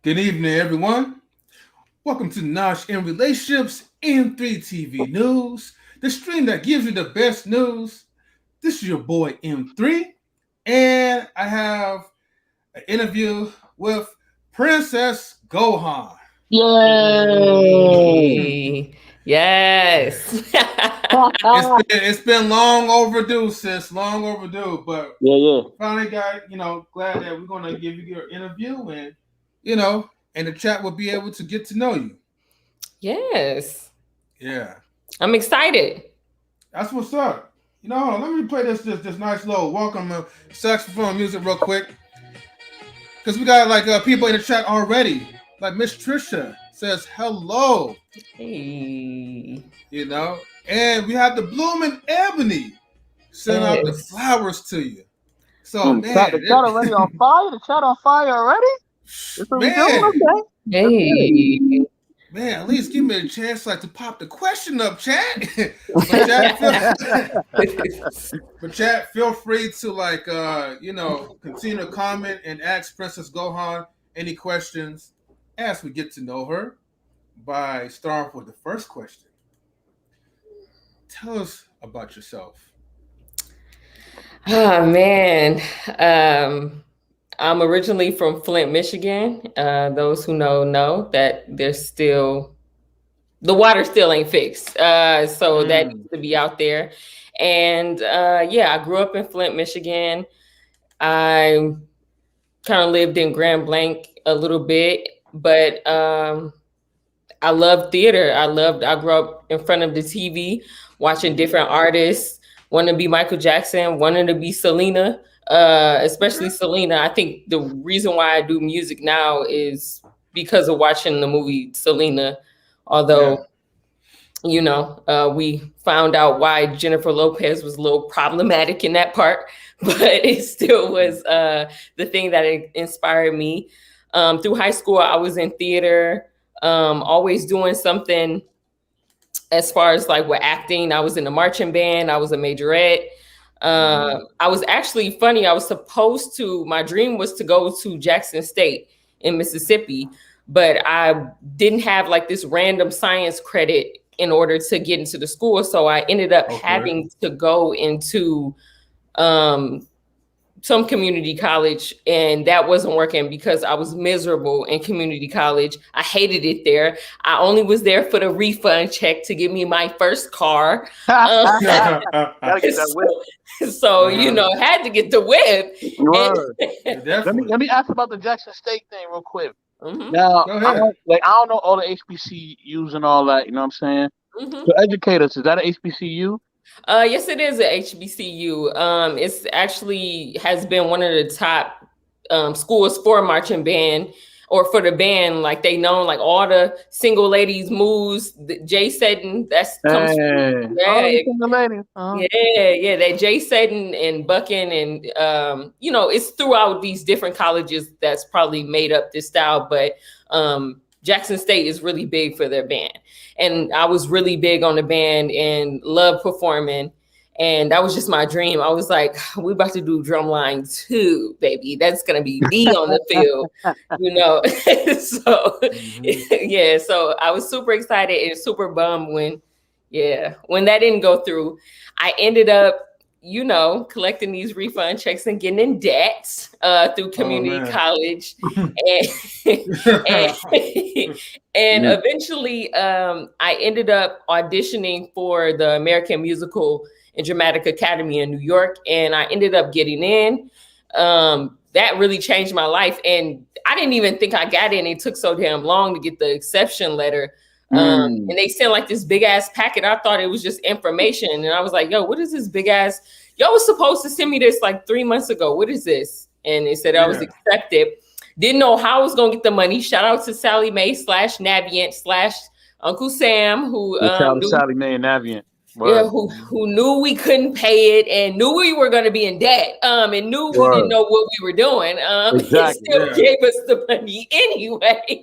Good evening, everyone. Welcome to Nosh in Relationships M3 TV News, the stream that gives you the best news. This is your boy M3, and I have an interview with Princess Gohan. Yay! Yes. It's been long overdue, sis. Long overdue, but finally got glad that we're gonna give you your interview and. And the chat will be able to get to know you. Yes. Yeah. I'm excited. That's what's up. Let me play this nice little welcome saxophone music real quick. Because we got people in the chat already. Like Miss Trisha says hello. Hey. And we have the blooming Ebony sending out the flowers to you. So man. The chat already on fire? The chat on fire already? That's what we doing? Okay. Hey. Man, at least give me a chance to pop the question up, chat. But chat, feel free to continue to comment and ask Princess Gohan any questions as we get to know her by starting with the first question. Tell us about yourself. Oh man. I'm originally from Flint, Michigan. Those who know that the water still ain't fixed. So that needs to be out there. And I grew up in Flint, Michigan. I kind of lived in Grand Blanc a little bit, but I love theater. I grew up in front of the TV, watching different artists, wanting to be Michael Jackson, wanting to be Selena. Especially Selena. I think the reason why I do music now is because of watching the movie Selena. Although, we found out why Jennifer Lopez was a little problematic in that part, but it still was the thing that inspired me. Through high school, I was in theater, always doing something as far as with acting. I was in the marching band. I was a majorette. I was actually funny. My dream was to go to Jackson State in Mississippi, but I didn't have this random science credit in order to get into the school. So I ended up having to go into some community college, and that wasn't working because I was miserable in community college. I hated it there. I only was there for the refund check to give me my first car. Gotta get that whip. So had to get the whip. Let me ask about the Jackson State thing real quick. Now, Go ahead. I don't know all the HBCUs and all that. You know what I'm saying? So educate us. Is that an HBCU? Yes, it is a HBCU. It's actually has been one of the top schools for marching band or for the band. Like they know, like all the single ladies moves. Jay Seddon, that's comes from, single ladies. yeah. That Jay Seddon and Buckin and it's throughout these different colleges that's probably made up this style, but Jackson State is really big for their band. And I was really big on the band and loved performing. And that was just my dream. I was like, we about to do drumline too, baby. That's going to be me on the field, So, yeah. So I was super excited and super bummed when that didn't go through. I ended up, collecting these refund checks and getting in debt through community college. And eventually I ended up auditioning for the American Musical and Dramatic Academy in New York. And I ended up getting in. That really changed my life. And I didn't even think I got in. It took so damn long to get the exception letter. And they sent like this big ass packet. I thought it was just information. And I was like, yo, what is this big ass? Y'all was supposed to send me this like 3 months ago. What is this? And they said I was accepted. Didn't know how I was going to get the money. Shout out to Sally Mae /Navient / Uncle Sam, who Sally Mae and Navient. Yeah, who knew we couldn't pay it and knew we were going to be in debt, and knew we didn't know what we were doing. Exactly. And still gave us the money anyway.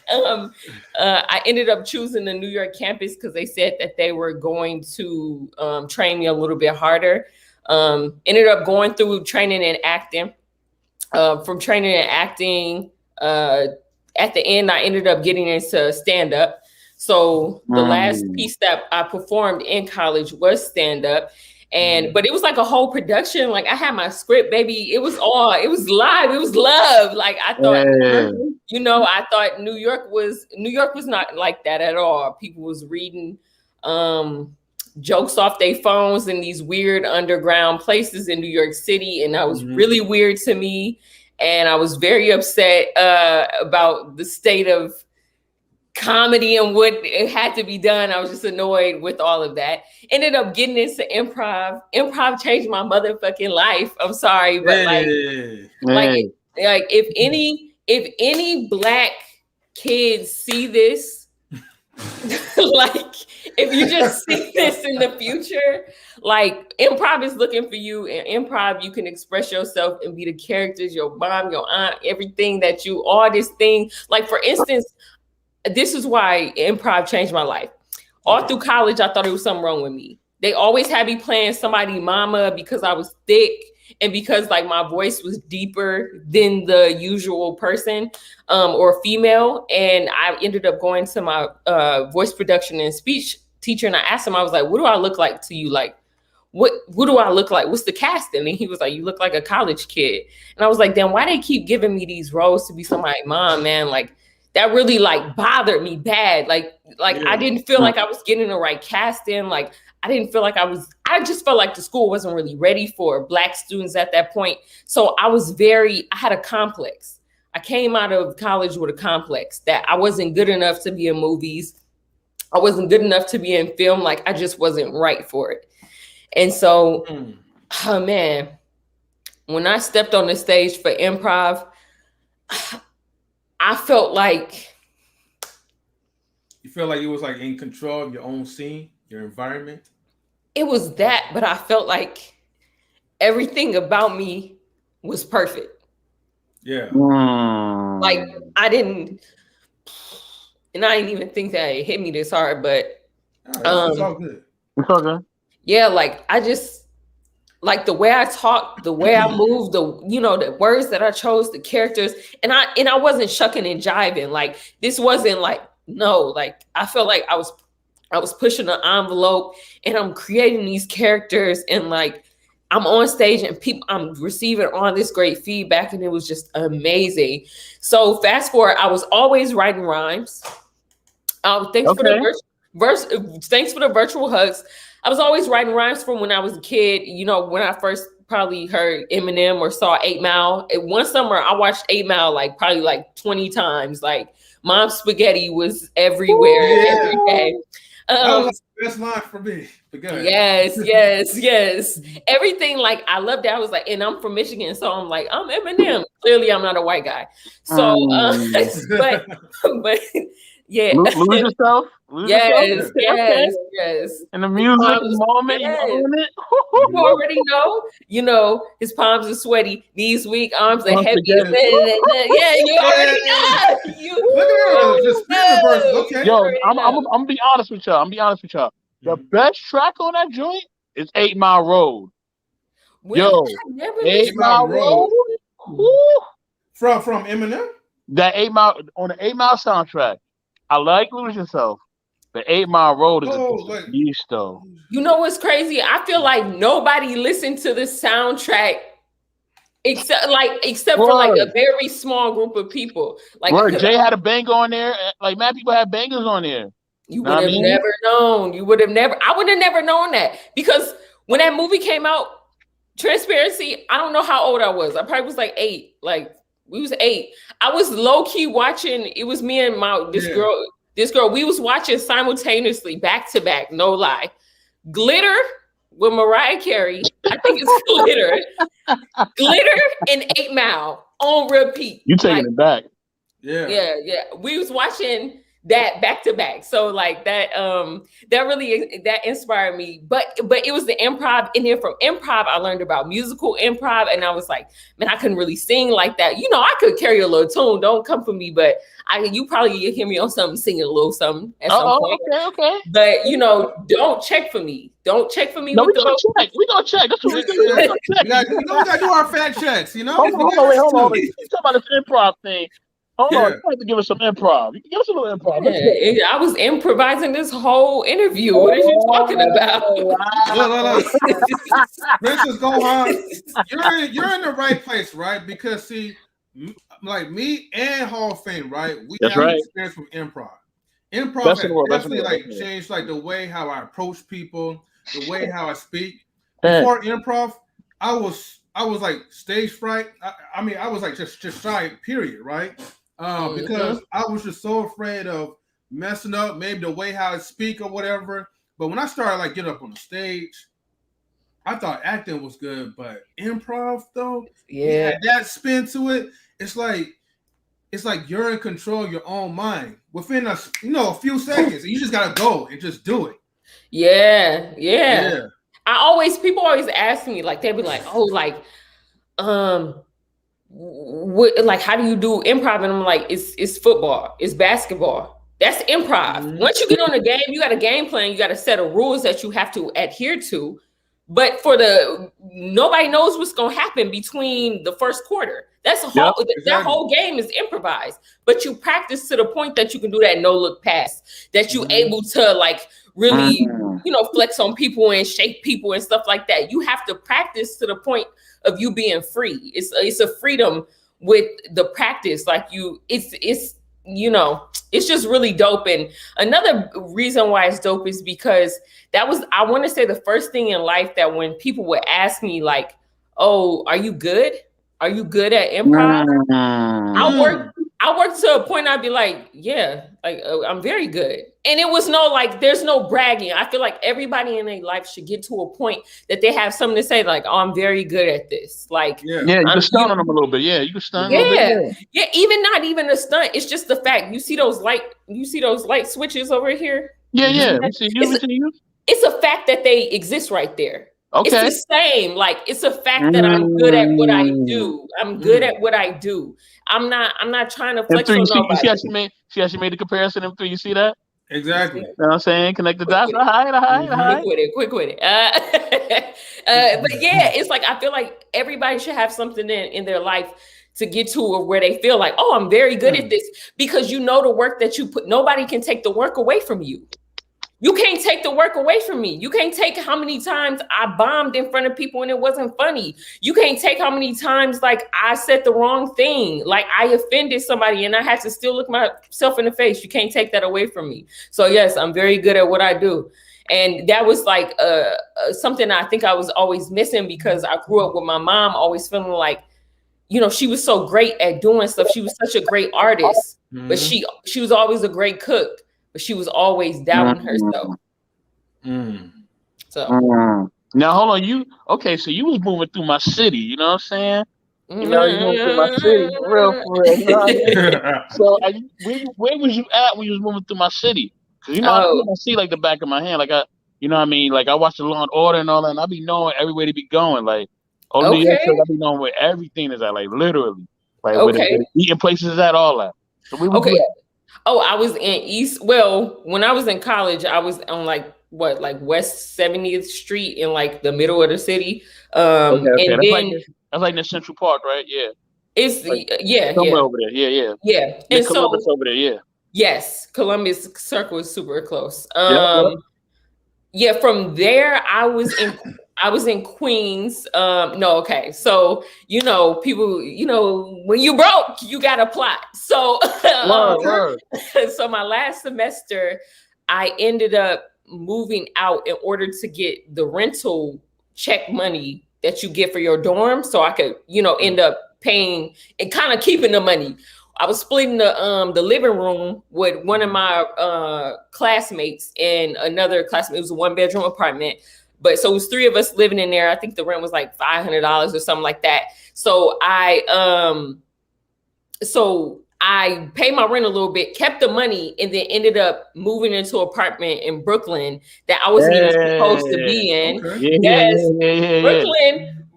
I ended up choosing the New York campus because they said that they were going to train me a little bit harder. Ended up going through training and acting. From training and acting, at the end, I ended up getting into stand-up. So the last piece that I performed in college was stand-up. But it was like a whole production. Like I had my script, baby. It was live. It was love. Like I thought, I thought New York was not like that at all. People was reading jokes off their phones in these weird underground places in New York City. And that was really weird to me. And I was very upset about the state of comedy and what it had to be done. I was just annoyed with all of that. Ended up getting into improv. Improv changed my motherfucking life. I'm sorry, but like if any Black kids see this, like if you just see this in the future, like improv is looking for you. And improv, you can express yourself and be the characters, your mom, your aunt, everything that you are. This thing, like for instance. This is why improv changed my life. All through college, I thought there was something wrong with me. They always had me playing somebody mama because I was thick and because like my voice was deeper than the usual person or female. And I ended up going to my voice production and speech teacher and I asked him, I was like, what do I look like to you? Like, what do I look like? What's the casting? And he was like, you look like a college kid. And I was like, then why they keep giving me these roles to be somebody's mom, man? Like, that really like bothered me bad. Like I didn't feel like I was getting the right casting. Like I didn't feel like I just felt like the school wasn't really ready for Black students at that point. So I had a complex. I came out of college with a complex that I wasn't good enough to be in movies. I wasn't good enough to be in film. Like I just wasn't right for it. And so, oh man, when I stepped on the stage for improv, I felt like. You feel like you was like in control of your own scene, your environment? It was that, but I felt like everything about me was perfect. Yeah. Like I didn't even think that it hit me this hard, but it's all good. It's all good. Yeah, like I just like the way I talk, the way I move, the words that I chose, the characters, and I wasn't shucking and jiving. Like this wasn't like like I felt like I was pushing the envelope and I'm creating these characters and like I'm on stage and I'm receiving all this great feedback and it was just amazing. So fast forward, I was always writing rhymes. Thanks for the virtual hugs. I was always writing rhymes from when I was a kid. When I first probably heard Eminem or saw 8 Mile. One summer I watched 8 Mile like probably like 20 times. Like Mom's Spaghetti was everywhere every day. That was the best line for me. Yes. Everything, like, I loved that. I was like, and I'm from Michigan, so I'm like, I'm Eminem. Clearly, I'm not a white guy. So, but yeah. Lose yourself. Yes. And the music moment, you already know. You know, his palms are sweaty, knees weak, arms are heavy. You already know. Look at her. Okay. Yo, I'm gonna be honest with y'all. The best track on that joint is 8 Mile Road. Yo, 8 Mile Road. From Eminem? That 8 Mile on the 8 Mile soundtrack. I like Lose Yourself. The 8 Mile Road is a beast, though. You know what's crazy? I feel like nobody listened to the soundtrack except for like a very small group of people. Like Jay had a banger on there. Like mad people had bangers on there. You would have never known. I would have never known that, because when that movie came out, Transparency, I don't know how old I was. I probably was like 8. Like we was 8. I was low key watching. It was me and this girl. We was watching simultaneously, back to back. No lie, Glitter with Mariah Carey. I think it's Glitter and 8 Mile on repeat. You taking it back? Yeah. We was watching that back to back. So like that inspired me. But it was the improv, and then from improv I learned about musical improv, and I was like, man, I couldn't really sing like that. You know, I could carry a little tune. Don't come for me, but you probably hear me on something singing a little something at some point. Okay. But you know, don't check for me. Don't check for me. No, we gonna check. That's what we do. We gotta do our fact checks. You know. Hold on. You talking about this improv thing? Hold on, you have to give us some improv. You can give us a little improv. I was improvising this whole interview. What are you talking about? Look. Princess Gohan, you're in the right place, right? Because see, like me and Hall of Fame, right? We have experience from improv. Improv has definitely like changed like the way how I approach people, the way how I speak. Before improv, I was like stage fright. I was like just shy, period, right? Because I was just so afraid of messing up, maybe the way how I speak or whatever. But when I started like getting up on the stage, I thought acting was good, but improv though, had that spin to it. It's like you're in control of your own mind within a few seconds. You just gotta go and just do it. Yeah. People always ask me, like, they'd be like, oh, like, like, how do you do improv? And I'm like, it's football, it's basketball. That's improv. Once you get on the game, you got a game plan, you got a set of rules that you have to adhere to. But nobody knows what's gonna happen between the first quarter. That's that whole game is improvised. But you practice to the point that you can do that no look pass, that you're able to like really, flex on people and shake people and stuff like that. You have to practice to the point of you being free. It's a freedom with the practice. Like it's just really dope. And another reason why it's dope is because I want to say the first thing in life that when people would ask me like, oh, are you good? Are you good at improv? I worked to a point I'd be like, yeah, like I'm very good. And it was there's no bragging. I feel like everybody in their life should get to a point that they have something to say, like, oh, I'm very good at this. Like, you can stun on them a little bit. Yeah, you can stun. Yeah, even not even a stunt. It's just the fact. You see those light switches over here? Yeah. We see you. It's a fact that they exist right there. Okay. It's the same. Like, it's a fact that I'm good at what I do. I'm good at what I do. I'm not trying to flex on nobody. She actually made the comparison of 3. You see that? Exactly. You know what I'm saying? Connect the dots. Quick with it. But yeah, it's like I feel like everybody should have something in their life to get to where they feel like, oh, I'm very good at this, because the work that you put. Nobody can take the work away from you. You can't take the work away from me. You can't take how many times I bombed in front of people and it wasn't funny. You can't take how many times like I said the wrong thing, like I offended somebody and I had to still look myself in the face. You can't take that away from me. So yes, I'm very good at what I do. And that was like something I think I was always missing, because I grew up with my mom always feeling like, you know, she was so great at doing stuff. She was such a great artist, but she was always a great cook, but she was always doubting herself. So now hold on, so you was moving through my city, you know what I'm saying? You know, you moving through my city, for real, you know what I mean? So where was you at when you was moving through my city? Because you know, I see like the back of my hand, like you know what I mean? Like I watch the Law and Order and all that, and I be knowing everywhere to be going. Like all New York shows, I be knowing where everything is at, like literally. Like where the eating places is at, all that. So where was you at? Oh, I was in East. Well, when I was in college, I was on like West 70th Street in like the middle of the city. And then that's like near Central Park, right? Yeah. It's like, somewhere over there. Yeah. And Columbus over there, yeah. Yes, Columbus Circle is super close. Yeah, from there I was in Queens. So you know, people, you know, when you broke, you got a plot. So so my last semester, I ended up moving out in order to get the rental check money that you get for your dorm, so I could, you know, end up paying and kind of keeping the money. I was splitting the living room with one of my classmates and another classmate. It was a 1-bedroom apartment, but so it was 3 of us living in there. I think the rent was like $500 or something like that. So I paid my rent a little bit, kept the money, and then ended up moving into an apartment in Brooklyn that I wasn't even supposed to be in.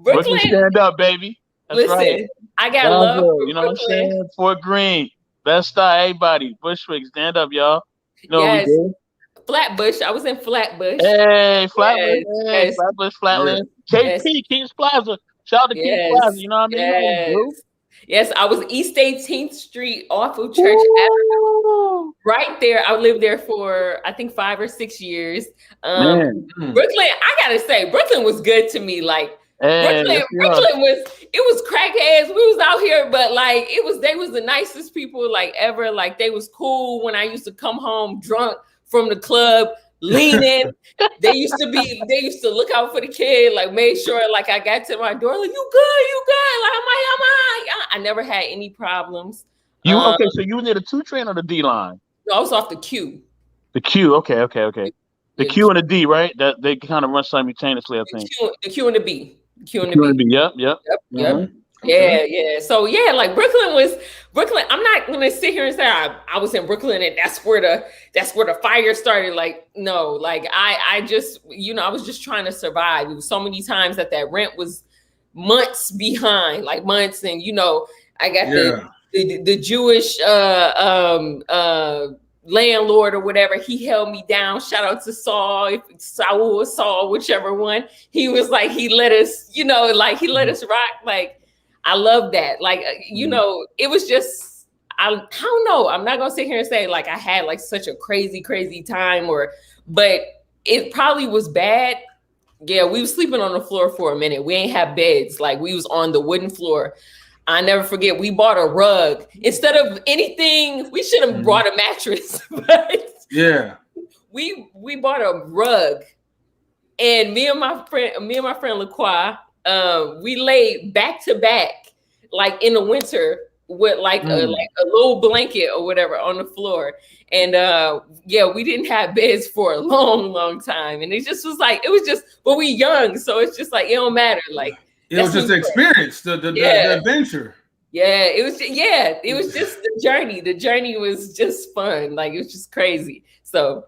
Brooklyn, stand up, baby. That's right. I got love for you know Brooklyn. What I'm saying? Fort Greene, Best Star, everybody. Bushwick, stand up, y'all. You know what we did? Flatbush. I was in Flatbush. Hey, Flatbush. Flatbush, Flatland. KP, Kings Plaza. Shout out to Kings Plaza. You know what I mean? Yes, I was East 18th Street off of Church Avenue. Right there. I lived there for, I think, 5 or 6 years. Brooklyn, I gotta say, Brooklyn was good to me. Like, Brooklyn was crackheads. We was out here, but like they was the nicest people like ever. Like they was cool when I used to come home drunk from the club, leaning. They used to look out for the kid, like made sure like I got to my door, like you good. Like I never had any problems. So you near the 2 train or the D line? No, I was off the Q. The Q, okay. The Q and the D, right? That they kind of run simultaneously, I think. The Q and the B. Yep. Mm-hmm. Yeah. So yeah, like Brooklyn. I'm not gonna sit here and say I was in Brooklyn and that's where the fire started. Like, no, like I just, you know, I was just trying to survive. It was so many times that rent was months behind, like months, and you know, I got the Jewish landlord or whatever, he held me down. Shout out to Saul, Saul, whichever one. He was like, he let us, you know, like he let us rock. Like, I love that. Like, you know, it was just, I don't know. I'm not gonna sit here and say like I had like such a crazy time, but it probably was bad. Yeah, we was sleeping on the floor for a minute. We ain't have beds. Like we was on the wooden floor. I never forget, we bought a rug. Instead of anything, we should have brought a mattress. But we bought a rug. And me and my friend LaQuai, we laid back to back, like in the winter, with like a little blanket or whatever on the floor. And we didn't have beds for a long time. And it just was like, but we young, so it's just like it don't matter. Like it was just the experience, the adventure. Yeah, it was just the journey. The journey was just fun. Like it was just crazy. So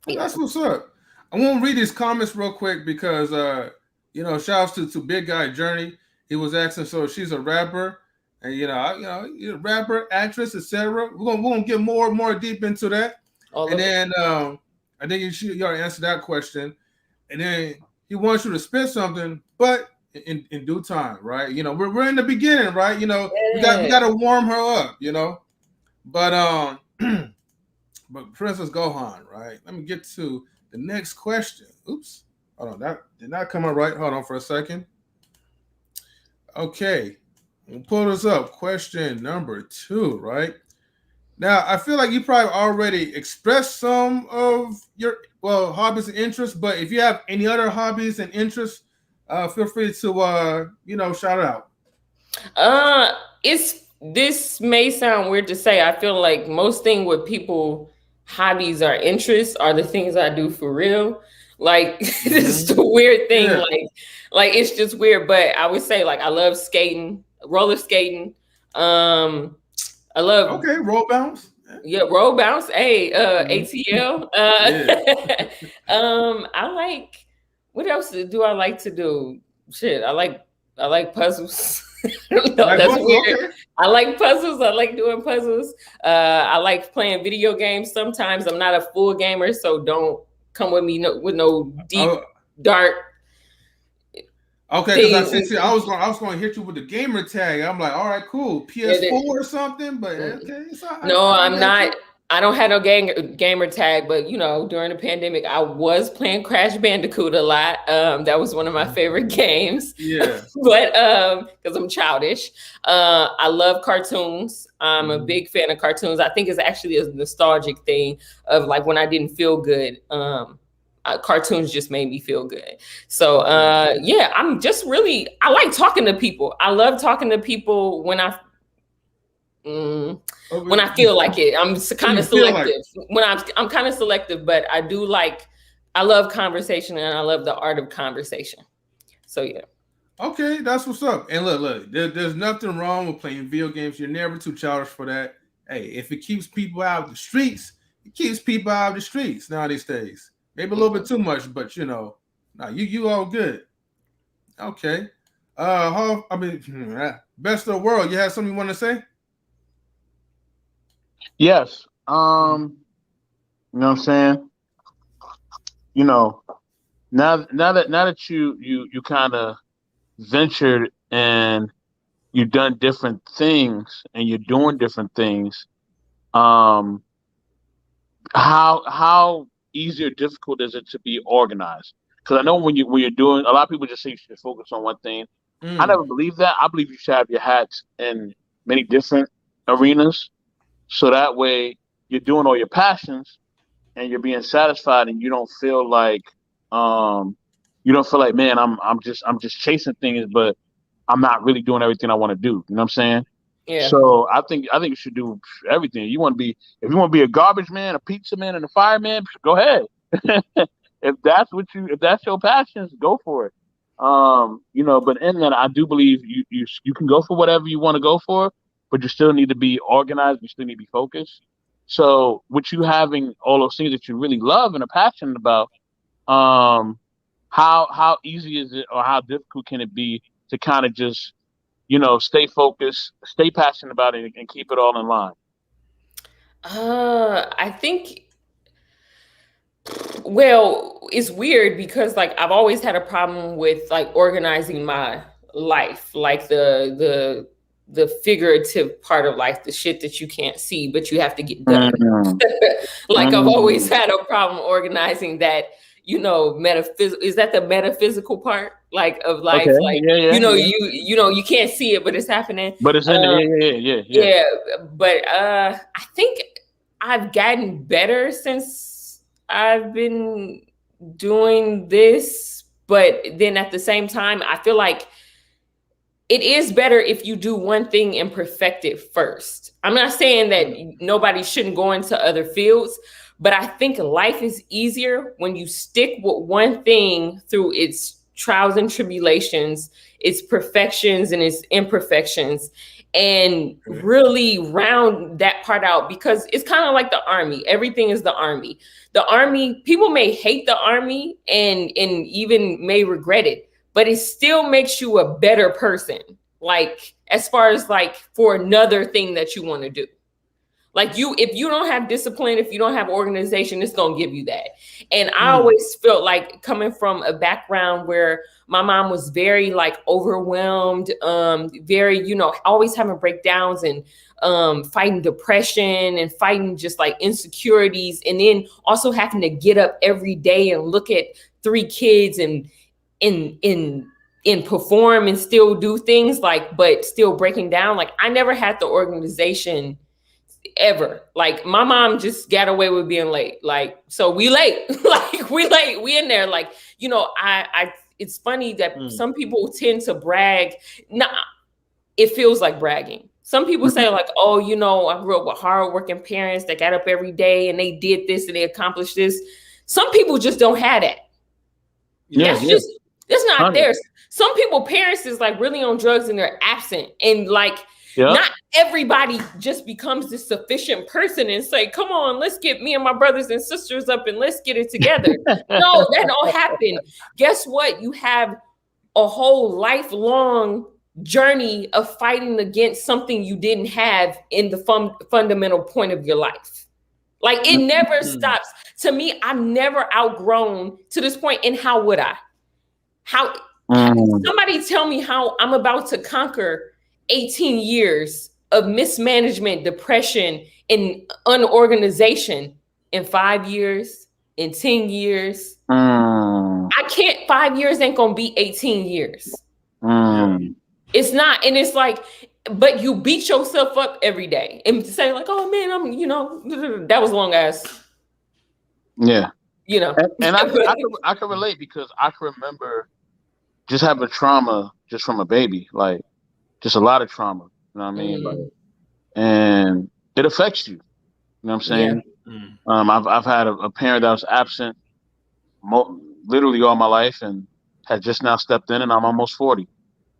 that's what's up. I want to read these comments real quick because shouts to Big Guy Journey. He was asking, so she's a rapper, and you're a rapper, actress, etc. We're gonna get more deep into that. Then I think you already answered that question. And then he wants you to spit something, but in due time, right? You know, we're in the beginning, right? You know, we got to warm her up, you know. But but Princess Gohan, right? Let me get to the next question. Oops. Hold on, that did not come out right. Hold on for a second. Okay. We'll pull this up. Question number 2, right? Now, I feel like you probably already expressed some of your hobbies and interests, but if you have any other hobbies and interests, feel free to shout it out. Uh, it's this may sound weird to say. I feel like most thing with people hobbies or interests are the things I do for real. Like it's Hmm. the weird thing. Yeah. Like it's just weird. But I would say like I love skating, roller skating. Um, I love Okay. Roll bounce. yeah, roll bounce. Hey, Mhm. ATL. Yeah. I like. What else do I like to do? Shit, I like puzzles. I don't You know. like That's puzzles? weird. Okay. I like puzzles. I like doing puzzles. I like playing video games. Sometimes I'm not a full gamer, so don't come with me with no Oh, deep, dark okay. Because I things. said, see, I was going to hit you with the gamer tag. I'm like, all right, cool, Yeah, PS4 or something. But mm. okay, it's all right. No, I I'm got not. you. I don't have no gamer tag, but you know, during the pandemic, I was playing Crash Bandicoot a lot. That was one of my favorite games. Yeah. But because I'm childish, I love cartoons. I'm a Mhm. big fan of cartoons. I think it's actually a nostalgic thing of like when I didn't feel good. Cartoons just made me feel good. So Yeah. yeah, I'm just really I like talking to people. I love talking to people Mm, when I feel like it. I'm When kind you of feel like selective. When I'm kind of selective, but I do like I love conversation and I love the art of conversation. So yeah. okay, that's what's up. And look, there's nothing wrong with playing video games. You're never too childish for that. Hey, if it keeps people out of the streets, it keeps people out of the streets now these days. Maybe a little bit Mhm. too much, but nah, you all good. Okay. Best of the world. You have something you want to say? Yes. You know what I'm saying? You know, now that you kind of ventured and you've done different things and you're doing different things, um, how easy or difficult is it to be organized? Because I know when you're doing, a lot of people just say you should focus on one thing. I Mm. never believe that. I believe you should have your hats in many different arenas, so that way you're doing all your passions and you're being satisfied, and um you don't feel like, man, I'm just chasing things, but I'm not really doing everything I want to do. You know what I'm saying? Yeah. So I think you should do everything. You want to be If you want to be a garbage man, a pizza man, and a fireman, go ahead. If that's your passions, go for it. But in that, I do believe you can go for whatever you want to go for, but you still need to be organized. You still need to be focused. So, with you having all those things that you really love and are passionate about, um, how easy is it, or how difficult can it be to kind of just stay focused, stay passionate about it, and keep it all in line? I think well, it's weird because like I've always had a problem with like organizing my life, like the figurative part of life, the shit that you can't see but you have to get done. Mm, Like I've always mm. had a problem organizing that, metaphysical is that the metaphysical part like of Okay. life, like Yeah. Yeah. Yeah. you can't see it but it's happening. But it's in there. Um, Yeah. Yeah. Yeah. Yeah. yeah, but I think I've gotten better since I've been doing this, but then at the same time, I feel like it is better if you do one thing and perfect it first. I'm not saying that Yeah. nobody shouldn't go into other fields, but I think life is easier when you stick with one thing through its trials and tribulations, its perfections and its imperfections, and Okay. really round that part out because it's kind of like the army. Everything is the army. The army, people may hate the army and even may regret it, but it still makes you a better person. Like as far as like for another thing that you want to do. Like if you don't have discipline, if you don't have organization, it's gonna give you that. And I Mm. always felt like coming from a background where my mom was very like overwhelmed, very, always having breakdowns and fighting depression and fighting just like insecurities, and then also having to get up every day and look at three kids and in in in perform and still do things like but still breaking down. Like I never had the organization ever. Like my mom just got away with being late. Like, so we late. Like we late. We in there. Like, you know, I it's funny that some people tend to brag. Nah, it feels like bragging. Some people say like, oh, you know, I grew up with hardworking parents that got up every day and they did this and they accomplished this. Some people just don't have that. Yeah, It's not theirs. Some people parents is like really on drugs and they're absent, and like not everybody just becomes this sufficient person and say, come on, let's get me and my brothers and sisters up and let's get it together. No, that don't happen. Guess what? You have a whole lifelong journey of fighting against something you didn't have in the fundamental point of your life. Like it never stops. To me, I've never outgrown to this point. And how would I? Somebody tell me how I'm about to conquer 18 years of mismanagement, depression, and unorganization in 5 years, in 10 years. I can't. 5 years ain't gonna be 18 years. It's not. And it's like, but you beat yourself up every day and say like, oh man, I'm, you know, that was long ass. Yeah. You know. And I can relate because I can remember just having trauma just from a baby, like just a lot of trauma. You know what I mean? Like, and it affects you. You know what I'm saying? Yeah. I've had a parent that was absent literally all my life and had just now stepped in, and I'm almost 40.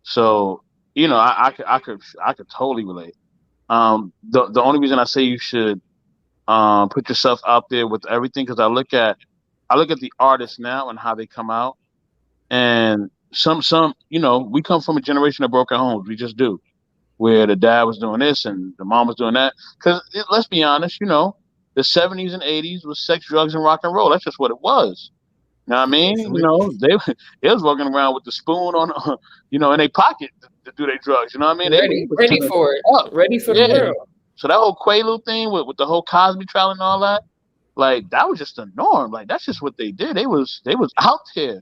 So, you know, I could totally relate. The only reason I say you should put yourself out there with everything, because I look at the artists now and how they come out, and some you know, we come from a generation of broken homes. We just do, where the dad was doing this and the mom was doing that. Because let's be honest, you know, the 70s and 80s was sex, drugs, and rock and roll. That's just what it was. You know what I mean? You know, they was walking around with the spoon on, you know, in their pocket to do their drugs. You know what I mean? Ready for it. Ready for the world. So that whole Quaalude thing with the whole Cosby trial and all that, like that was just the norm. Like that's just what they did. They was out there.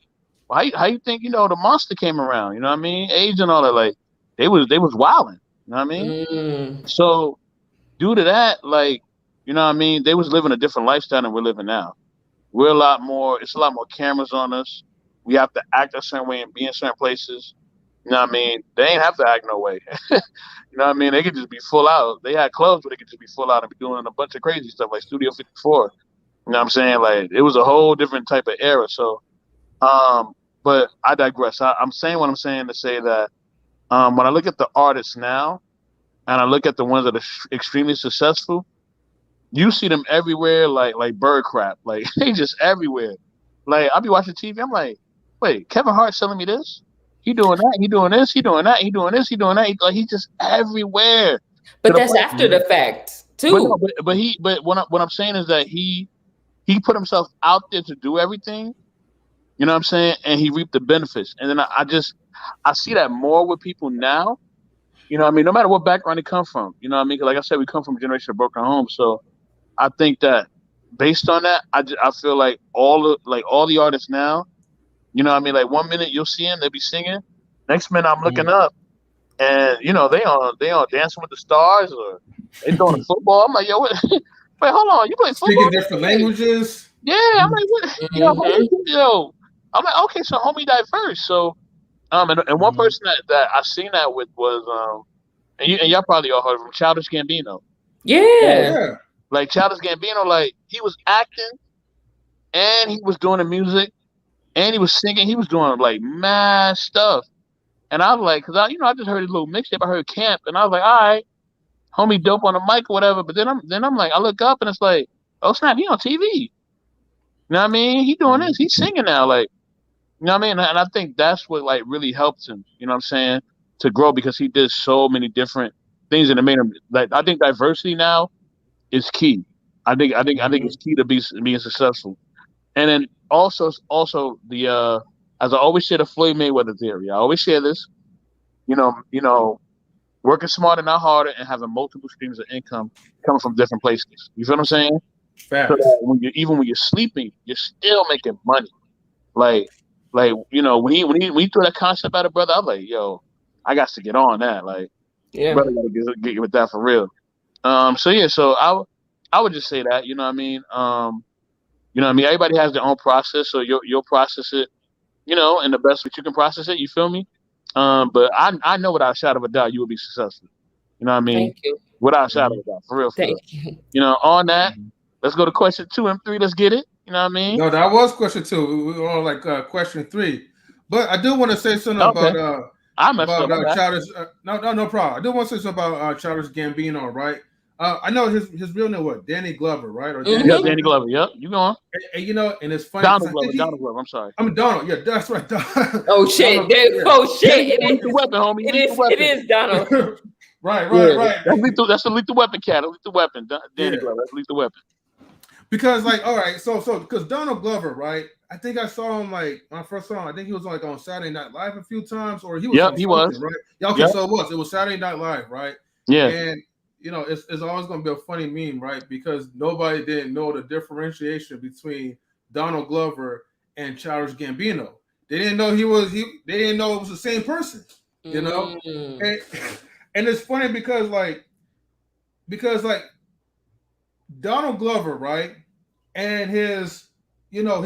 Well, how you think, you know, the monster came around? You know what I mean? AIDS and all that. Like they was wilding. You know what I mean? So due to that, like, you know what I mean, they was living a different lifestyle than we're living now. We're it's a lot more cameras on us. We have to act a certain way and be in certain places. You know what I mean? They ain't have to act no way. You know what I mean? They could just be full out. They had clubs where they could just be full out and be doing a bunch of crazy stuff like Studio 54. You know what I'm saying? Like it was a whole different type of era. So, but I digress. I'm saying what I'm saying to say that when I look at the artists now and I look at the ones that are extremely successful, you see them everywhere, like bird crap. Like they just everywhere. Like I'll be watching TV. I'm like, wait, Kevin Hart's selling me this? He doing that? He doing this? He doing that? He doing this? He doing that? Like he's just everywhere. But that's after the fact too. But what I'm saying is that he put himself out there to do everything. You know what I'm saying? And he reaped the benefits. And then I see that more with people now. You know what I mean? No matter what background they come from. You know what I mean? 'Cause like I said, we come from a generation of broken homes. So I think that based on that, I feel like all the artists now, you know what I mean? Like 1 minute you'll see them, they'll be singing. Next minute I'm looking up and, you know, they on Dancing with the Stars or they doing football. I'm like, yo, what? Wait, hold on. You play football? Speaking different languages? Yeah. I'm like, what? You know, yo. I'm like, okay, so homie diverse. So, and one person that I seen that with was, and y'all probably all heard of him, Childish Gambino. Yeah. Like Childish Gambino, like he was acting, and he was doing the music, and he was singing. He was doing like mad stuff, and I was like, cause I just heard his little mixtape. I heard Camp, and I was like, all right, homie, dope on the mic or whatever. But then I'm like, I look up and it's like, oh snap, he on TV. You know what I mean? He doing this. He's singing now, like. You know what I mean? And I think that's what like really helped him, you know what I'm saying, to grow because he did so many different things and it made him like I think diversity now is key. I think it's key to being successful. And then also the as I always share the Floyd Mayweather theory. I always share this, you know, working smarter, not harder, and having multiple streams of income coming from different places. You feel what I'm saying? Facts. So that even when you're sleeping, you're still making money. Like you know, when he threw that concept at a brother, I was like, yo, I got to get on that. Like, brother got to get with that for real. So yeah, so I would just say that, you know what I mean? You know what I mean? Everybody has their own process, so you'll process it, in the best way you can process it. You feel me? But I know without a shadow of a doubt you will be successful. You know what I mean? Thank you. Without a shadow of a doubt, for real, for real. Thank you. On that, let's go to question 2 and 3. Let's get it. You know what I mean? No, that was question 2. We were on like question 3, but I do want to say something Okay. about I messed up. Childish. No problem. I do want to say something about Childish Gambino, right? I know his real name what Danny Glover, right? Or Danny, Yeah, Danny Glover. Yep, you going? And it's funny. Donald Glover. Donald Glover. I'm sorry. I'm Donald. Yeah, that's right. Oh shit! Oh shit! Lethal Weapon, homie. It is Donald. Right. That's the Lethal Weapon cat. Lethal Weapon. Danny Glover. That's Lethal Weapon. Because all right, so because Donald Glover, right? I think I saw him when I first saw him. I think he was like on Saturday Night Live a few times, or he was. Yep, he was. Right. Yeah. Okay, so it was Saturday Night Live, right? Yeah. And it's always going to be a funny meme, right? Because nobody didn't know the differentiation between Donald Glover and Childish Gambino. They didn't know they didn't know it was the same person, And it's funny because Donald Glover, right? And his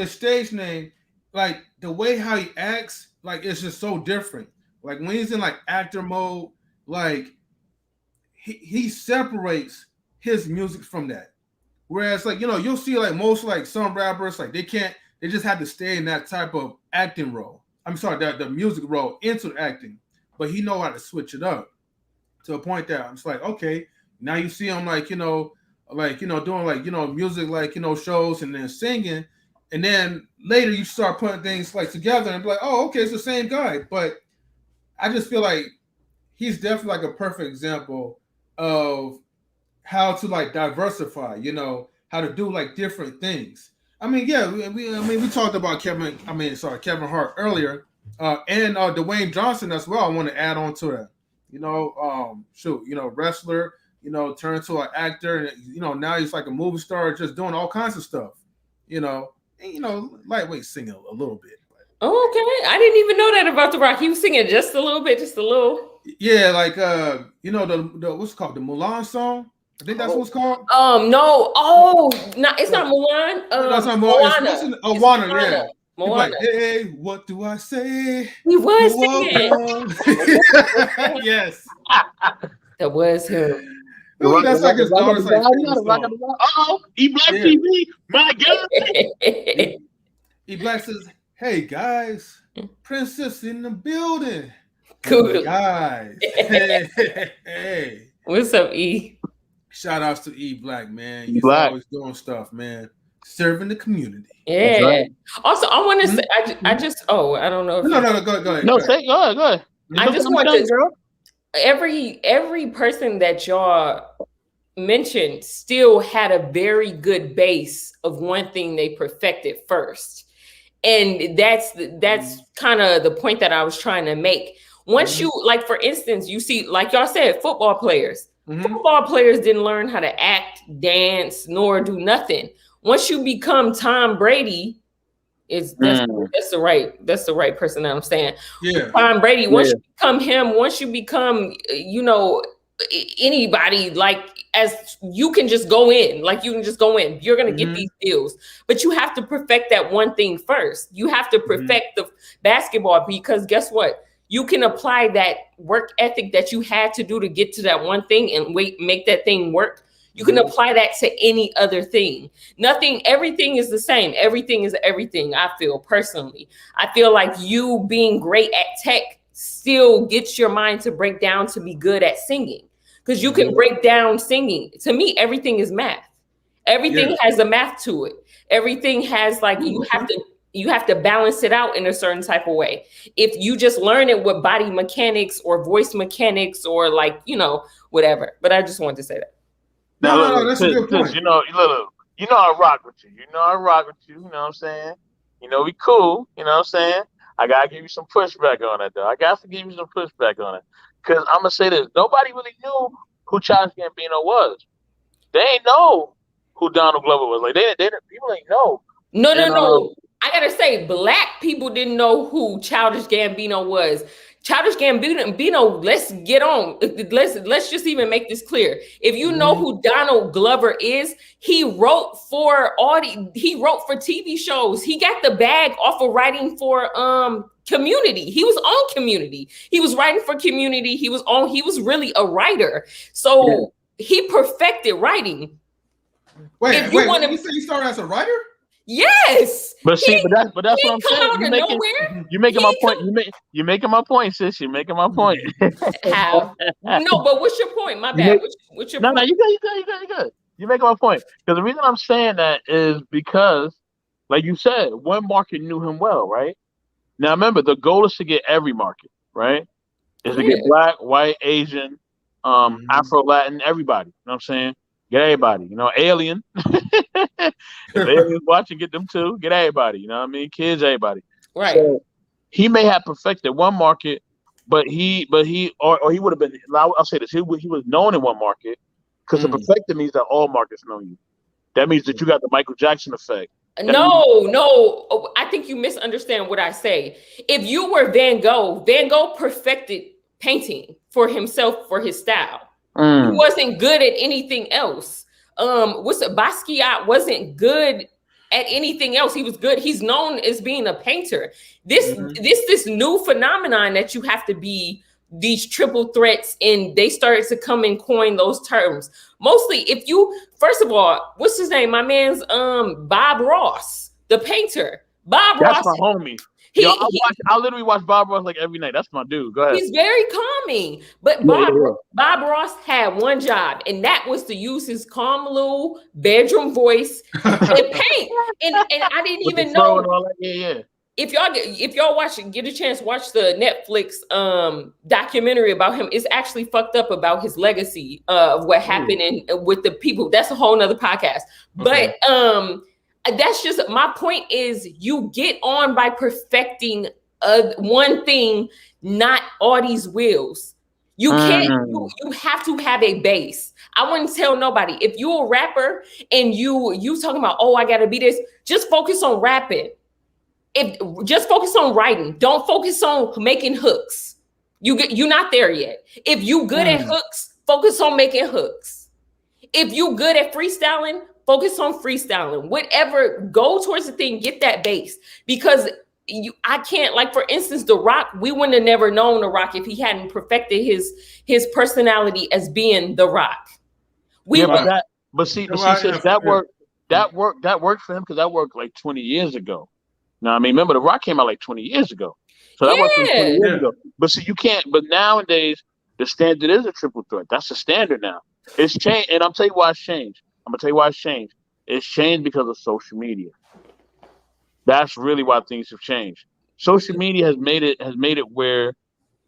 stage name, like the way how he acts, like it's just so different. Like when he's in like actor mode, like he separates his music from that. Whereas like, you'll see like most like some rappers, like they just have to stay in that type of acting role. I'm sorry, the music role into acting, but he know how to switch it up to a point that it's like, okay, now you see him like, doing like, music, like, shows and then singing. And then later you start putting things like together and be like, oh, okay, it's the same guy. But I just feel like he's definitely like a perfect example of how to like diversify, how to do like different things. I mean, yeah, we talked about Kevin Hart earlier, and Dwayne Johnson as well. I want to add on to that. Wrestler, turned to an actor, and now he's like a movie star, just doing all kinds of stuff. Lightweight singing a little bit. Oh, okay, I didn't even know that about The Rock. He was singing just a little bit, just a little. Yeah, like the what's it called, the Mulan song. I think that's what it's called. No. Oh, no, it's not Mulan. That's not Mulan. It's Moana. Yeah. Moana. Like, hey, what do I say? He was singing. Yes. That was him. Ooh, that's like his daughter's like. E-Black TV, my God. E-Black says, "Hey guys, princess in the building." Cool. Guys. Hey. What's up, E? Shout outs to E-Black, man. He's always doing stuff, man. Serving the community. Yeah. Right. Also, I want to say, I don't know. No, go ahead. No, say, go ahead. I just want to, girl. Every person that y'all mentioned still had a very good base of one thing they perfected first. And that's kind of the point that I was trying to make. Once you, like, for instance, you see, like y'all said, football players. Football players didn't learn how to act, dance, nor do nothing. Once you become Tom Brady, that's the right person that I'm saying. Yeah. Tom Brady, once you become him, once you become, anybody, like, as you can just go in, you're going to get these deals, but you have to perfect that one thing first. You have to perfect the basketball, because guess what? You can apply that work ethic that you had to do to get to that one thing and make that thing work. You can apply that to any other thing. Everything is the same. Everything is everything. I feel personally, I feel like you being great at tech still gets your mind to break down to be good at singing, because you can break down singing. To me, everything is math. Everything has a math to it. Everything has like, you have to balance it out in a certain type of way. If you just learn it with body mechanics or voice mechanics or like, whatever. But I just wanted to say that. No, that's a good point. You know I rock with you. You know what I'm saying? We cool. You know what I'm saying? I got to give you some pushback on it, though. I got to give you some pushback on it. Because I'm going to say this. Nobody really knew who Childish Gambino was. They ain't know who Donald Glover was. Like, people ain't know. No. I gotta say, Black people didn't know who Childish Gambino was. Childish Gambino, let's get on. Let's just even make this clear. If you know who Donald Glover is, he wrote for TV shows. He got the bag off of writing for Community. He was on Community. He was writing for Community. He was really a writer. So he perfected writing. Wait, you said you started as a writer? Yes. But that's what I'm saying. You're making my point. You're making my point, sis. You're making my point. How? No, but what's your point? My bad. What's your point? No, you good. You're making my point. Because the reason I'm saying that is because, like you said, one market knew him well, right? Now remember, the goal is to get every market, right? Is to get Black, white, Asian, Afro, Latin, everybody. You know what I'm saying? Get everybody. You know, Alien. If aliens watching, get them too. Get everybody. You know what I mean? Kids, everybody. Right. So he may have perfected one market, but he would have been. I'll say this: he was known in one market because to perfect means that all markets know you. That means that you got the Michael Jackson effect. No. I think you misunderstand what I say. If you were Van Gogh perfected painting for himself, for his style. He wasn't good at anything else. Basquiat wasn't good at anything else. He was good. He's known as being a painter. This new phenomenon that you have to be these triple threats, and they started to come and coin those terms. Mostly, first of all, what's his name? My man's Bob Ross, the painter. That's Ross, my homie. I literally watch Bob Ross like every night. That's my dude. Go ahead. He's very calming. But Bob Ross had one job, and that was to use his calm little bedroom voice and paint. And I didn't even know. And all that. If y'all get a chance, watch the Netflix documentary about him. It's actually fucked up about his legacy of what happened with the people. That's a whole nother podcast. Okay. But that's just my point is you get on by perfecting one thing, not all these wheels. You can't, you have to have a base. I wouldn't tell nobody if you're a rapper and you talking about, I gotta be this, just focus on rapping. Just focus on writing. Don't focus on making hooks. You're not there yet. If you good at hooks, focus on making hooks. If you good at freestyling, focus on freestyling. Whatever, go towards the thing, get that base. Because I can't, like for instance, The Rock, we wouldn't have never known The Rock if he hadn't perfected his personality as being The Rock. But see, that worked for him because that worked like 20 years ago. Now, I mean, remember, The Rock came out like 20 years ago. So that worked 20 years ago. But see, you can't, but nowadays, the standard is a triple threat. That's the standard now. It's changed, and I'll tell you why it's changed. It's changed because of social media. That's really why things have changed. Social media has made it where,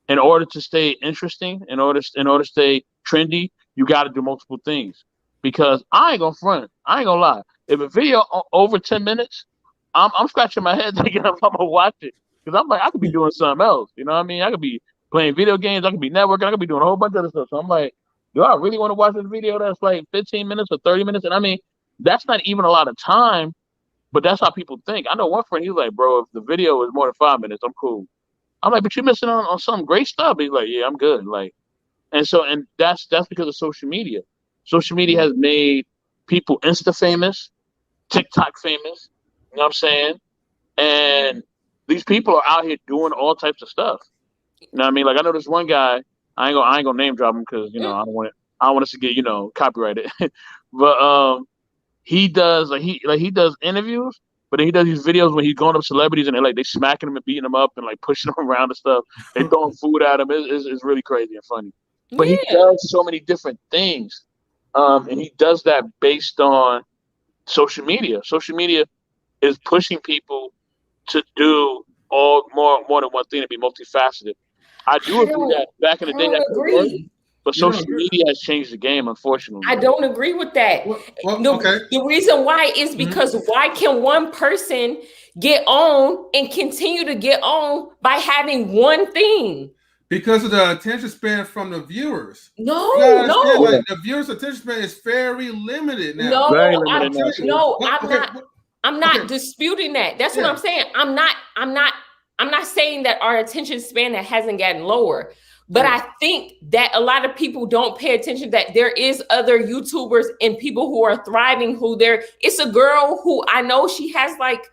in order to stay interesting, in order to stay trendy, you got to do multiple things. Because I ain't gonna front, I ain't gonna lie. If a video over 10 minutes, I'm scratching my head thinking if I'm gonna watch it, because I'm like, I could be doing something else. You know what I mean? I could be playing video games, I could be networking, I could be doing a whole bunch of other stuff. So I'm like, do I really want to watch this video that's like 15 minutes or 30 minutes? And I mean, that's not even a lot of time, but that's how people think. I know one friend, he's like, bro, if the video is more than 5 minutes, I'm cool. I'm like, but you're missing on some great stuff. He's like, yeah, I'm good. Like, and that's because of social media. Social media has made people Insta famous, TikTok famous. You know what I'm saying? And these people are out here doing all types of stuff. You know what I mean? Like, I know this one guy. I ain't gonna name drop him because I don't want us to get copyrighted. But he does he does interviews, but then he does these videos when he's going up celebrities and they smacking him and beating him up and like pushing him around and stuff. They throwing food at him. It's really crazy and funny. But he does so many different things, and he does that based on social media. Social media is pushing people to do more than one thing, to be multifaceted. I do agree that back in the day that could work, but social media has changed the game, unfortunately. I don't agree with that. The reason why is because why can one person get on and continue to get on by having one thing? Because of the attention span from the viewers. No. Like, the viewers' attention span is very limited now. I'm not disputing that. That's what I'm saying. I'm not I'm not saying that our attention span that hasn't gotten lower, but I think that a lot of people don't pay attention that there is other YouTubers and people who are thriving, it's a girl who I know she has like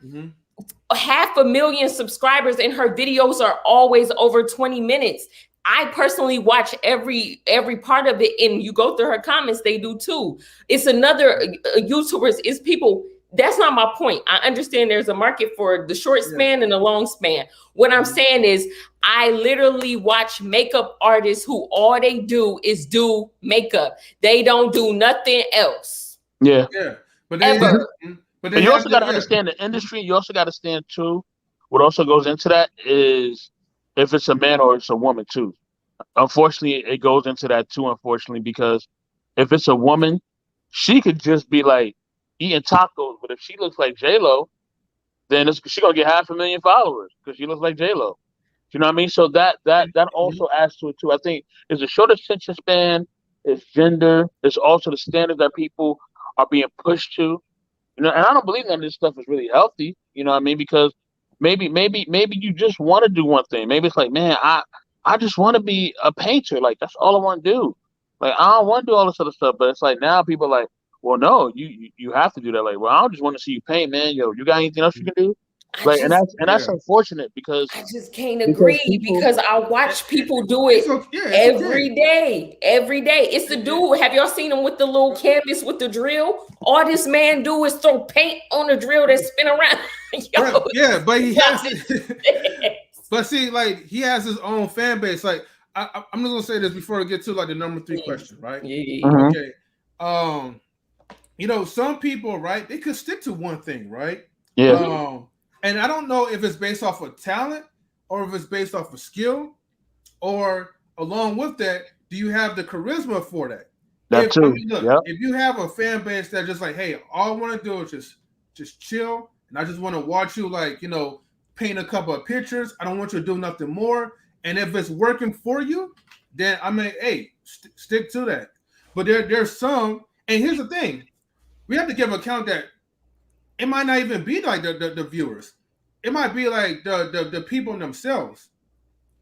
500,000 subscribers and her videos are always over 20 minutes. I personally watch every part of it, and you go through her comments, they do too. It's another YouTubers, it's people. That's not my point. I understand there's a market for the short span and the long span. What I'm saying is I literally watch makeup artists who all they do is do makeup. They don't do nothing else. Yeah. But you also got to understand the industry. You also got to understand too, what also goes into that is if it's a man or it's a woman too. Unfortunately, it goes into that too, unfortunately, because if it's a woman, she could just be like eating tacos, but if she looks like J-Lo, then she's going to get 500,000 followers because she looks like J-Lo. You know what I mean? So that also adds to it too. I think it's a short attention span, it's gender, it's also the standards that people are being pushed to. You know, and I don't believe none of this stuff is really healthy. You know what I mean? Because maybe you just want to do one thing. Maybe it's like, man, I just want to be a painter. Like that's all I want to do. Like I don't want to do all this other stuff. But it's like now people are like, well, no, you have to do that. Like, well, I don't just want to see you paint, man. Yo, you got anything else you can do? Like, that's unfortunate because I just can't agree because I watch people do it every day. Every day. It's the dude. Have y'all seen him with the little canvas with the drill? All this man do is throw paint on the drill that spin around. Yo, but he has but see, like he has his own fan base. Like I'm just gonna say this before I get to like the number 3 question, right? Okay. You know, some people, right, they could stick to one thing, right? Yeah. And I don't know if it's based off of talent or if it's based off of skill, or along with that, do you have the charisma for that? If you have a fan base that just like, hey, all I want to do is just chill, and I just want to watch you, like, you know, paint a couple of pictures. I don't want you to do nothing more. And if it's working for you, then I mean, hey, stick to that. But there's some, and here's the thing, we have to give account that it might not even be like the viewers. It might be like the people themselves.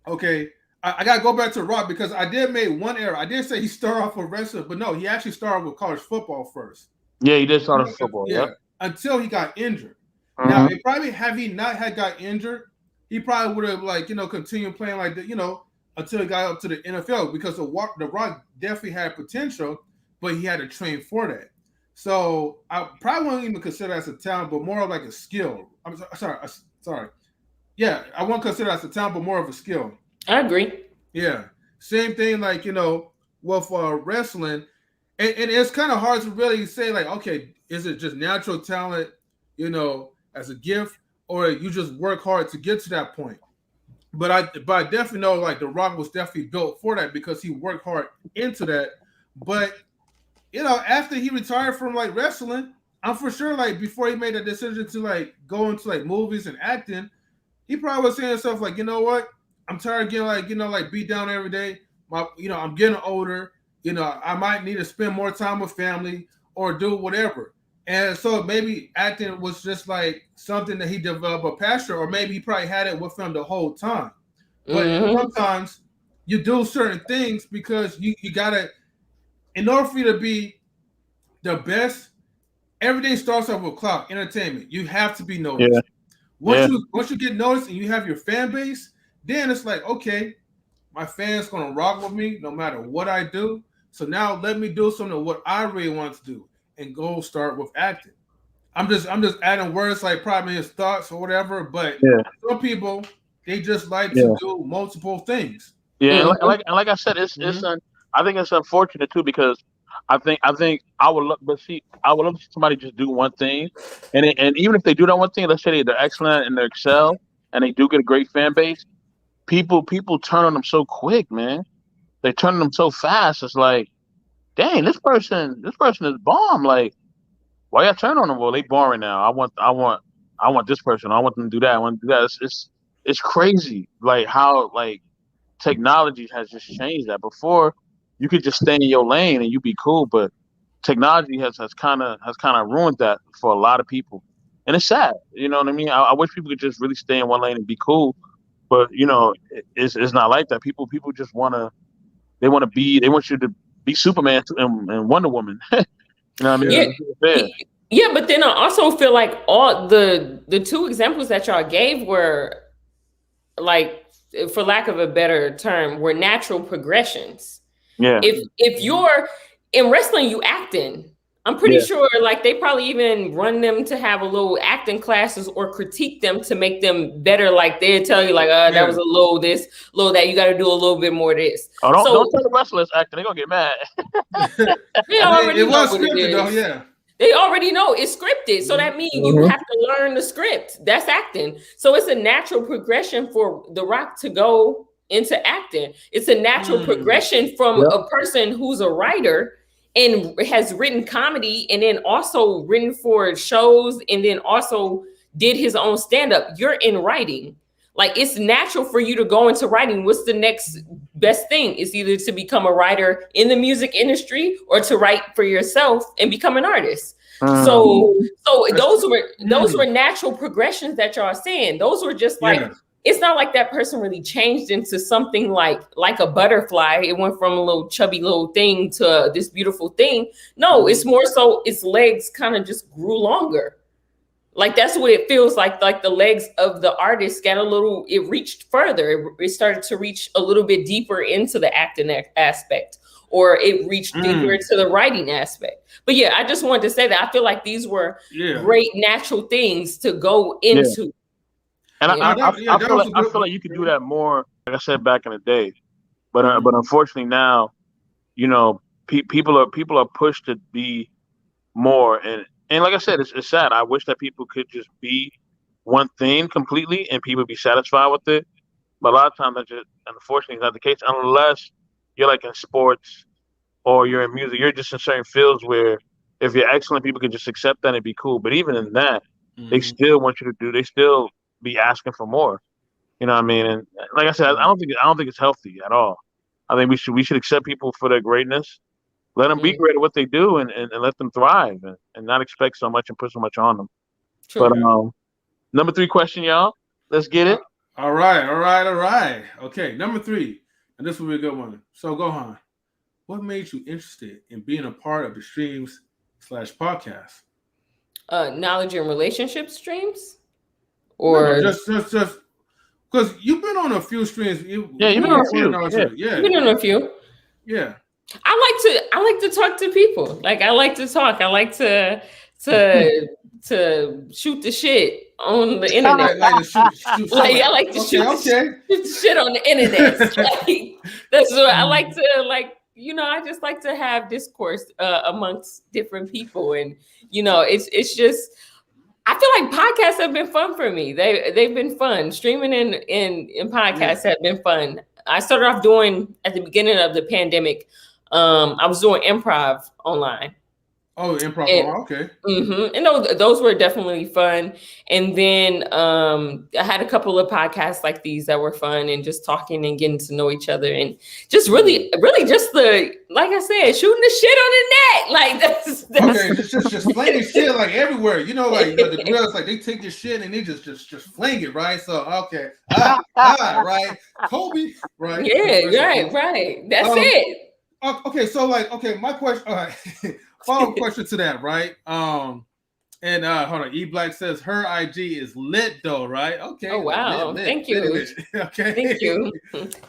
Okay, I gotta go back to Rock because I did make one error. I did say he started off with wrestling, but no, he actually started with college football first. Yeah, he did start with football. Yeah, until he got injured. Now, it probably had he not had got injured, he probably would have, like, you know, continued playing like the, you know, until he got up to the NFL, because the Rock definitely had potential, but he had to train for that. So I probably won't even consider that as a talent, but more of like a skill. I'm sorry. Yeah, I won't consider that as a talent, but more of a skill. I agree. Yeah, same thing. Like, you know, with wrestling, and it's kind of hard to really say like, okay, is it just natural talent, you know, as a gift, or you just work hard to get to that point? But I definitely know like The Rock was definitely built for that because he worked hard into that. But you know, after he retired from like wrestling, I'm for sure like before he made a decision to like go into like movies and acting, he probably was saying himself like, you know what, I'm tired of getting like, you know, like beat down every day. I'm getting older. You know, I might need to spend more time with family or do whatever. And so maybe acting was just like something that he developed a passion, or maybe he probably had it with him the whole time. But sometimes you do certain things because you gotta, in order for you to be the best, everything starts off with clout, entertainment. You have to be noticed. Once you get noticed and you have your fan base, then it's like, okay, my fans gonna rock with me no matter what I do. So now let me do something what I really want to do and go start with acting. I'm just adding words like probably his thoughts or whatever, but some people, they just like to do multiple things. Yeah, and like I said, I think it's unfortunate too, because I think I would love, but see, I would love to see somebody just do one thing, and even if they do that one thing, let's say they're excellent and they excel, and they do get a great fan base, people turn on them so quick, man. They turn on them so fast. It's like, dang, this person is bomb. Like, why y'all turn on them? Well, they boring now. I want this person. I want them to do that. I want to do that. It's crazy, like how like technology has just changed that. Before, you could just stay in your lane and you be cool, but technology has kind of ruined that for a lot of people, and it's sad. You know what I mean? I wish people could just really stay in one lane and be cool. But it's not like that. People just they want you to be Superman and Wonder Woman. You know what I mean? Yeah. Fair. Yeah, but then I also feel like all the two examples that y'all gave were, like, for lack of a better term, were natural progressions. Yeah. If you're in wrestling, you acting. I'm pretty Yeah. sure like they probably even run them to have a little acting classes or critique them to make them better. Like they'd tell you like, that was a little this, little that. You got to do a little bit more of this. Oh, don't tell the wrestlers acting. They're gonna get mad. They already it know was what scripted it is. though, yeah. They already know it's scripted. So that means you have to learn the script. That's acting. So it's a natural progression for The Rock to go into acting. It's a natural progression from a person who's a writer and has written comedy and then also written for shows and then also did his own stand-up. You're in writing. Like, it's natural for you to go into writing. What's the next best thing? It's either to become a writer in the music industry or to write for yourself and become an artist. So those were natural progressions that y'all are saying. Those were just like, it's not like that person really changed into something like a butterfly. It went from a little chubby little thing to this beautiful thing. No, it's more so its legs kind of just grew longer. Like, that's what it feels like the legs of the artist got it reached further. It started to reach a little bit deeper into the acting aspect, or it reached deeper into the writing aspect. But yeah, I just wanted to say that I feel like these were great natural things to go into. Yeah. And I feel like you could do that more, like I said back in the day. But unfortunately now, people are pushed to be more, and like I said, it's sad. I wish that people could just be one thing completely and people be satisfied with it. But a lot of times that just unfortunately is not the case unless you're like in sports or you're in music. You're just in certain fields where if you're excellent, people can just accept that and be cool. But even in that, they still want you to they still be asking for more. You know what I mean? And like I said, I don't think it's healthy at all. I think we should accept people for their greatness. Let them be great at what they do and let them thrive and not expect so much and put so much on them. True. But number 3 question, y'all. Let's get it. All right. Okay, number 3. And this will be a good one. So, Gohan, what made you interested in being a part of the streams/podcast? Knowledge and relationship streams? Or no, just because you've been on a few streams. You've been on a few. You've been on a few. Yeah. I like to talk to people. Like, I like to talk. I like to shoot the shit on the internet. I like to shoot the shit on the internet. Like, that's what I like to like. I just like to have discourse amongst different people, and it's just. I feel like podcasts have been fun for me. They've been fun. Streaming in podcasts have been fun. I started off doing at the beginning of the pandemic. I was doing improv online. Oh, improv. Okay. And those were definitely fun. And then I had a couple of podcasts like these that were fun and just talking and getting to know each other and just really just like I said, shooting the shit on the net. Like that's okay, just flinging shit like everywhere. Like the girls, like they take your shit and they just fling it, right? So okay, right, Kobe, right? Yeah, right. That's it. Okay, so my question. All right. Follow-up question to that, right? And hold on. E Black says her IG is lit though, right? Okay. Oh wow, lit, thank you. Lit. Okay, thank you.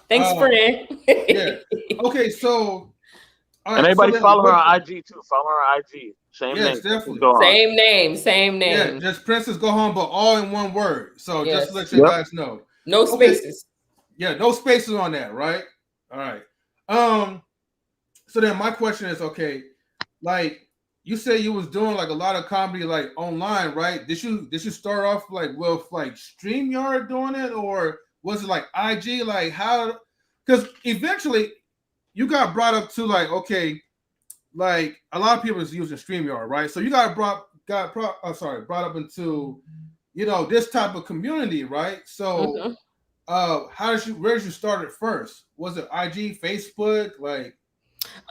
Thanks, friend. Yeah. Okay, so. And everybody follow her on IG too. Follow her on IG. Same name. Definitely. Same name. Yeah, just Princess Gohan, but all in one word. So just to let you guys know. No spaces. Yeah, no spaces on that, right? All right. So then my question is, okay, like you said you was doing like a lot of comedy like online, right? Did you start off like with like StreamYard doing it, or was it like IG? Like how? Because eventually you got brought up to like, okay, like a lot of people is using StreamYard, right? So you got brought up into this type of community, right? So where did you start it first? Was it IG, Facebook, like?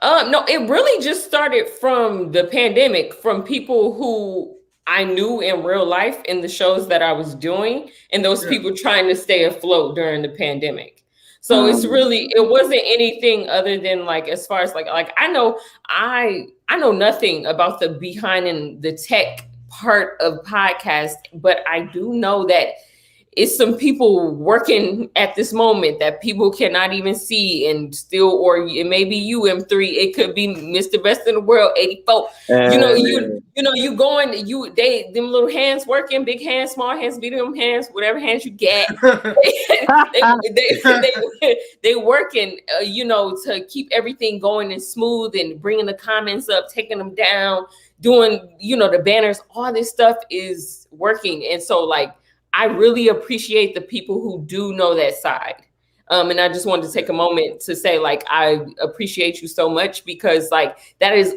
No, it really just started from the pandemic, from people who I knew in real life in the shows that I was doing, and those people trying to stay afloat during the pandemic. So it's really, it wasn't anything other than like, as far as like I know nothing about the behind and the tech part of podcast, but I do know that it's some people working at this moment that people cannot even see, and still, or it may be you, M3. It could be Mr. Best in the World, 84. You going, them little hands working, big hands, small hands, medium hands, whatever hands you get. they working, to keep everything going and smooth, and bringing the comments up, taking them down, doing, the banners. All this stuff is working, and so like, I really appreciate the people who do know that side. And I just wanted to take a moment to say, like, I appreciate you so much, because like that is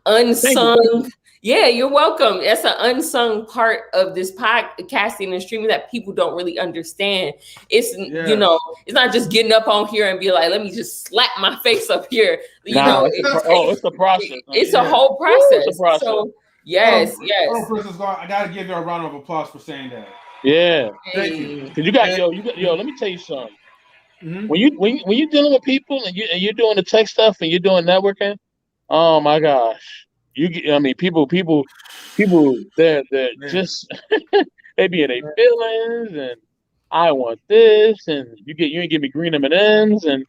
unsung. Yeah, you're welcome. That's an unsung part of this podcasting and streaming that people don't really understand. It's it's not just getting up on here and be like, let me just slap my face up here. It's a process. It's a whole process. It's a process. So yes. I gotta give you a round of applause for saying that. Yeah, thank you. Cause you got let me tell you something. Mm-hmm. When you're dealing with people and you're doing the tech stuff and you're doing networking, oh my gosh, people they're just they be in their feelings, and I want this, and you ain't give me green M&Ms, and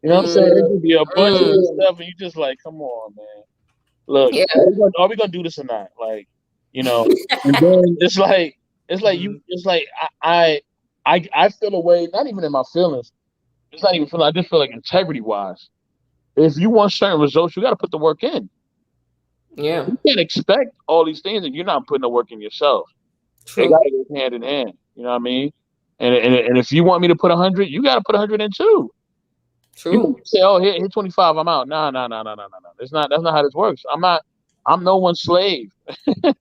you know what I'm saying? It could be a bunch of stuff, and you just like, come on, man. Look, are we gonna do this or not? Like, and then it's like I feel a way, not even in my feelings. It's not even feeling. I just feel like integrity wise, if you want certain results, you got to put the work in. Yeah, you can't expect all these things and you're not putting the work in yourself. True. They got to go hand in hand. You know what I mean? And if you want me to put 100, you got to put 100 in too. True. You say, oh, hit 25, I'm out. No. That's not how this works. I'm no one's slave. I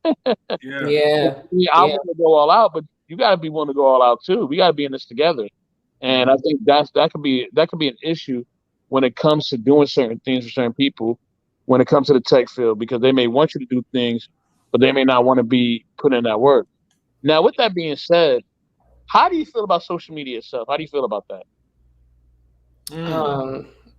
want to go all out, but you got to be willing to go all out too. We got to be in this together. And I think that could be an issue when it comes to doing certain things for certain people when it comes to the tech field, because they may want you to do things, but they may not want to be put in that work. Now, with that being said, how do you feel about social media itself? How do you feel about that?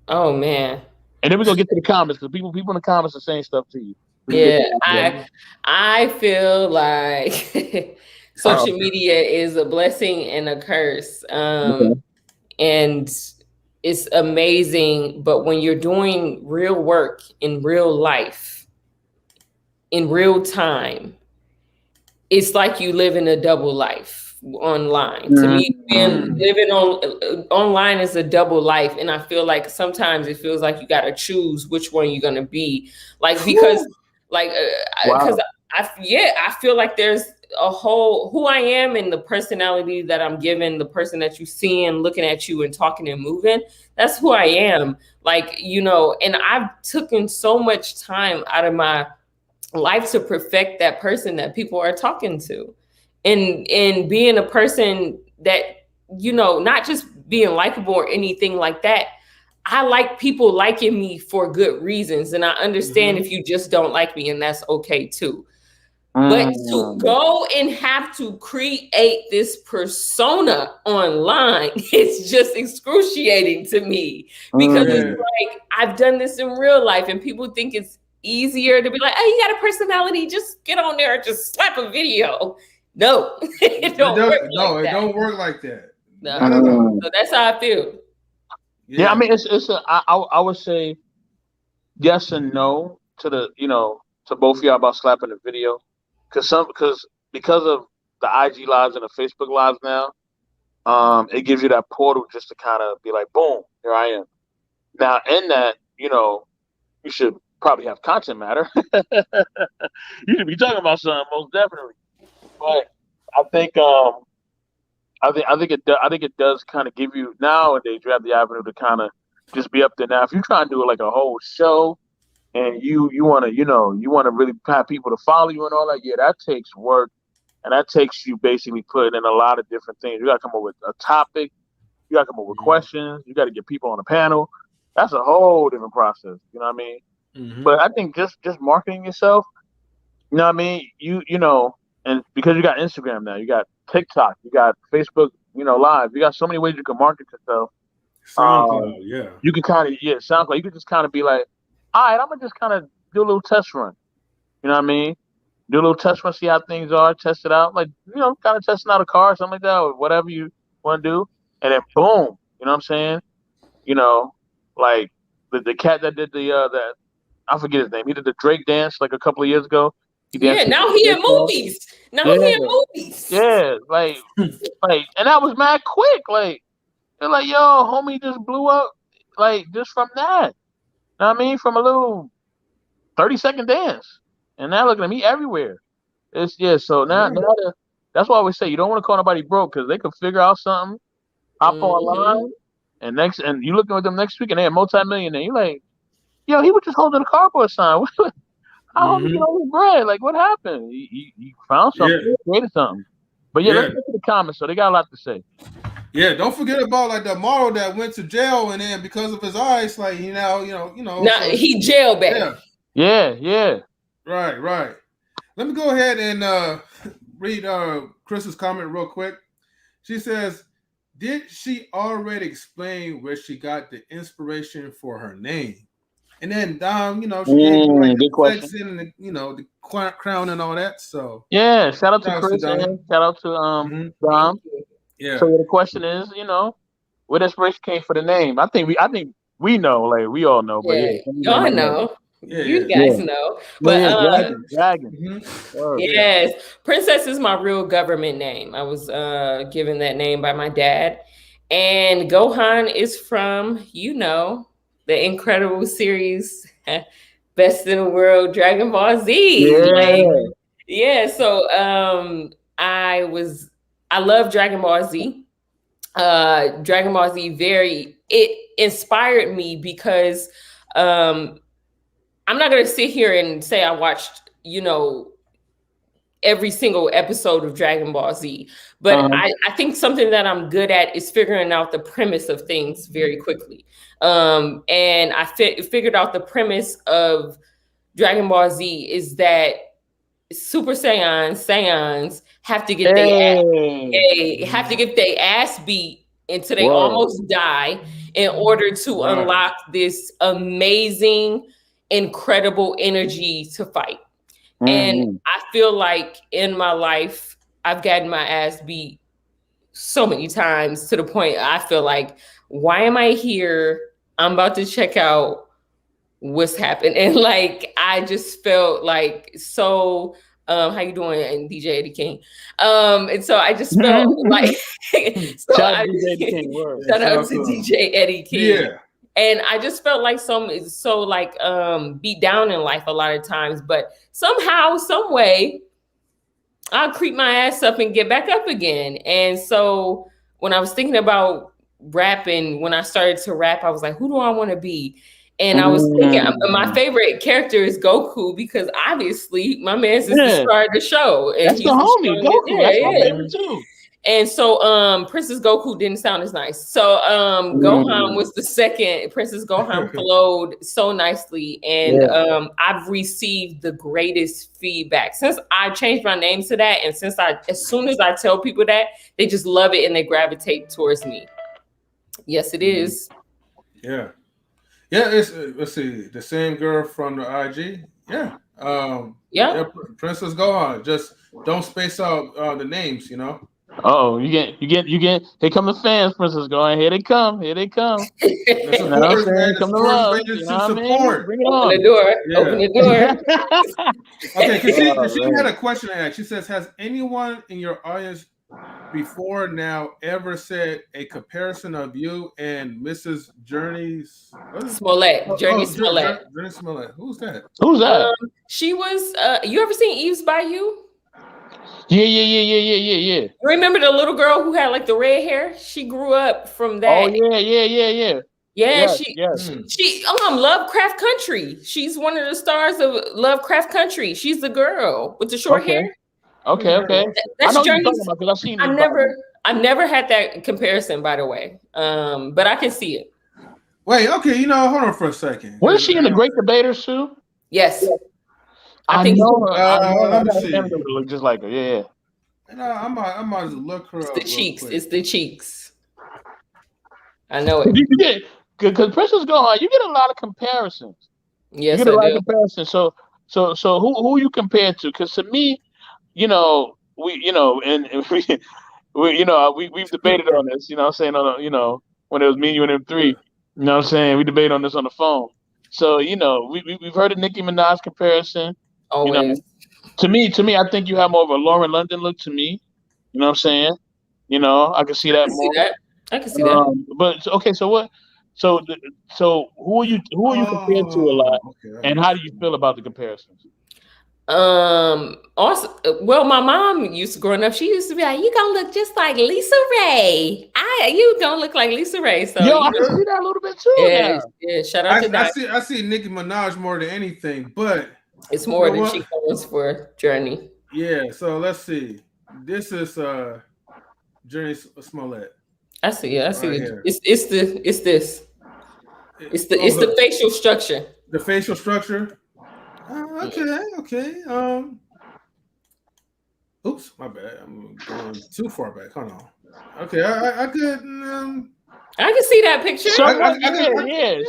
Oh man. And then we're gonna get to the comments, because people in the comments are saying stuff to you. Yeah, I feel like social media is a blessing and a curse. And it's amazing, but when you're doing real work in real life, in real time, it's like you live in a double life online. To me, living online is a double life, and I feel like sometimes it feels like you got to choose which one you're gonna be, like, because I feel like there's a whole who I am and the personality that I'm given, the person that you see and looking at you and talking and moving. That's who I am. Like, and I've taken so much time out of my life to perfect that person that people are talking to, and being a person that, not just being likable or anything like that. I like people liking me for good reasons. And I understand if you just don't like me, and that's okay too. But to go and have to create this persona online, it's just excruciating to me, because it's like, I've done this in real life, and people think it's easier to be like, oh, you got a personality, just get on there and just slap a video. No, it don't work like that. No. So that's how I feel. Yeah, I mean, I would say yes and no to to both of y'all about slapping the video. Because of the IG lives and the Facebook lives now, it gives you that portal just to kind of be like, boom, here I am. Now, in that, you should probably have content matter. You should be talking about something, most definitely. But I think it does kind of give you, nowadays you have the avenue to kind of just be up there. Now, if you try and do like a whole show, and you want to really have people to follow you and all that, that takes work, and that takes you basically putting in a lot of different things. You got to come up with a topic, you got to come up with questions, you got to get people on a panel. That's a whole different process. You know what I mean? But I think just marketing yourself, You know what I mean? You know, and because you got Instagram now, you got TikTok, you got Facebook, Live. You got so many ways you can market yourself. SoundCloud, yeah. You can kind of SoundCloud. You can just kind of be like, all right, I'm gonna just kind of do a little test run. You know what I mean? Do a little test run, see how things are, test it out, like kind of testing out a car or something like that, or whatever you want to do, and then boom, you know what I'm saying? Like the cat that did that I forget his name. He did the Drake dance like a couple of years ago. He danced. Yeah, now he in movies. Now he in movies. Yeah, like, and that was mad quick. Like, they're like, yo, homie just blew up, like, just from that. You know what I mean? From a little 30-second dance. And now look at me everywhere. So now that's why I always say you don't want to call nobody broke because they could figure out something, hop online, and you looking at them next week and they're a multi-millionaire. You're like, yo, he was just holding a cardboard sign. How did he get all his bread? Like, what happened? He found something, he created something. But let's get to the comments. So they got a lot to say. Yeah, don't forget about like the model that went to jail and then because of his eyes, like now he jailbait. Yeah. Right. Let me go ahead and read Kris's comment real quick. She says, "Did she already explain where she got the inspiration for her name?" And then she gave like the question and the crown and all that. So yeah, shout out to Kris and shout out to Dom. Yeah. So the question is, what inspiration came for the name? I think we know, like we all know, but y'all know. You guys know. But Dragon. Yes. Princess is my real government name. I was given that name by my dad. And Gohan is from, the incredible series Best in the World, Dragon Ball Z. So I love Dragon Ball Z. Dragon Ball Z it inspired me because I'm not going to sit here and say I watched, every single episode of Dragon Ball Z, but I think something that I'm good at is figuring out the premise of things very quickly. And I figured out the premise of Dragon Ball Z is that Super Saiyans have to get their ass beat until they almost die in order to unlock this amazing, incredible energy to fight. And I feel like in my life, I've gotten my ass beat so many times to the point I feel like, why am I here? I'm about to check out what's happened. And like, I just felt like so, how you doing? And DJ Eddie King. And so I just felt like, shout out to DJ Eddie King. Yeah. And I just felt like beat down in life a lot of times, but somehow, some way, I'll creep my ass up and get back up again. And so when I was thinking about rapping, when I started to rap, I was like, who do I want to be? And I was thinking, my favorite character is Goku because obviously my man's is the star of the show. And that's the homie, Goku. That's my favorite too. And so Princess Goku didn't sound as nice. So Gohan was the second. Princess Gohan flowed so nicely. And I've received the greatest feedback since I changed my name to that. And as soon as I tell people that, they just love it and they gravitate towards me. Yes, it is. Yeah. Yeah, it's let's see, the same girl from the IG. Yeah. Princess Gohan. Just don't space out the names, Oh, you get. Here come the fans, Princess Gohan. Here they come. Come to love. Support. Bring it on. Open the door. Okay, because she had a question to ask. She says, "Has anyone in your audience before now ever said a comparison of you and Mrs. Journey Smollett? Journey Smollett. Journey Smollett. Who's that? She was. You ever seen Eve's Bayou? Yeah. Remember the little girl who had like the red hair? She grew up from that. Oh yeah. Yeah, she Lovecraft Country. She's one of the stars of Lovecraft Country. She's the girl with the short hair. Okay. That's I know Journey. because I've seen. I've never had that comparison, by the way. But I can see it. Wait, okay, hold on for a second. Wasn't she in the Great Debaters too? Yes. I think know her. let me see. Eminem look just like her. Yeah. And I might just look her it's up. the cheeks. Quick. It's the cheeks. I know it. You get because Princess Gohan, you get a lot of comparisons. Yes, You get a I lot do. of comparisons. So who you compare to? Because to me, we and we've debated on this. You know, what I'm saying when it was me, you, and them three. You know, what I'm saying we debated on this on the phone. So we've heard of Nicki Minaj comparison. You know, Always. to me, I think you have more of a Lauren London look to me. You know what I'm saying? I can see I that can see more. that. I can see that. But okay, so what? So who are you compared to a lot, Okay. and how do you feel about the comparisons? Also, well, my mom used to growing up. She used to be like, "You gonna look just like Lisa Ray. You don't look like Lisa Ray." So Yo, I can see that a little bit too now. yeah. Shout out to Doc. I see Nicki Minaj more than anything, but It's more you know than what? cheekbones for Journey. Yeah. So let's see. This is Journey Smollett. I see. I see. Right here. It's this. It's the facial structure. The facial structure. Okay. Oops, my bad. I'm going too far back. Hold on. Okay, I could. I can see that picture. Somewhat,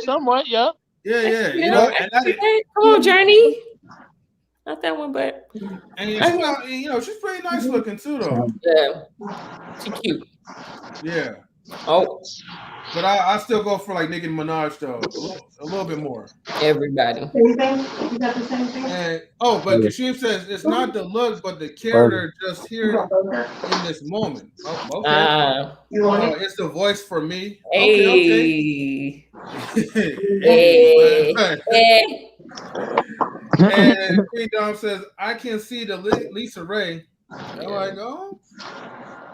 somewhat, yeah. Yeah. Come on, Journey. Not that one, but she's pretty nice looking too, though. Yeah, she cute. Yeah. Oh, but I still go for like Nicki Minaj though, a little bit more. Everybody. Same thing. You got the same thing. And but Kashim says it's not the look, but the character just here in this moment. Oh, okay. You want it? It's the voice for me. Hey. Okay. Hey. And Queen Dom says, I can see the Lisa Ray. I'm like, oh,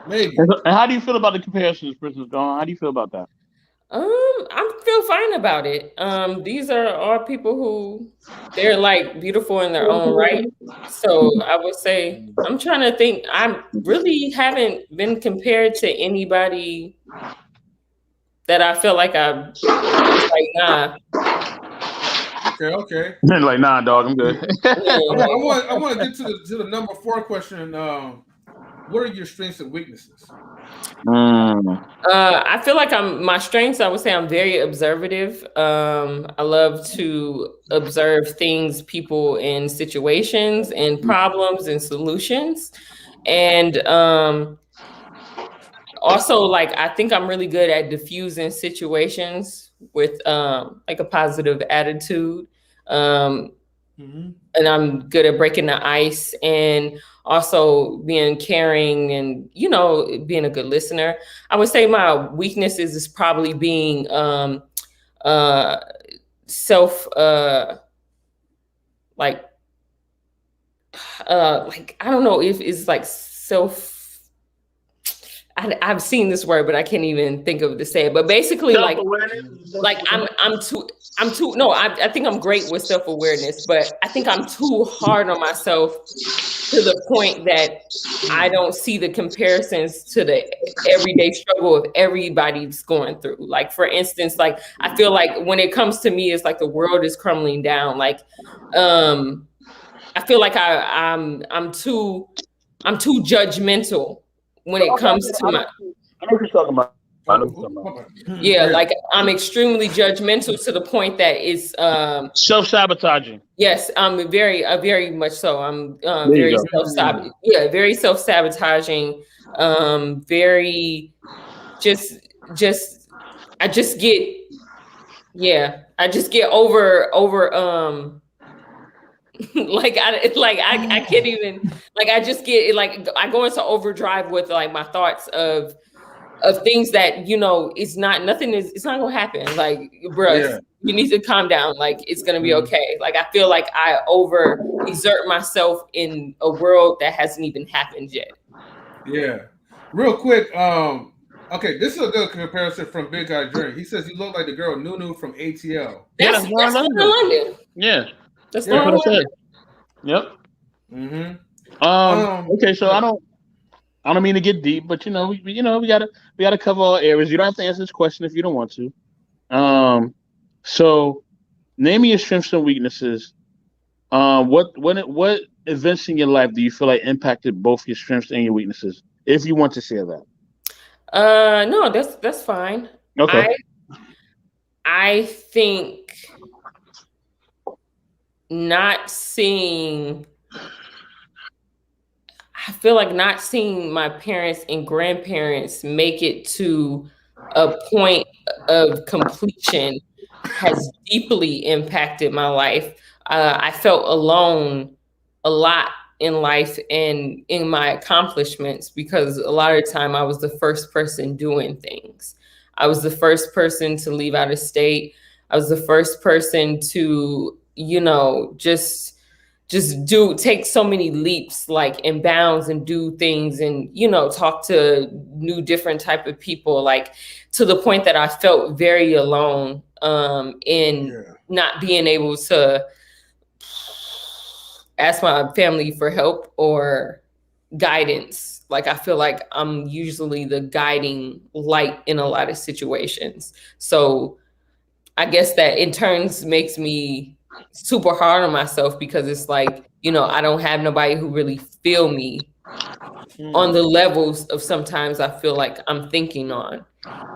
maybe. And how do you feel about the comparisons, Princess Dawn? How do you feel about that? I feel fine about it. These are all people who they're like beautiful in their own right. So I would say I'm trying to think. I really haven't been compared to anybody that I feel like I'm like, nah. Okay. Like, nah, dog, I'm good. I want to get to the number 4 question. What are your strengths and weaknesses? I feel like my strengths, I would say I'm very observative. I love to observe things, people, and situations and problems and solutions. And also, like, I think I'm really good at diffusing situations with like a positive attitude. And I'm good at breaking the ice and also being caring and, being a good listener. I would say my weaknesses is probably being self like I don't know if it's like self. I've seen this word, but I can't even think of it to say it. But basically, like I'm too. No, I think I'm great with self-awareness, but I think I'm too hard on myself to the point that I don't see the comparisons to the everyday struggle of everybody's going through. Like, for instance, like I feel like when it comes to me, it's like the world is crumbling down. Like, I feel like I'm too judgmental when it comes to my. I know what you're talking about. Yeah, like I'm extremely judgmental to the point that it's self-sabotaging. Yes, I'm very much so. I'm very self-sabotaging. Yeah, very self-sabotaging. Very I just get over I can't even, like, I just get like I go into overdrive with like my thoughts of things that it's not gonna happen. Like, bruh, you need to calm down. Like, it's gonna be okay. Like, I feel like I over exert myself in a world that hasn't even happened yet. Yeah, real quick. Okay, this is a good comparison from Big Guy Journey. He says you look like the girl Nunu from ATL. That's London. Yeah. That's what I said. Yep. Okay, so I don't mean to get deep, but we gotta cover all areas. You don't have to answer this question if you don't want to. So name me your strengths and weaknesses, What events in your life do you feel like impacted both your strengths and your weaknesses? If you want to share that. No, that's fine. Okay. I think not seeing. I feel like not seeing my parents and grandparents make it to a point of completion has deeply impacted my life. I felt alone a lot in life and in my accomplishments because a lot of the time I was the first person doing things. I was the first person to leave out of state. I was the first person to, just do take so many leaps like and bounds and do things and talk to new different type of people, like to the point that I felt very alone in not being able to ask my family for help or guidance. Like I feel like I'm usually the guiding light in a lot of situations, so I guess that in turns makes me super hard on myself because it's like, I don't have nobody who really feel me on the levels of sometimes I feel like I'm thinking on.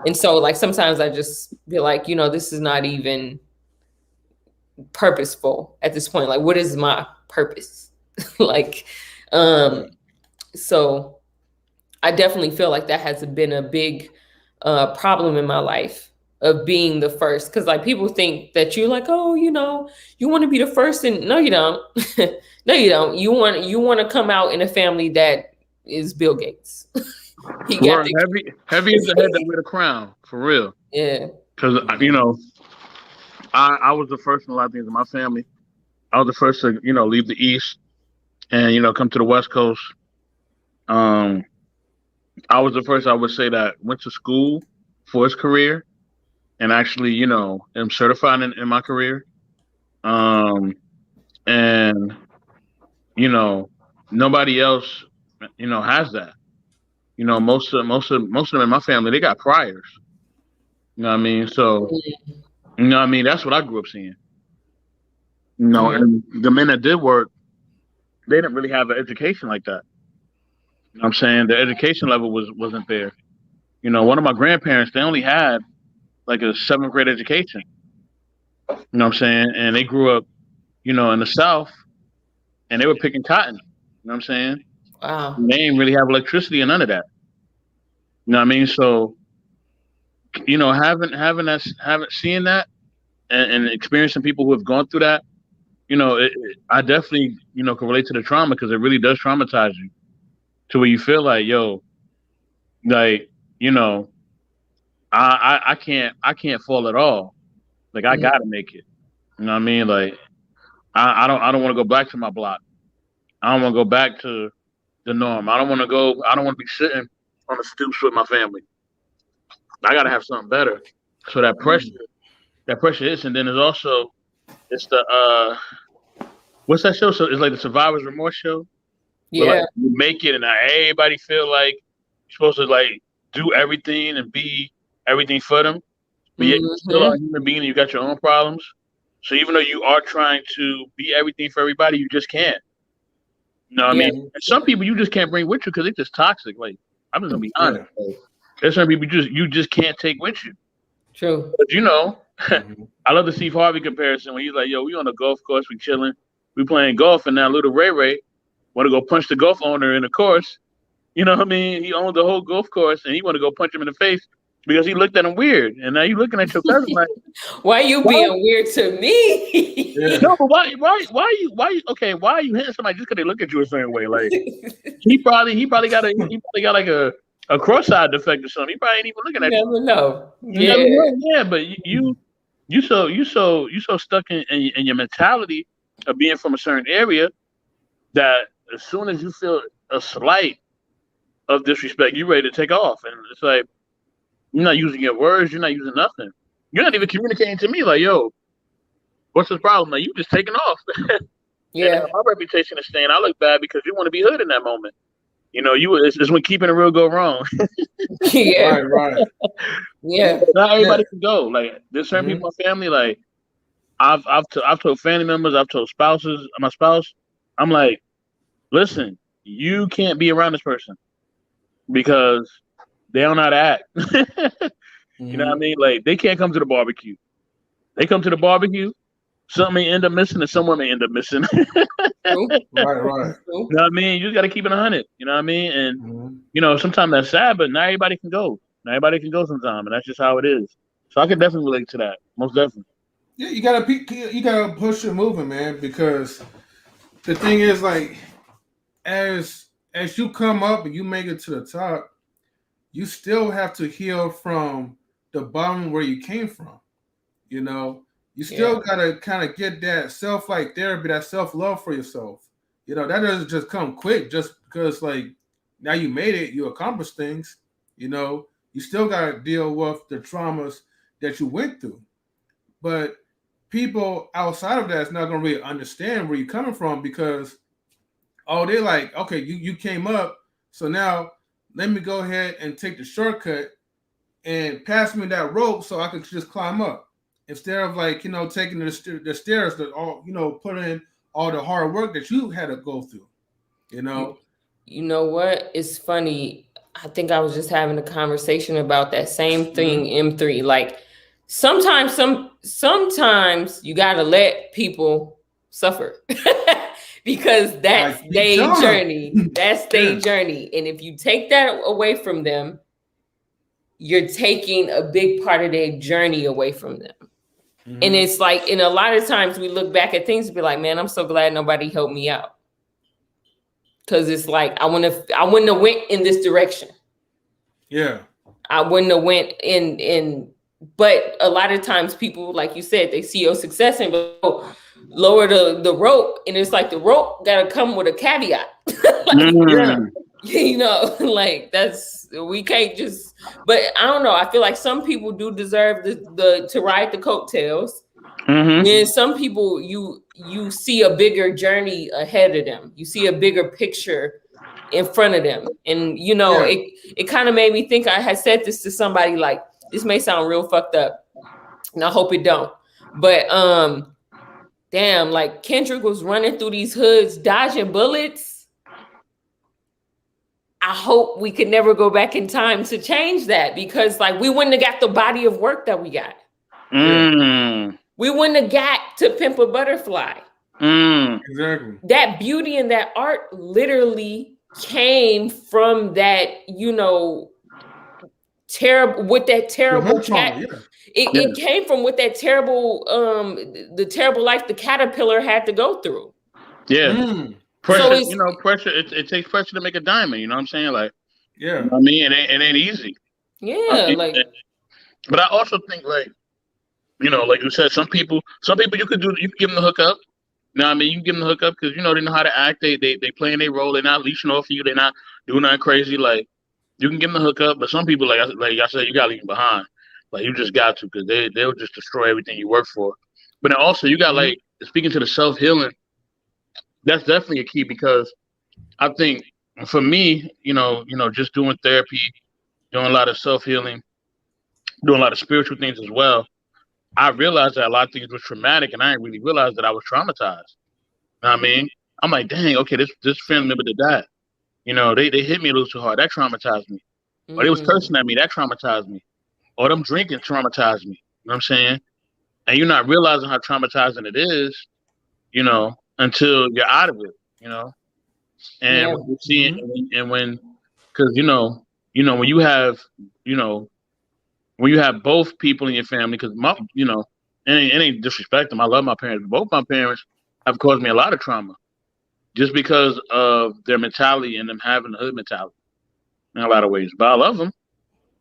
And so like sometimes I just be like, this is not even purposeful at this point. Like, what is my purpose? like, so I definitely feel like that has been a big problem in my life of being the first, because like people think that you're like, oh, you want to be the first, and no, you don't. No, you don't. You want to come out in a family that is Bill Gates. He got heavy is the head that wear the crown, for real. Yeah, because I was the first in a lot of things in my family. I was the first to leave the East and come to the West Coast. I was the first, I would say, that went to school for his career and actually, am certified in my career. And, nobody else, has that. Most of them in my family, they got priors. You know what I mean? So, that's what I grew up seeing. And the men that did work, they didn't really have an education like that. You know what I'm saying? The education level wasn't there. One of my grandparents, they only had like a 7th grade education. You know what I'm saying? And they grew up, in the South, and they were picking cotton. You know what I'm saying? Wow. And they didn't really have electricity and none of that. You know what I mean? So, seeing that and experiencing people who have gone through that, I definitely, can relate to the trauma, because it really does traumatize you to where you feel like, yo, like, I can't fall at all. Like I gotta make it. You know what I mean? Like I don't want to go back to my block. I don't want to go back to the norm. I don't want to be sitting on the stoops with my family. I gotta have something better. So that pressure is, and then it's the what's that show? So it's like the Survivor's Remorse show. Yeah. Where, like, you make it and everybody feel like you're supposed to like do everything and be everything for them. But yet you're still a human being and you got your own problems. So even though you are trying to be everything for everybody, you just can't. You know what I mean? And some people you just can't bring with you because they're just toxic. Like, I'm just gonna be honest. Like, there's some people you just can't take with you. True. But I love the Steve Harvey comparison when he's like, yo, we on the golf course, we chilling, we playing golf, and now little Ray want to go punch the golf owner in the course. You know what I mean? He owned the whole golf course, and he want to go punch him in the face because he looked at him weird. And now you looking at your cousin like, why you being weird to me? No, but why are you hitting somebody just because they look at you a certain way? Like he probably got like a cross-eyed defect or something. He probably ain't even looking at you. Never know. Yeah, but you so stuck in your mentality of being from a certain area that as soon as you feel a slight of disrespect, you're ready to take off. And it's like, you're not using your words, you're not using nothing. You're not even communicating to me like, yo, what's the problem? Like, you just taking off. Yeah. And, my reputation is staying. I look bad because you want to be hood in that moment. It's when keeping it real go wrong. Yeah. Right. Yeah. Not everybody can go. Like, there's certain people in my family, like, I've told family members, I've told spouses, my spouse, I'm like, listen, you can't be around this person because they don't know how to act. You know what I mean? Like they can't come to the barbecue. They come to the barbecue, something may end up missing, and someone may end up missing. True. Right. True. You know what I mean? You just got to keep it 100. You know what I mean? And sometimes that's sad, but not everybody can go. Not everybody can go sometime, and that's just how it is. So I can definitely relate to that, most definitely. Yeah, you gotta push it moving, man. Because the thing is, like, as you come up and you make it to the top, you still have to heal from the bottom where you came from. You still gotta kind of get that self-like therapy, that self-love for yourself. That doesn't just come quick just because like now you made it, you accomplished things. You still gotta deal with the traumas that you went through. But people outside of that is not gonna really understand where you're coming from because they're like, okay, you came up, so now let me go ahead and take the shortcut and pass me that rope so I can just climb up. Instead of like, taking the stairs that all, put in all the hard work that you had to go through, You know what? It's funny. I think I was just having a conversation about that same thing, M3. Like sometimes you gotta let people suffer because that's their journey. That's their journey. And if you take that away from them, you're taking a big part of their journey away from them. And it's like, and a lot of times we look back at things and be like, man, I'm so glad nobody helped me out. Cause it's like, I wouldn't have went in this direction. Yeah. I wouldn't have went in, but a lot of times people, like you said, they see your success and go, lower the rope. And it's like, the rope got to come with a caveat. Like we can't just, but I don't know. I feel like some people do deserve to ride the coattails. And some people you see a bigger journey ahead of them. You see a bigger picture in front of them. And it kind of made me think, I had said this to somebody, like, this may sound real fucked up and I hope it don't, but damn, like Kendrick was running through these hoods dodging bullets. I hope we could never go back in time to change that, because like we wouldn't have got the body of work that we got. We wouldn't have got To Pimp a Butterfly. Exactly. That beauty and that art literally came from that, terrible, with that terrible cat. It came from with that terrible, the terrible life the caterpillar had to go through. Yeah. Pressure, pressure. It takes pressure to make a diamond. You know what I'm saying? Like, I mean, it ain't easy. Yeah, but I also think like you said, some people you can give them the hookup. You know what I mean? You can give them the hookup because they know how to act. They playing their role. They're not leashing off you. They're not doing nothing crazy. Like, you can give them the hookup, but some people, like I said, you gotta leave them behind. Like, you just got to, because they'll just destroy everything you work for. But then also you got like, speaking to the self-healing. That's definitely a key, because I think for me, just doing therapy, doing a lot of self-healing, doing a lot of spiritual things as well, I realized that a lot of things were traumatic, and I didn't really realize that I was traumatized. You know what I mean? I'm like, dang, okay, this family member that died, they hit me a little too hard. That traumatized me. Or they was cursing at me. That traumatized me. Or them drinking traumatized me. You know what I'm saying? And you're not realizing how traumatizing it is, until you're out of it, and when you see it, and when, because when you have, when you have both people in your family, because it ain't disrespect them. I love my parents. Both my parents have caused me a lot of trauma, just because of their mentality and them having the hood mentality in a lot of ways. But I love them,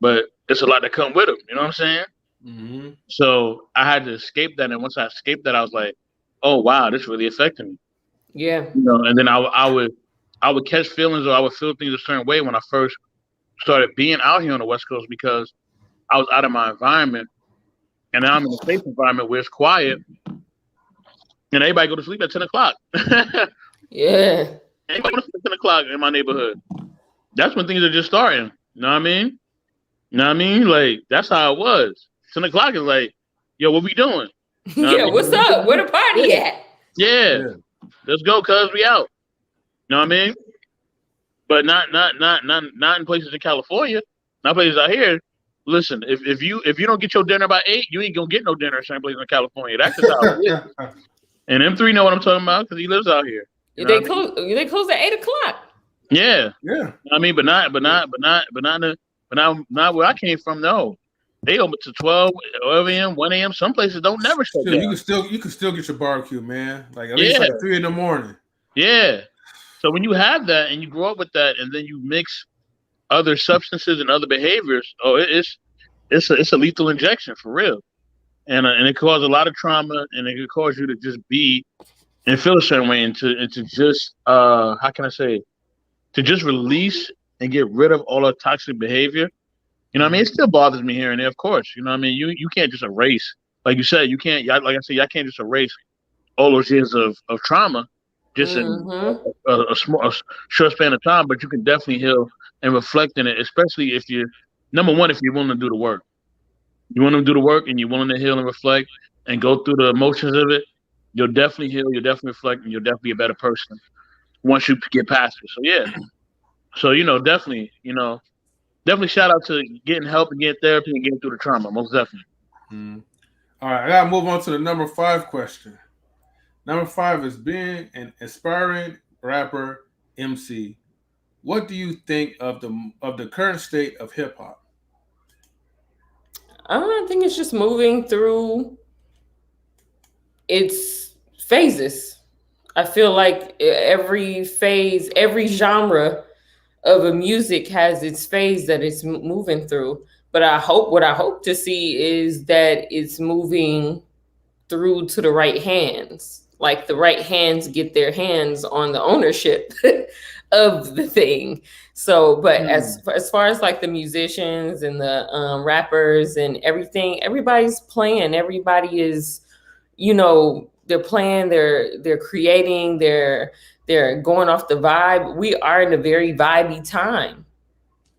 but it's a lot that come with them. You know what I'm saying? So I had to escape that, and once I escaped that, I was like, oh wow, this really affected me. Yeah. And then I would catch feelings, or I would feel things a certain way when I first started being out here on the West Coast, because I was out of my environment, and now I'm in a safe environment where it's quiet, and everybody go to sleep at 10 o'clock. Yeah. Everybody go to sleep at 10 o'clock in my neighborhood. That's when things are just starting. You know what I mean? Like, that's how it was. 10 o'clock is like, yo, what we doing? You know Yeah, what I what's mean? up? Where the party at? Yeah, let's go, cuz we out. You know what I mean? But not in places in California. Not places out here. Listen, if you don't get your dinner by 8, you ain't gonna get no dinner in certain places in California. That's just how it is. And M3 know what I'm talking about because he lives out here. You know They close. They close at 8:00. Yeah. Yeah. I mean, but not where I came from. No, they open to 12 a.m., 1 a.m. Some places don't never shut Still, down. you can still get your barbecue, man. Like at Yeah. least like 3 a.m. Yeah. So when you have that and you grow up with that, and then you mix other substances and other behaviors, it's a lethal injection for real, and it causes a lot of trauma, and it could cause you to just be and feel a certain way, and to just how can I say, to just release and get rid of all the toxic behavior. You know what I mean? It still bothers me here and there, of course. You know what I mean? You can't just erase, like you said, you can't, like I said, I can't just erase all those years of trauma just in a short span of time, but you can definitely heal and reflect in it, especially if you're, number one, if you're willing to do the work. You want to do the work and you're willing to heal and reflect and go through the emotions of it, you'll definitely heal, you'll definitely reflect, and you'll definitely be a better person once you get past it. So, yeah. So, definitely shout out to getting help and getting therapy and getting through the trauma, most definitely. All right, I gotta move on to the number 5 question. Number 5 is being an aspiring rapper MC. What do you think of the current state of hip hop? I think it's just moving through its phases. I feel like every phase, every genre of a music has its phase that it's moving through. But what I hope to see is that it's moving through to the right hands. Like the right hands get their hands on the ownership of the thing. So, but as far as like the musicians and the rappers and everything, everybody's playing. Everybody is, they're playing. They're creating. They're going off the vibe. We are in a very vibey time.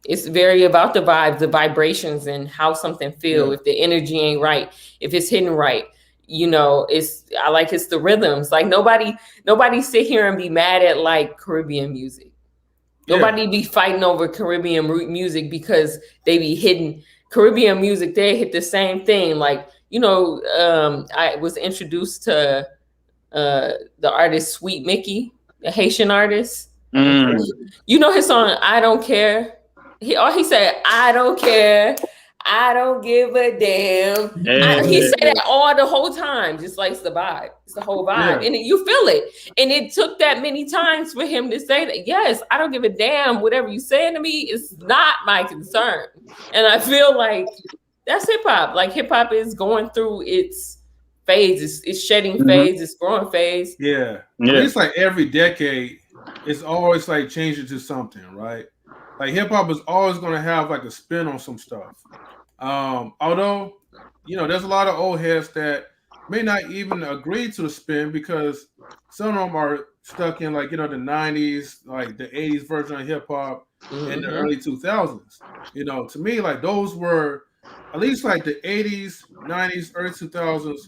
It's very about the vibes, the vibrations, and how something feel. Yeah. If the energy ain't right, if it's hitting right, it's the rhythms. Like nobody sit here and be mad at like Caribbean music. Yeah. Nobody be fighting over Caribbean music because they be hitting Caribbean music. They hit the same thing. Like, I was introduced to the artist Sweet Mickey, the Haitian artist. You know his song, I Don't Care. He said, I don't care. I don't give a damn. He said that all the whole time, just like it's the vibe. It's the whole vibe. Yeah. And you feel it. And it took that many times for him to say that, yes, I don't give a damn. Whatever you saying to me is not my concern. And I feel like that's hip hop. Like hip hop is going through its phase. It's shedding phase. It's growing phase. Yeah. I mean, it's like every decade, it's always like changing to something, right? Like hip hop is always going to have like a spin on some stuff. Although, there's a lot of old heads that may not even agree to the spin because some of them are stuck in like, the 90s, like the 80s version of hip hop and the early 2000s. To me, like those were at least like the 80s, 90s, early 2000s.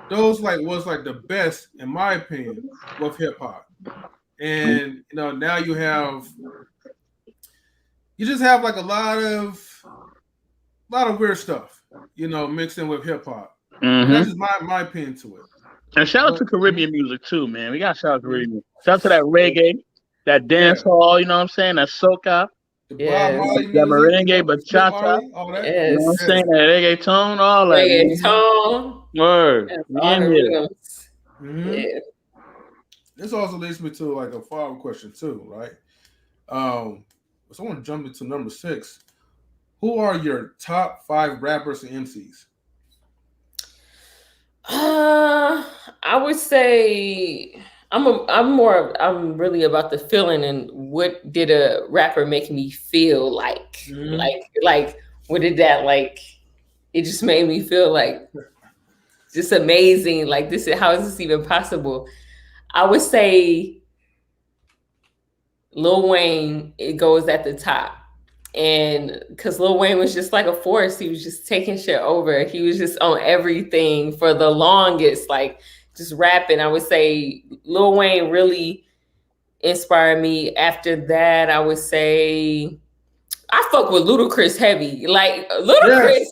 Those like was like the best, in my opinion, with hip hop. And, now you just have like a lot of weird stuff, mixed in with hip hop. That's just my opinion to it. And shout out to Caribbean music too, man. We got to shout out to Caribbean. Shout out to that reggae, that dance hall. You know what I'm saying? That soca, that merengue, bachata. You know what I'm saying? That reggae tone, all that. Reggae tone. Word. Yeah. This also leads me to like a follow-up question too, right? So I want to jump into number 6. Who are your top 5 rappers and MCs? I would say I'm really about the feeling and what did a rapper make me feel like? Like what did that like? It just made me feel like just amazing. Like how is this even possible? I would say Lil Wayne, it goes at the top. And because Lil Wayne was just like a force, he was just taking shit over. He was just on everything for the longest, like just rapping. I would say Lil Wayne really inspired me. After that, I would say I fuck with Ludacris heavy. Like Ludacris.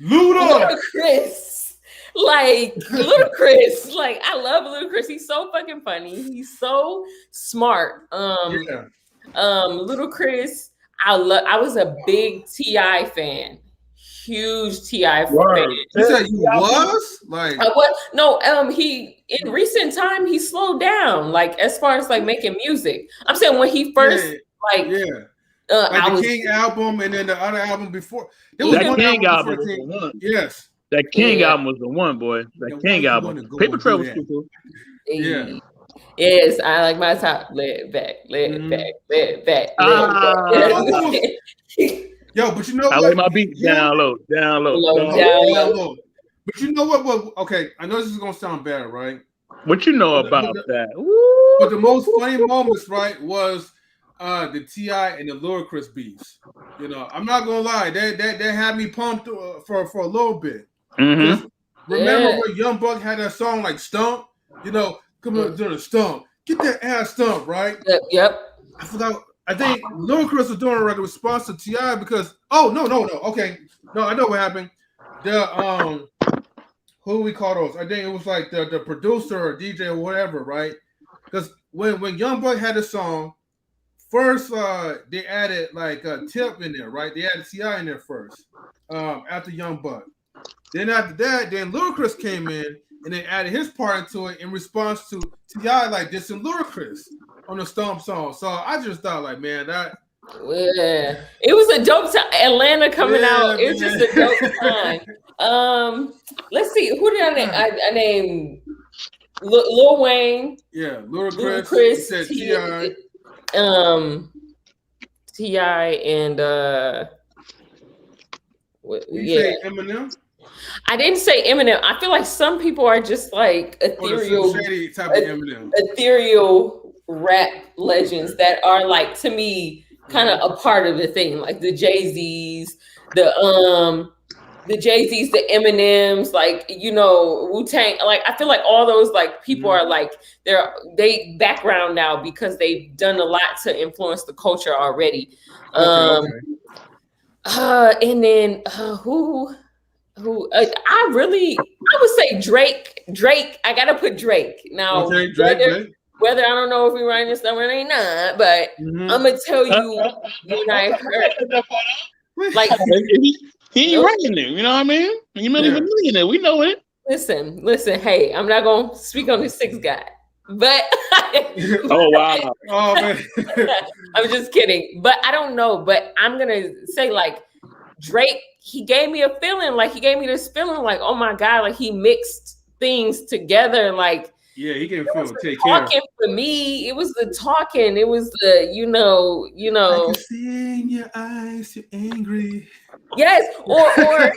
Ludacris. Like Ludacris. Like I love Ludacris. He's so fucking funny. He's so smart. Ludacris. I was a big T.I. fan. Huge T.I. fan. You said you was? Like no, he in recent time he slowed down, like as far as like making music. I'm saying when he first like the King album and then the other album before. There was that one King album was the one. Yes. That King album was the one, boy. That King album. Paper Trail was cool. Yeah. Yes, I like my top. Let back. Yo, but you know I what? like my beats down low. Down low. But you know what? Okay, I know this is gonna sound bad, right? What you know about that? But the most funny moments, right, was the T.I. and the Ludacris beats. You know, I'm not gonna lie, that had me pumped for a little bit. Mm-hmm. Remember when Young Buck had that song like Stump? You know, come on, do the stump. Get that ass stump, right? Yep. I forgot. I think Ludacris was doing a record response to T.I. because no. Okay. No, I know what happened. The who do we call those? I think it was like the producer or DJ or whatever, right? Because when Young Buck had a song, first they added like a Tip in there, right? They added T.I. in there first, after Young Buck. Then after that, then Ludacris came in and they added his part into it in response to T.I. like dissing Ludacris on the Stomp song. So I just thought like, man, that it was a dope time. Atlanta coming out. It was just a dope time. Let's see. Who did I name? Lil Wayne. Yeah, Ludacris. T.I. T.I. and you say Eminem? I didn't say Eminem. I feel like some people are just like ethereal, type of Eminem. Ethereal rap legends that are like, to me, kind of a part of the thing, like the Jay-Z's, the Jay-Z's, the Eminems, like, you know, Wu-Tang. Like I feel like all those like people are like they background now because they've done a lot to influence the culture already. And then who I would say Drake. I gotta put Drake now. Okay, Drake. Whether I don't know if we're writing this down or not, but I'm gonna tell you when I heard like he ain't writing it. You know what I mean? You million a millionaire. We know it. Listen. Hey, I'm not gonna speak on the six guy, but oh wow. Oh man. I'm just kidding. But I don't know. But I'm gonna say like Drake. He gave me a feeling, like he gave me this feeling, like oh my god, like he mixed things together, like. Yeah, he can feel take talking care. For me, it was the talking. It was the, you know. I can see in your eyes you're angry. Yes, or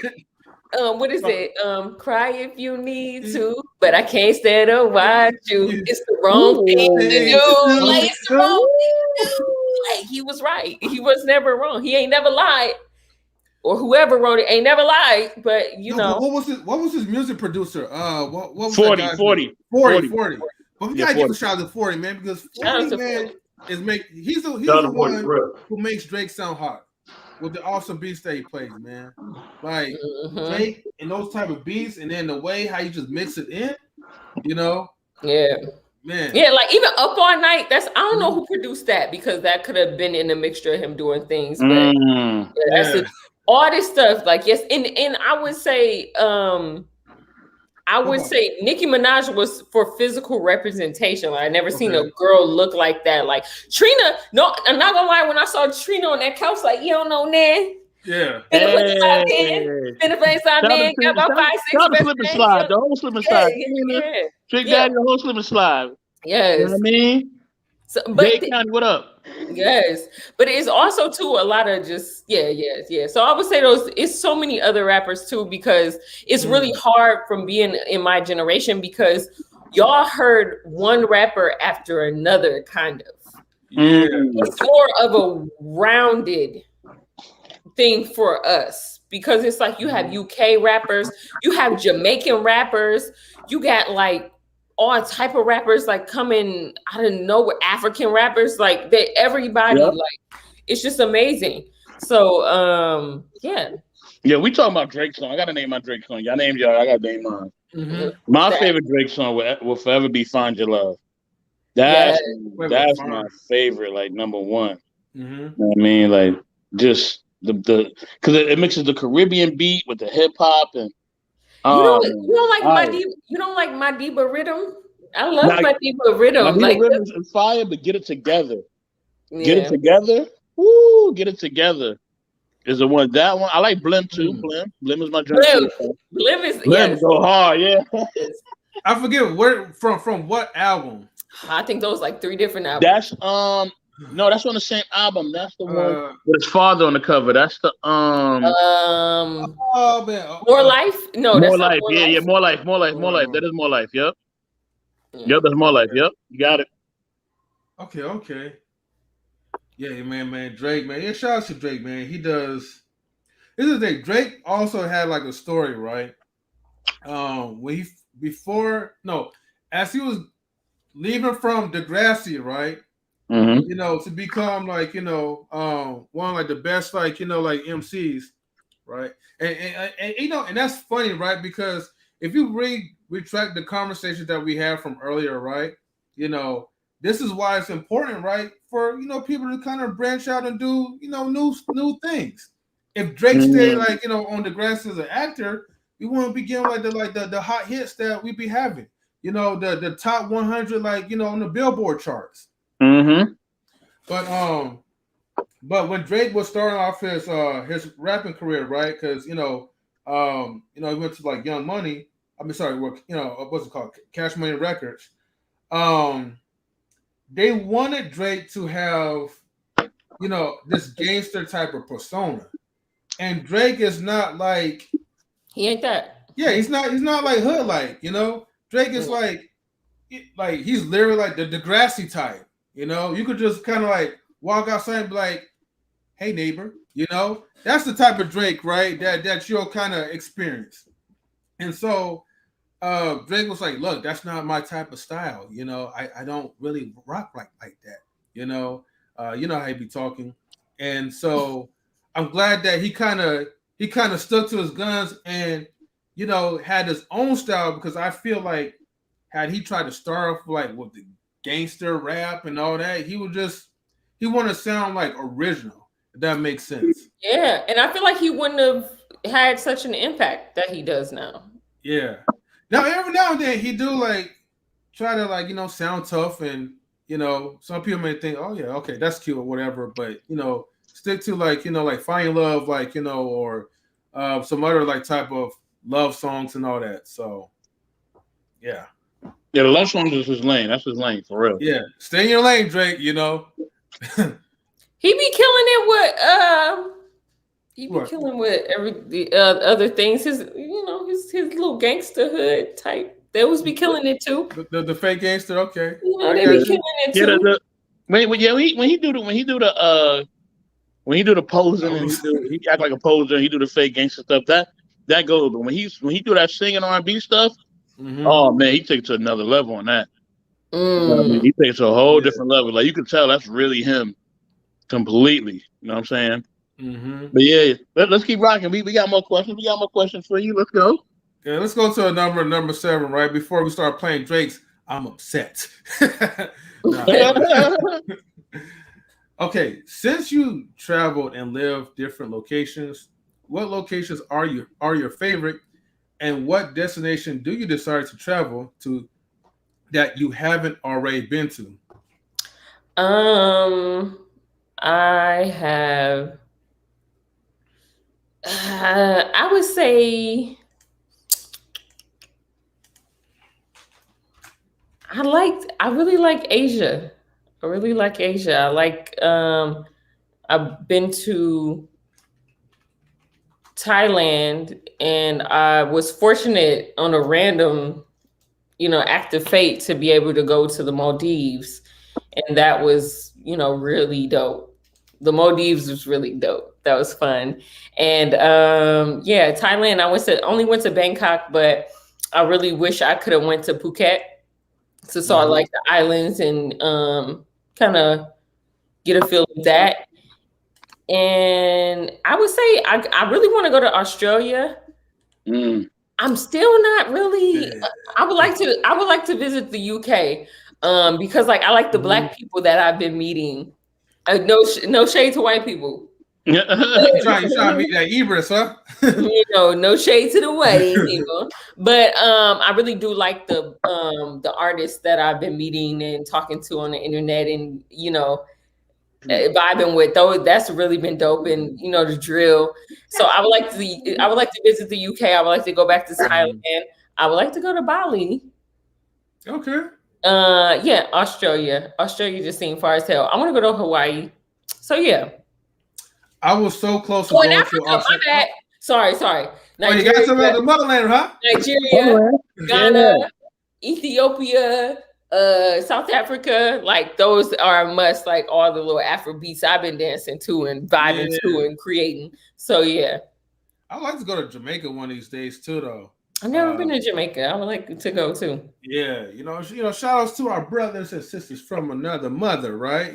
what is it? Cry if you need to, but I can't stand up watch you. It's the wrong thing to do. Like it's the wrong thing to do. Like he was right. He was never wrong. He ain't never lied. Or whoever wrote it ain't never lied, but you know. What was his music producer? What was 40. But we gotta give a shout out to 40, man, because 40 man is he's the one who makes Drake sound hot with the awesome beats that he plays, man. Like Drake and those type of beats, and then the way how you just mix it in, you know. Yeah. Man. Yeah, like even Up All Night, I don't know who produced that because that could have been in the mixture of him doing things. But all this stuff, like yes, and I would say Nicki Minaj was for physical representation. Like, I never seen a girl look like that. Like Trina, no, I'm not gonna lie, when I saw Trina on that couch, like you don't know, man. Yeah. Been a place I man, got about 5, 6 slip and slide, the whole slip and slide. Trick Daddy, the whole slip and slide. Yes. You know what I mean? So, but County, what up? Yes, but it's also too a lot of just So I would say it's so many other rappers too, because it's really hard from being in my generation because y'all heard one rapper after another, kind of. It's more of a rounded thing for us because it's like you have UK rappers, you have Jamaican rappers, you got like all type of rappers like coming out of nowhere, African rappers, like they everybody like it's just amazing. So yeah. Yeah, we talking about Drake song. I gotta name my Drake song. Y'all named y'all. I gotta name mine. Mm-hmm. My favorite Drake song will forever be "Find Your Love." That's my favorite, like number one. Mm-hmm. You know what I mean, like just the because it mixes the Caribbean beat with the hip hop and. You don't like Madiba rhythm? I love Madiba rhythm. Madiba rhythm is fire, but get it together. Yeah. Get it together. Woo! Get it together. Is the one that one? I like Blim too. Blim is my drink. Blim go hard, yeah. I forget where from what album. I think those like 3 different albums. That's no, that's on the same album. That's the one with his father on the cover. That's the oh man, More Life. No, More that's Life. More Yeah, Life. More Life. That is More Life. Yep. Yep, that's More Life. Yep, you got it. Okay. Yeah, man, Drake, man. Yeah, shout out to Drake, man. He does. This is the thing. Drake also had like a story, right? When as he was leaving from Degrassi, right? Mm-hmm. You know, to become like one of like the best like like MCs, right? And and that's funny, right? Because if you retract the conversations that we had from earlier, right? This is why it's important, right? For people to kind of branch out and do new things. If Drake stayed like on Degrassi as an actor, we wouldn't be getting like the hot hits that we be having. The top 100 like on the Billboard charts. Mm-hmm. But when Drake was starting off his rapping career, right? Because he went to like Young Money. What's it called? Cash Money Records. They wanted Drake to have this gangster type of persona, and Drake is not like he ain't that. Yeah, he's not like hood like Drake is like he's literally like the Degrassi type. You could just kind of like walk outside and be like, "Hey neighbor," that's the type of Drake, right? That you'll kind of experience. And so Drake was like, "Look, that's not my type of style. I don't really rock like that. You know how he be talking." And so I'm glad that he kind of stuck to his guns and had his own style, because I feel like had he tried to start off like with the gangster rap and all that, he want to sound like original, if that makes sense. Yeah, and I feel like he wouldn't have had such an impact that he does now. Yeah. Now every now and then he do like try to like sound tough, and some people may think, oh yeah, okay, that's cute or whatever, but stick to like like Find Your Love, like or some other like type of love songs and all that. So yeah. Yeah, the love songs is his lane. That's his lane for real. Yeah, stay in your lane, Drake. He be killing it with killing with the other things. His little gangster hood type. They always be killing it too. The fake gangster, okay. They be killing it too. When he do the posing and he act like a poser, he do the fake gangster stuff. That goes. But when he do that singing R&B stuff. Mm-hmm. Oh man, he takes it to another level on that. He takes it to a whole different level. Like you can tell that's really him completely. You know what I'm saying? Mm-hmm. But yeah, let's keep rocking. We got more questions. We got more questions for you. Let's go. Yeah, let's go to number 7, right? Before we start playing Drake's I'm Upset. Okay, since you traveled and lived different locations, what locations are your favorite? And what destination do you decide to travel to that you haven't already been to? I have. I would say I really like Asia. I really like Asia. I like. I've been to Thailand, and I was fortunate on a random, act of fate to be able to go to the Maldives, and that was, really dope. The Maldives was really dope. that was fun. And yeah, Thailand. I only went to Bangkok, but I really wish I could have went to Phuket to saw like the islands and kind of get a feel of that. And I would say I really want to go to Australia. I'm still not really. I would like to visit the UK because like I like the black people that I've been meeting. No shade to white people. You trying to meet that Ibris, huh? No shade to the white people. But I really do like the artists that I've been meeting and talking to on the internet, and vibing with. Though that's really been dope, and the drill. So I would like to visit the UK. I would like to go back to Thailand. I would like to go to Bali. Okay. Yeah, Australia just seemed far as hell. I want to go to Hawaii. So yeah. I was so close to going Africa, to Australia. My bad. Sorry. Nigeria, you got some of the motherland, huh? Nigeria, Ghana, Ethiopia, South Africa, like those are a must. Like all the little Afro beats I've been dancing to and vibing to and creating. So yeah. I'd like to go to Jamaica one of these days too, though. I've never been to Jamaica. I would like to go too. Yeah, shout outs to our brothers and sisters from another mother, right?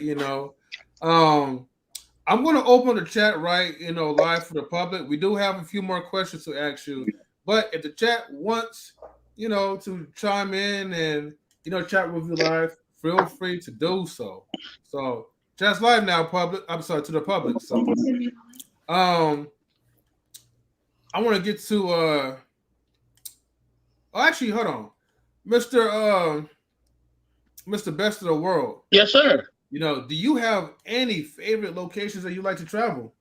I'm going to open the chat live for the public. We do have a few more questions to ask you, but if the chat wants, to chime in and chat with you live, feel free to do so. So chat's live now, public. I'm sorry, to the public. So, I want to get to actually, hold on, Mr. Best of the World. Yes, sir. Do you have any favorite locations that you like to travel?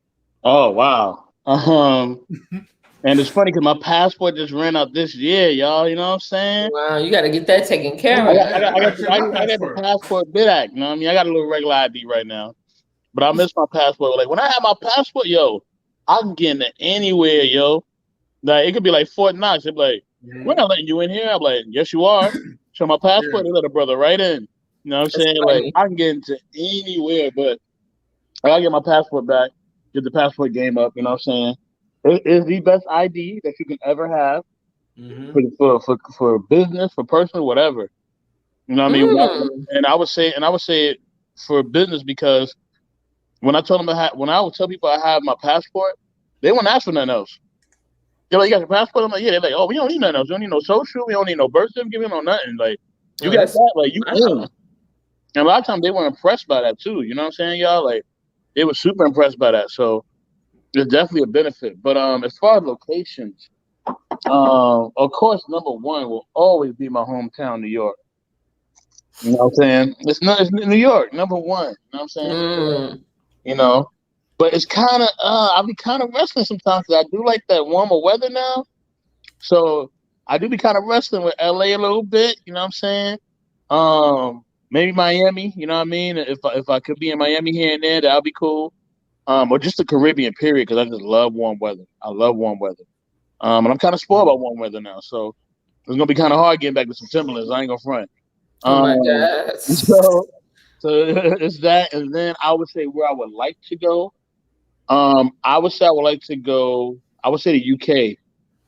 Oh wow. And it's funny because my passport just ran out this year, y'all. You know what I'm saying? Wow, you got to get that taken care of. I got the passport bid act. You know what I mean? I got a little regular ID right now, but I miss my passport. Like when I have my passport, yo, I can get into anywhere, yo. Like it could be like Fort Knox. They'd be like, "We're not letting you in here." I'm like, "Yes, you are." Show my passport. They let a brother right in. You know what I'm saying? Funny. Like I can get into anywhere, but I gotta get my passport back, get the passport game up. You know what I'm saying? It is the best ID that you can ever have for business, for personal, whatever. You know what I mean? And I would say it for business because when I told them when I would tell people I have my passport, they wouldn't ask for nothing else. They're like, "You got your passport?" I'm like, "Yeah." They're like, "Oh, we don't need nothing else. We don't need no social. We don't need no birth certificate. No nothing. Like you got that. Like you own." And a lot of times they were impressed by that too. You know what I'm saying, y'all? Like they were super impressed by that. So it's definitely a benefit. But as far as locations, of course, number one will always be my hometown, New York. You know what I'm saying? It's New York, number one. You know what I'm saying? But it's kind of I'll be kind of wrestling sometimes because I do like that warmer weather now. So I do be kind of wrestling with LA a little bit. You know what I'm saying? Maybe Miami, you know what I mean? If I could be in Miami here and there, that'll be cool. Or just the Caribbean period, because I just love warm weather. I love warm weather. And I'm kind of spoiled by warm weather now, so it's gonna be kind of hard getting back to some Timberlands. I ain't gonna front. Oh my God. So it's that, and then I would say where I would like to go. I would say I would like to go. I would say the UK,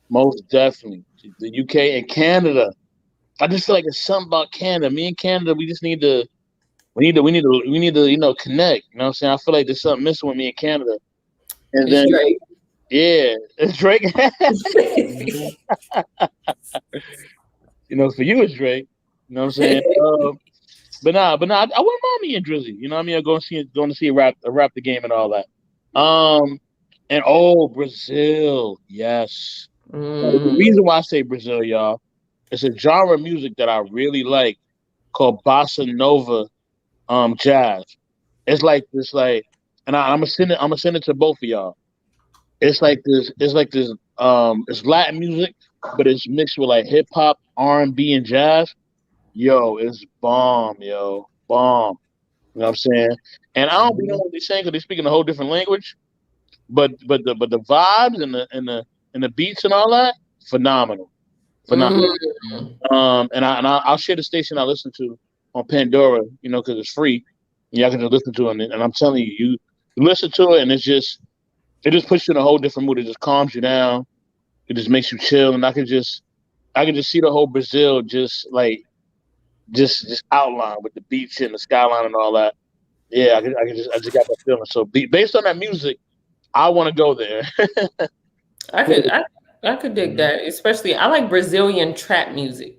most definitely. The UK and Canada. I just feel like it's something about Canada. Me and Canada, we need to connect. You know what I'm saying? I feel like there's something missing with me in Canada. And it's then Drake. Yeah, it's Drake. For you it's Drake. You know what I'm saying? But nah, I wouldn't mind me and Drizzy. You know what I mean? I'm going to see a rap the game and all that. And Brazil, yes. The reason why I say Brazil, y'all, it's a genre of music that I really like called bossa nova, jazz. It's like this, and I'm gonna send it to both of y'all. It's like this. It's Latin music, but it's mixed with like hip hop, R&B, and jazz. Yo, it's bomb, bomb. You know what I'm saying? And I don't know what they're saying because they're speaking a whole different language. But the vibes and the beats and all that, phenomenal. And I'll share the station I listen to on Pandora, because it's free. Y'all can just listen to it, and I'm telling you, you listen to it, and it's just It just puts you in a whole different mood. It just calms you down. It just makes you chill, and I can just see the whole Brazil just outline with the beach and the skyline and all that. Yeah, I just got that feeling. So based on that music, I want to go there. I could dig that, especially I like Brazilian trap music.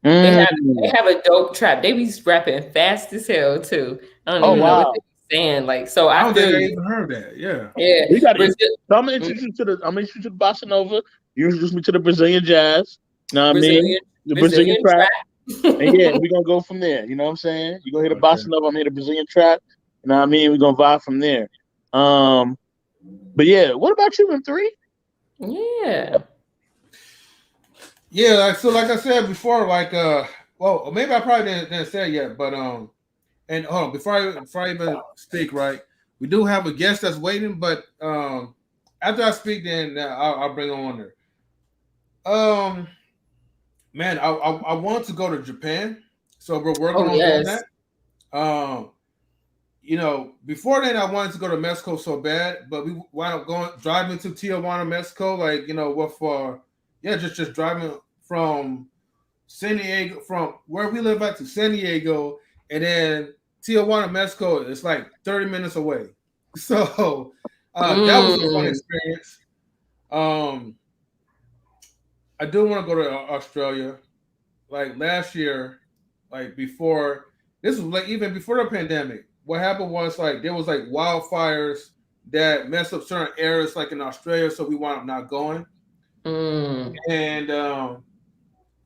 They have a dope trap. They be rapping fast as hell too. I don't even know what they be saying. Like, so I I don't feel think I you. even heard that. Yeah. Yeah. We got Brazil, I'm gonna introduce you to the bossa nova. You introduce me to the Brazilian jazz. You know what I mean? The Brazilian trap. And yeah, we're gonna go from there. You know what I'm saying? You're gonna hit the bossa nova, I'm gonna hit the Brazilian trap. You know what I mean? We're gonna vibe from there. But yeah, what about you, M3? Yeah. Yeah, like I said before, well, maybe I probably didn't say it yet, but and hold on, before I even speak, right? We do have a guest that's waiting, but after I speak, then I'll bring on there. Man, I want to go to Japan, so we're working on doing that. You know, before then I wanted to go to Mexico so bad, but we wound up driving to Tijuana, Mexico, like, you know, just driving from San Diego, from where we live at to San Diego, and then Tijuana, Mexico is like 30 minutes away. So that was a fun experience. I do want to go to Australia. Like last year, like before, this was like even before the pandemic. What happened was like there was like wildfires that messed up certain areas, like in Australia, so we wound up not going. And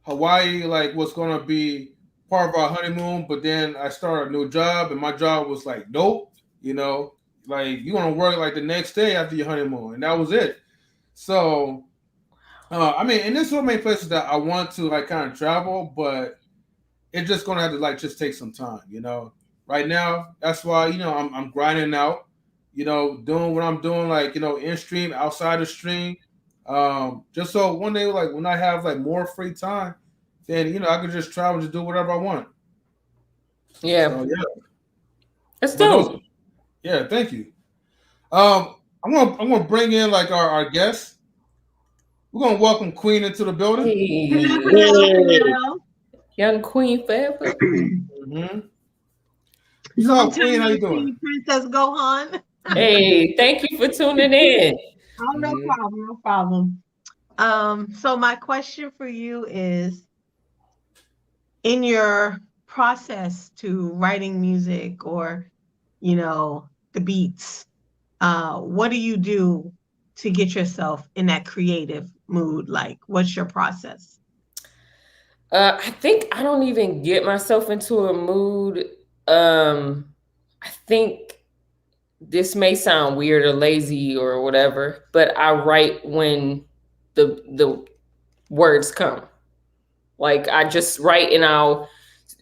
Hawaii like was gonna be part of our honeymoon, but then I started a new job, and my job was like, nope, you know, like you want to work like the next day after your honeymoon, and that was it. So, I mean, and there's so many places that I want to like kind of travel, but it's just gonna have to like just take some time, you know. Right now, that's why, you know, I'm grinding out, you know, doing what I'm doing, like, you know, in stream, outside the stream, just so one day, like when I have like more free time, then, you know, I can just travel and just do whatever I want. Yeah. So, yeah. It's dope. Yeah, thank you. I'm gonna bring in like our guests. We're gonna welcome Queen into the building. Hey. Young Queen forever. So, Queen, how you doing? Princess Gohan. Hey, thank you for tuning in. Oh, no problem, no problem. So my question for you is, in your process to writing music or, you know, the beats, what do you do to get yourself in that creative mood? Like, what's your process? I think I don't even get myself into a mood. I think this may sound weird or lazy or whatever, but I write when the words come. Like I just write and I'll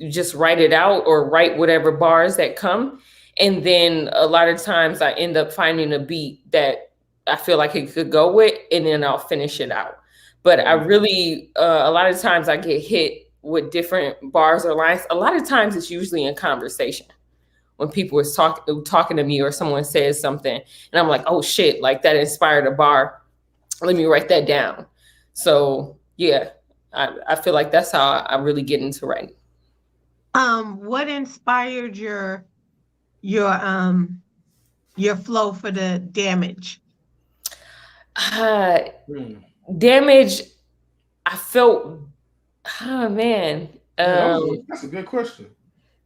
just write it out or write whatever bars that come. And then a lot of times I end up finding a beat that I feel like it could go with, and then I'll finish it out. But I really, a lot of times I get hit with different bars or lines. A lot of times it's usually in conversation when people is talking to me or someone says something and I'm like, oh shit, like that inspired a bar. Let me write that down. So yeah, I feel like that's how I really get into writing. What inspired your flow for the Damage? Damage, I felt, oh man. That's a good question.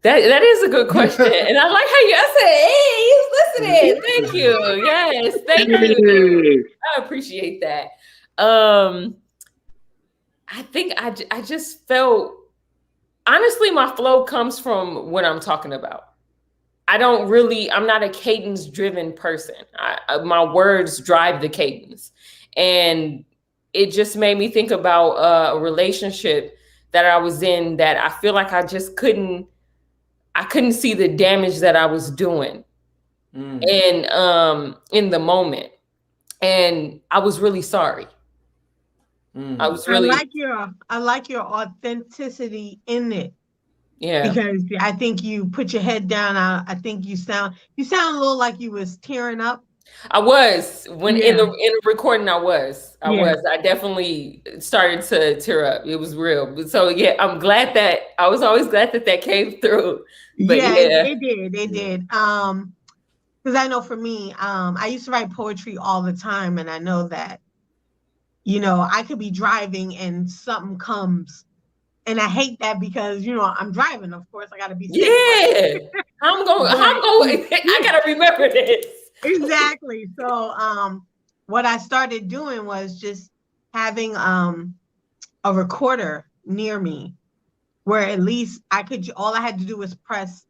That is a good question. And I like how I said, hey, he's listening. Thank you. Yes, thank you. I appreciate that. I think I just felt, honestly, my flow comes from what I'm talking about. I'm not a cadence driven person. My words drive the cadence. And it just made me think about a relationship that I was in that I feel like I couldn't see the damage that I was doing and in the moment. And I was really sorry. I like your authenticity in it. Yeah. Because I think you put your head down. I think you sound a little like you was tearing up. I was when in the recording. I definitely started to tear up. It was real. So yeah, I'm glad that I was always glad that came through. But it did. Because I know for me, I used to write poetry all the time, and I know that, I could be driving and something comes, and I hate that because I'm driving. Of course, I got to be safe. Yeah, I'm going. I gotta remember this. Exactly. So, what I started doing was just having a recorder near me, where at least all I had to do was press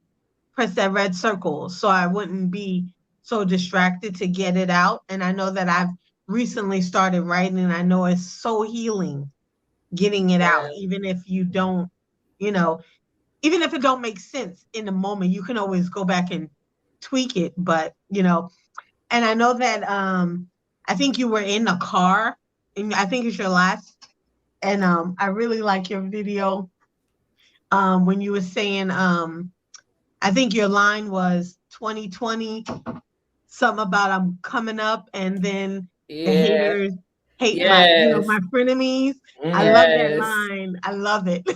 that red circle, so I wouldn't be so distracted to get it out. And I know that I've recently started writing, and I know it's so healing getting it out, even if you don't, even if it don't make sense in the moment, you can always go back and tweak it. But and I know that I think you were in a car, and I think it's your last. And I really like your video when you were saying I think your line was 2020, something about I'm coming up, and then the haters hate my frenemies. I love that line. I love it.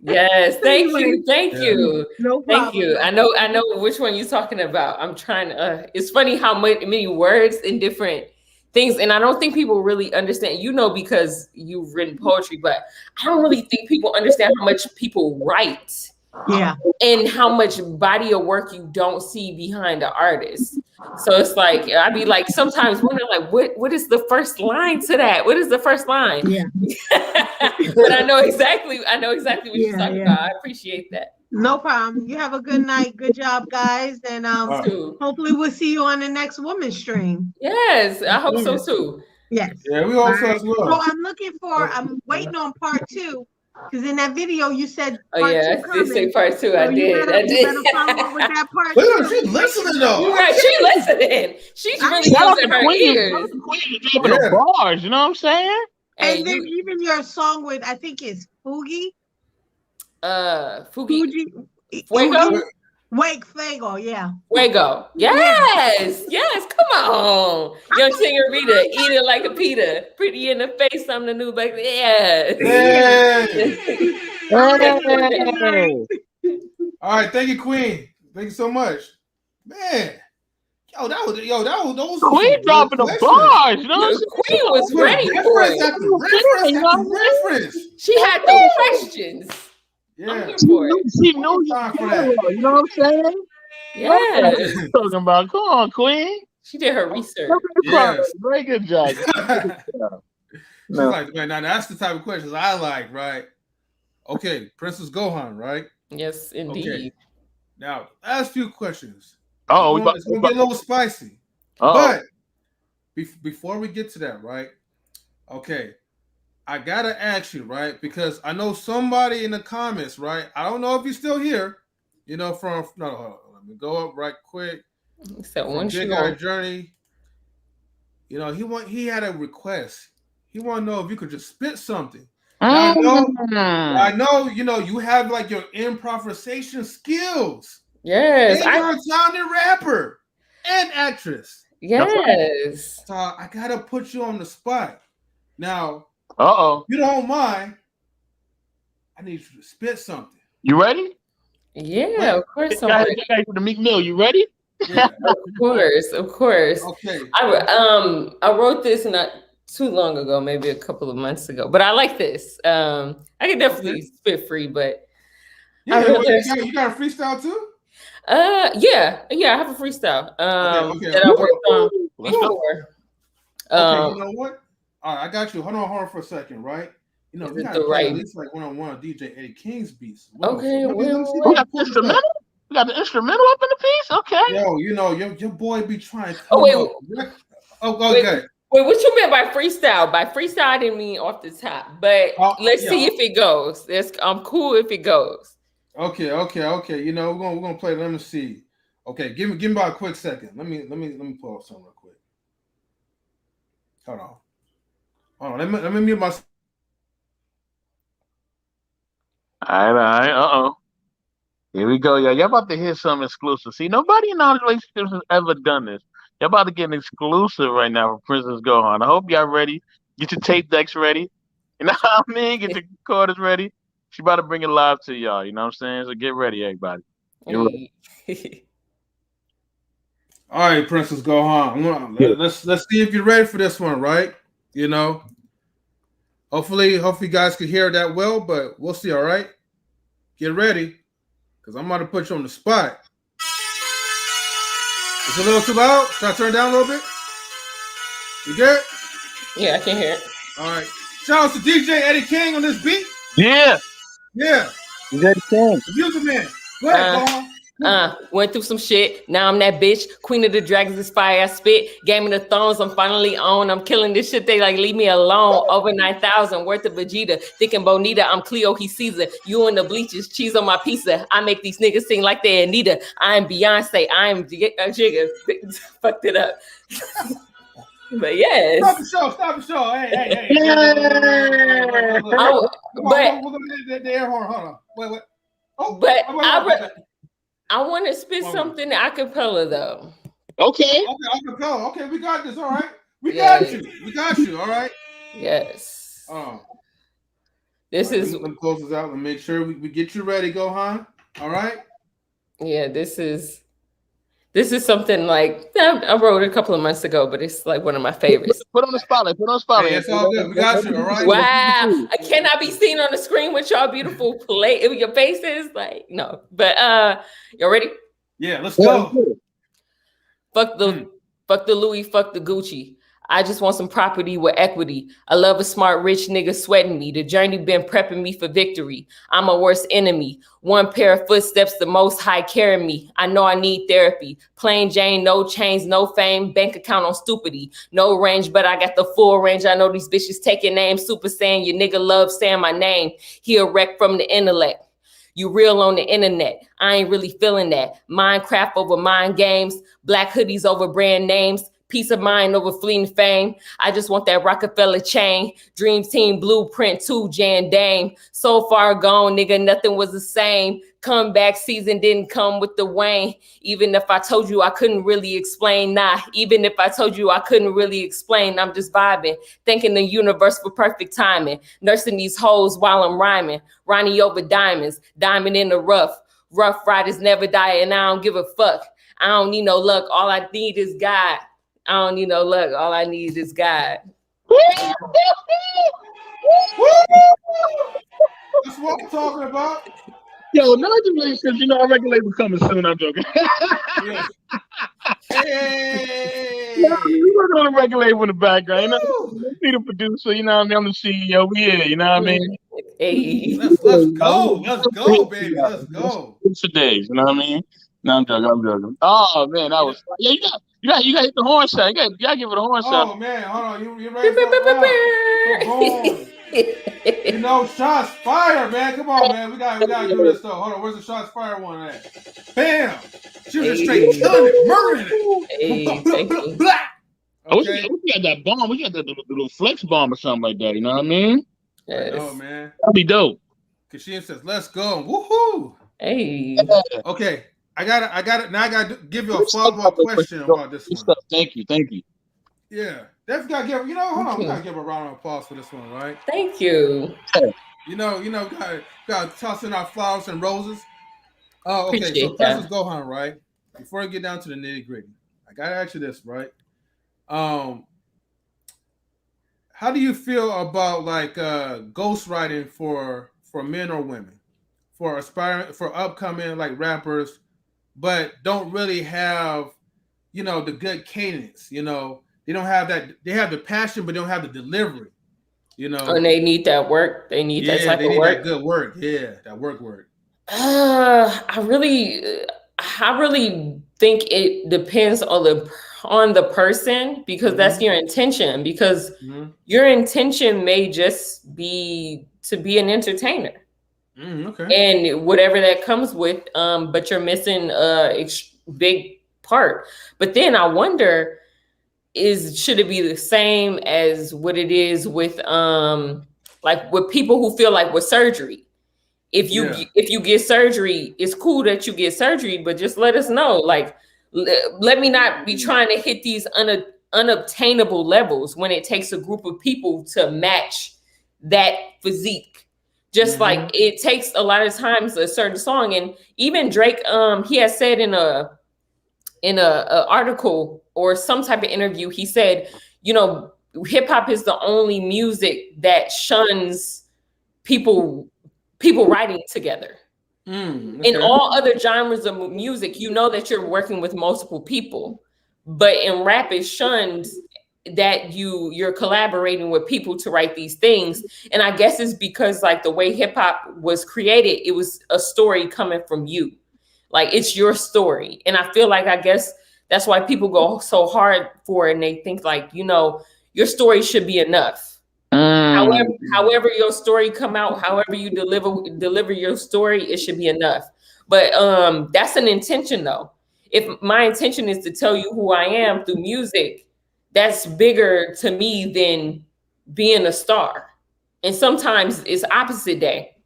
Yes, thank you. No problem. Thank you. I know which one you're talking about. I'm trying to. It's funny how many words in different things, and I don't think people really understand. Because you've written poetry, but I don't really think people understand how much people write. Yeah. And how much body of work you don't see behind the artist. So it's like I'd be like sometimes wondering like what is the first line to that? What is the first line? Yeah. But I know exactly what you're talking about. I appreciate that. No problem. You have a good night. Good job, guys. And hopefully we'll see you on the next woman stream. Yes, I hope so too. Yes. Yeah, we also as well. So I'm waiting on part 2. Because in that video you said part 2 coming. I did say part 2. I did. You better follow up with that part 2. She's listening though. You're right. She's listening. She's really using her ears. Dropping the bars, you know what I'm saying? And then even your song with, I think it's Fugi. Fugi. Fuego. Fuego, yeah. Fuego. Yes. Come on. Young singer Rita, eat it like a pita. Pretty in the face, I'm the new back. Yes. All right, thank you, Queen. Thank you so much. Man. Those Queen dropping the bars, you know. Queen was ready for it. She had no questions. Yeah. She knew you know what I'm saying? Yeah. Talking about, come on, Queen. She did her research. Yes. Very good job. She's like, man, now that's the type of questions I like, right? Okay, Princess Gohan, right? Yes, indeed. Okay. Now, ask a few questions. It's gonna get a little spicy. But before we get to that, right? Okay, I gotta ask you, right? Because I know somebody in the comments, right? I don't know if you're still here. Let me go up right quick. So one Big Guy Journey. He had a request. He want to know if you could just spit something. I know. You have like your improvisation skills. Yes, and you're a talented rapper and actress. Yes. So I gotta put you on the spot. Now, if you don't mind, I need you to spit something. You ready? Yeah, of course. The Meek Mill. You ready? Yeah, of course. Okay. I wrote this not too long ago, maybe a couple of months ago, but I like this. I can definitely spit free, but you got a freestyle too? Yeah, I have a freestyle. That I worked on before. Okay, you know what? All right, I got you. Hold on for a second, right? We gotta play at least like one of DJ Eddie King's beats. Okay, we got the instrumental. We got the instrumental up in the piece. Okay. Your boy be trying. Wait. Okay. Wait, what you meant by freestyle? By freestyle, I didn't mean off the top, but let's see if it goes. I'm cool if it goes. Okay. We're gonna play. Let me see. Okay, give me about a quick second. Let me pull up something real quick. Hold on. Let me mute my. All right. Here we go, y'all. Y'all about to hear something exclusive. See, nobody in our relationships has ever done this. Y'all about to get an exclusive right now for Princess Gohan. I hope y'all ready. Get your tape decks ready. You know what I mean? Get your recorders ready. She about to bring it live to y'all. You know what I'm saying? So get ready, everybody. Get ready. All right, Princess Gohan. Let's see if you're ready for this one, right? You know, hopefully you guys can hear that well, but we'll see. All right, get ready, because I'm about to put you on the spot. It's a little too loud. Should I turn it down a little bit? You good? Yeah, I can hear it. All right. Shout out to DJ Eddie King on this beat. Yeah. Yeah. DJ Eddie King. The music man. Go ahead, Gohan. Went through some shit. Now I'm that bitch. Queen of the Dragons is fire. I spit. Game of the Thrones. I'm finally on. I'm killing this shit. They like leave me alone. Over 9,000 worth of Vegeta. Thick and Bonita. I'm Cleo. He Caesar. You and the bleachers. Cheese on my pizza. I make these niggas sing like they Anita. I'm Beyonce. I'm Jigga. Fucked it up. But yes. Stop the show. Hey. But we're gonna get the air horn. Hold on. Wait. Oh, but I want to spit something a cappella though. Okay, acapella. Okay, we got this. All right, we got you. All right. Yes. This is. Let me close this out and make sure we get you ready, Gohan. All right. Yeah, this is something like I wrote a couple of months ago, but it's like one of my favorites. Put on the spotlight. Hey, it's all good. We got you. All right. Wow, I cannot be seen on the screen with y'all beautiful your faces. Like no, but y'all ready? Yeah, let's go. Fuck the Louis, fuck the Gucci. I just want some property with equity. I love a smart, rich nigga sweating me. The journey been prepping me for victory. I'm a worst enemy. One pair of footsteps, the most high carry me. I know I need therapy. Plain Jane, no chains, no fame. Bank account on stupidity. No range, but I got the full range. I know these bitches taking names. Super saying your nigga love saying my name. He a wreck from the intellect. You real on the internet. I ain't really feeling that. Minecraft over mind games. Black hoodies over brand names. Peace of mind over fleeting fame. I just want that Rockefeller chain. Dream team blueprint too, Jan Dame. So far gone, nigga, nothing was the same. Comeback season didn't come with the Wayne. Even if I told you I couldn't really explain, even if I told you I couldn't really explain, I'm just vibing. Thanking the universe for perfect timing. Nursing these hoes while I'm rhyming. Ronnie over diamonds, diamond in the rough. Rough riders never die and I don't give a fuck. I don't need no luck, all I need is God. I don't need no luck. All I need is God. That's what I'm talking about. Yo, congratulations. You know our record label coming soon. I'm joking. Hey. We working on a record label in the background. You know, be the producer. You know what I mean? I'm the CEO. We here. You know what I mean? Hey. Let's go. Let's go, baby. Let's go. It's for days. You know what I mean? No, I'm joking. Oh man, that was you got to hit the horn shot. You got to give it a horn shot. Oh man, hold on. You ready for that? Boom. You know, shots fired, man. Come on, man. We got to do this though. Hold on. Where's the shots fired one at? Bam. She was just straight killing it, murdering it. Blah. I wish we had that bomb. We got that little flex bomb or something like that. You know what I mean? Yes. Oh man, that'd be dope. Cause she says, "Let's go." Woohoo! Hey. Okay. I got it. Now I got to give you a follow-up question about this one. Thank you. Yeah, definitely got to give. Hold on. We got to give a round of applause for this one, right? Thank you. Got to toss in our flowers and roses. Oh, okay. So Princess Gohan, right? Before I get down to the nitty-gritty, I got to ask you this, right? How do you feel about like ghostwriting for men or women, for upcoming like rappers? But don't really have, the good cadence. They don't have that. They have the passion, but don't have the delivery. And they need that work. They need that type of work. That good work. Yeah, that work. I really think it depends on the person, because that's your intention. Because your intention may just be to be an entertainer. Okay. And whatever that comes with, but you're missing a big part. But then I wonder, should it be the same as what it is with like with people who feel like with surgery? If you get surgery, it's cool that you get surgery, but just let us know, like, let me not be trying to hit these unobtainable levels when it takes a group of people to match that physique. Just like it takes a lot of times a certain song. And even Drake, he has said in a article or some type of interview, he said, you know, hip hop is the only music that shuns people writing together. In all other genres of music, you know that you're working with multiple people, but in rap, it's shunned that you're collaborating with people to write these things. And I guess it's because like the way hip hop was created, it was a story coming from you. Like it's your story. And I feel like, I guess that's why people go so hard for it. And they think like, you know, your story should be enough. However your story come out, however you deliver your story, it should be enough. But that's an intention though. If my intention is to tell you who I am through music, that's bigger to me than being a star. And sometimes it's opposite day.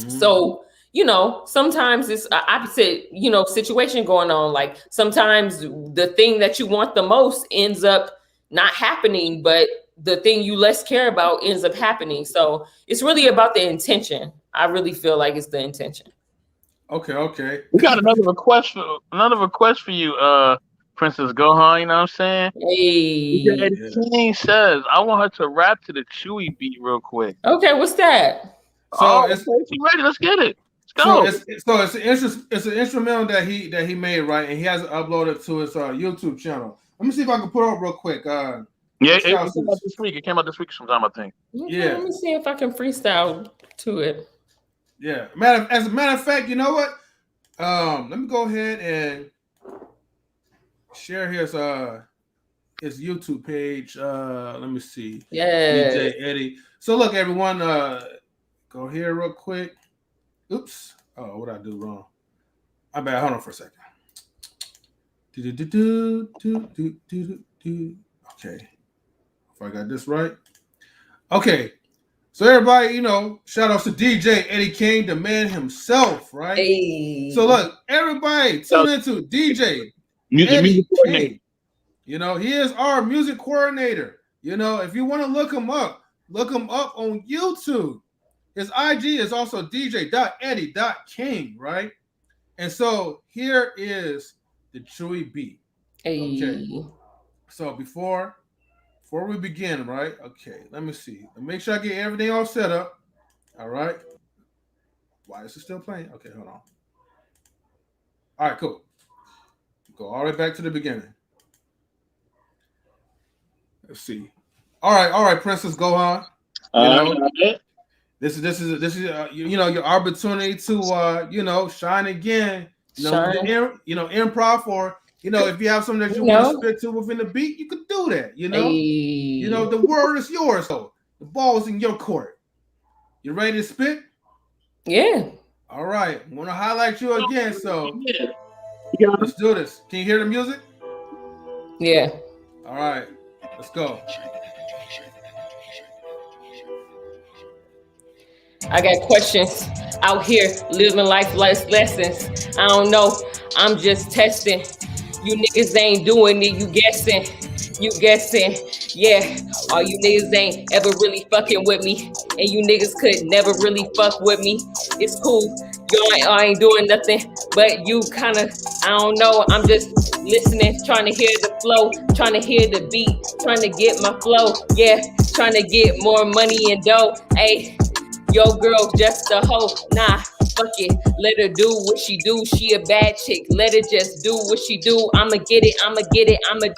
So, you know, sometimes it's an opposite, you know, situation going on. Like sometimes the thing that you want the most ends up not happening, but the thing you less care about ends up happening. So it's really about the intention. I really feel like it's the intention. Okay. We got another request for you, Princess Gohan. You know what I'm saying? Hey. Eddie King says, I want her to rap to the Chewy beat real quick. Okay, what's that? So it's ready. Let's get it. Let's go. It's an instrumental that he made, right? And he has it uploaded to his YouTube channel. Let me see if I can put it up real quick. It came out this week. It came out this week sometime, I think. Yeah. Let me see if I can freestyle to it. Yeah. As a matter of fact, you know what? Let me go ahead and share his YouTube page. Let me see. Yeah. DJ Eddie. So look, everyone, go here real quick. Oops. Oh, what did I do wrong? I bet. Hold on for a second. Okay. If I got this right. Okay. So everybody, you know, shout outs to DJ Eddie King, the man himself, right? Hey. So look, everybody tune into DJ Eddie King. You know, he is our music coordinator. You know, if you want to look him up on YouTube. His IG is also dj.eddie.king, right? And so here is the Chewy beat. Hey. Okay. So before we begin, right? Okay, let me see. Make sure I get everything all set up. All right. Why is it still playing? Okay, hold on. All right, cool. Go all the way back to the beginning. Let's see. All right, Princess Gohan. This is you know, your opportunity to you know, shine again. You know, improv, or you know, if you have something that you want to spit to within the beat, you could do that. You know, you know, the word is yours. So the ball is in your court. You ready to spit? Yeah. All right. I want to highlight you again. So let's do this. Can you hear the music? Yeah. All right. Let's go. I got questions out here, living life lessons. I don't know. I'm just testing. You niggas ain't doing it. You guessing. Yeah. All you niggas ain't ever really fucking with me. And you niggas could never really fuck with me. It's cool. Y'all ain't doing nothing. But you kind of, I don't know. I'm just listening, trying to hear the flow, trying to hear the beat, trying to get my flow. Yeah. Trying to get more money and dough. Hey. Yo, girl, just a hoe. Nah, fuck it. Let her do what she do. She a bad chick. Let her just do what she do. I'ma get it. I'ma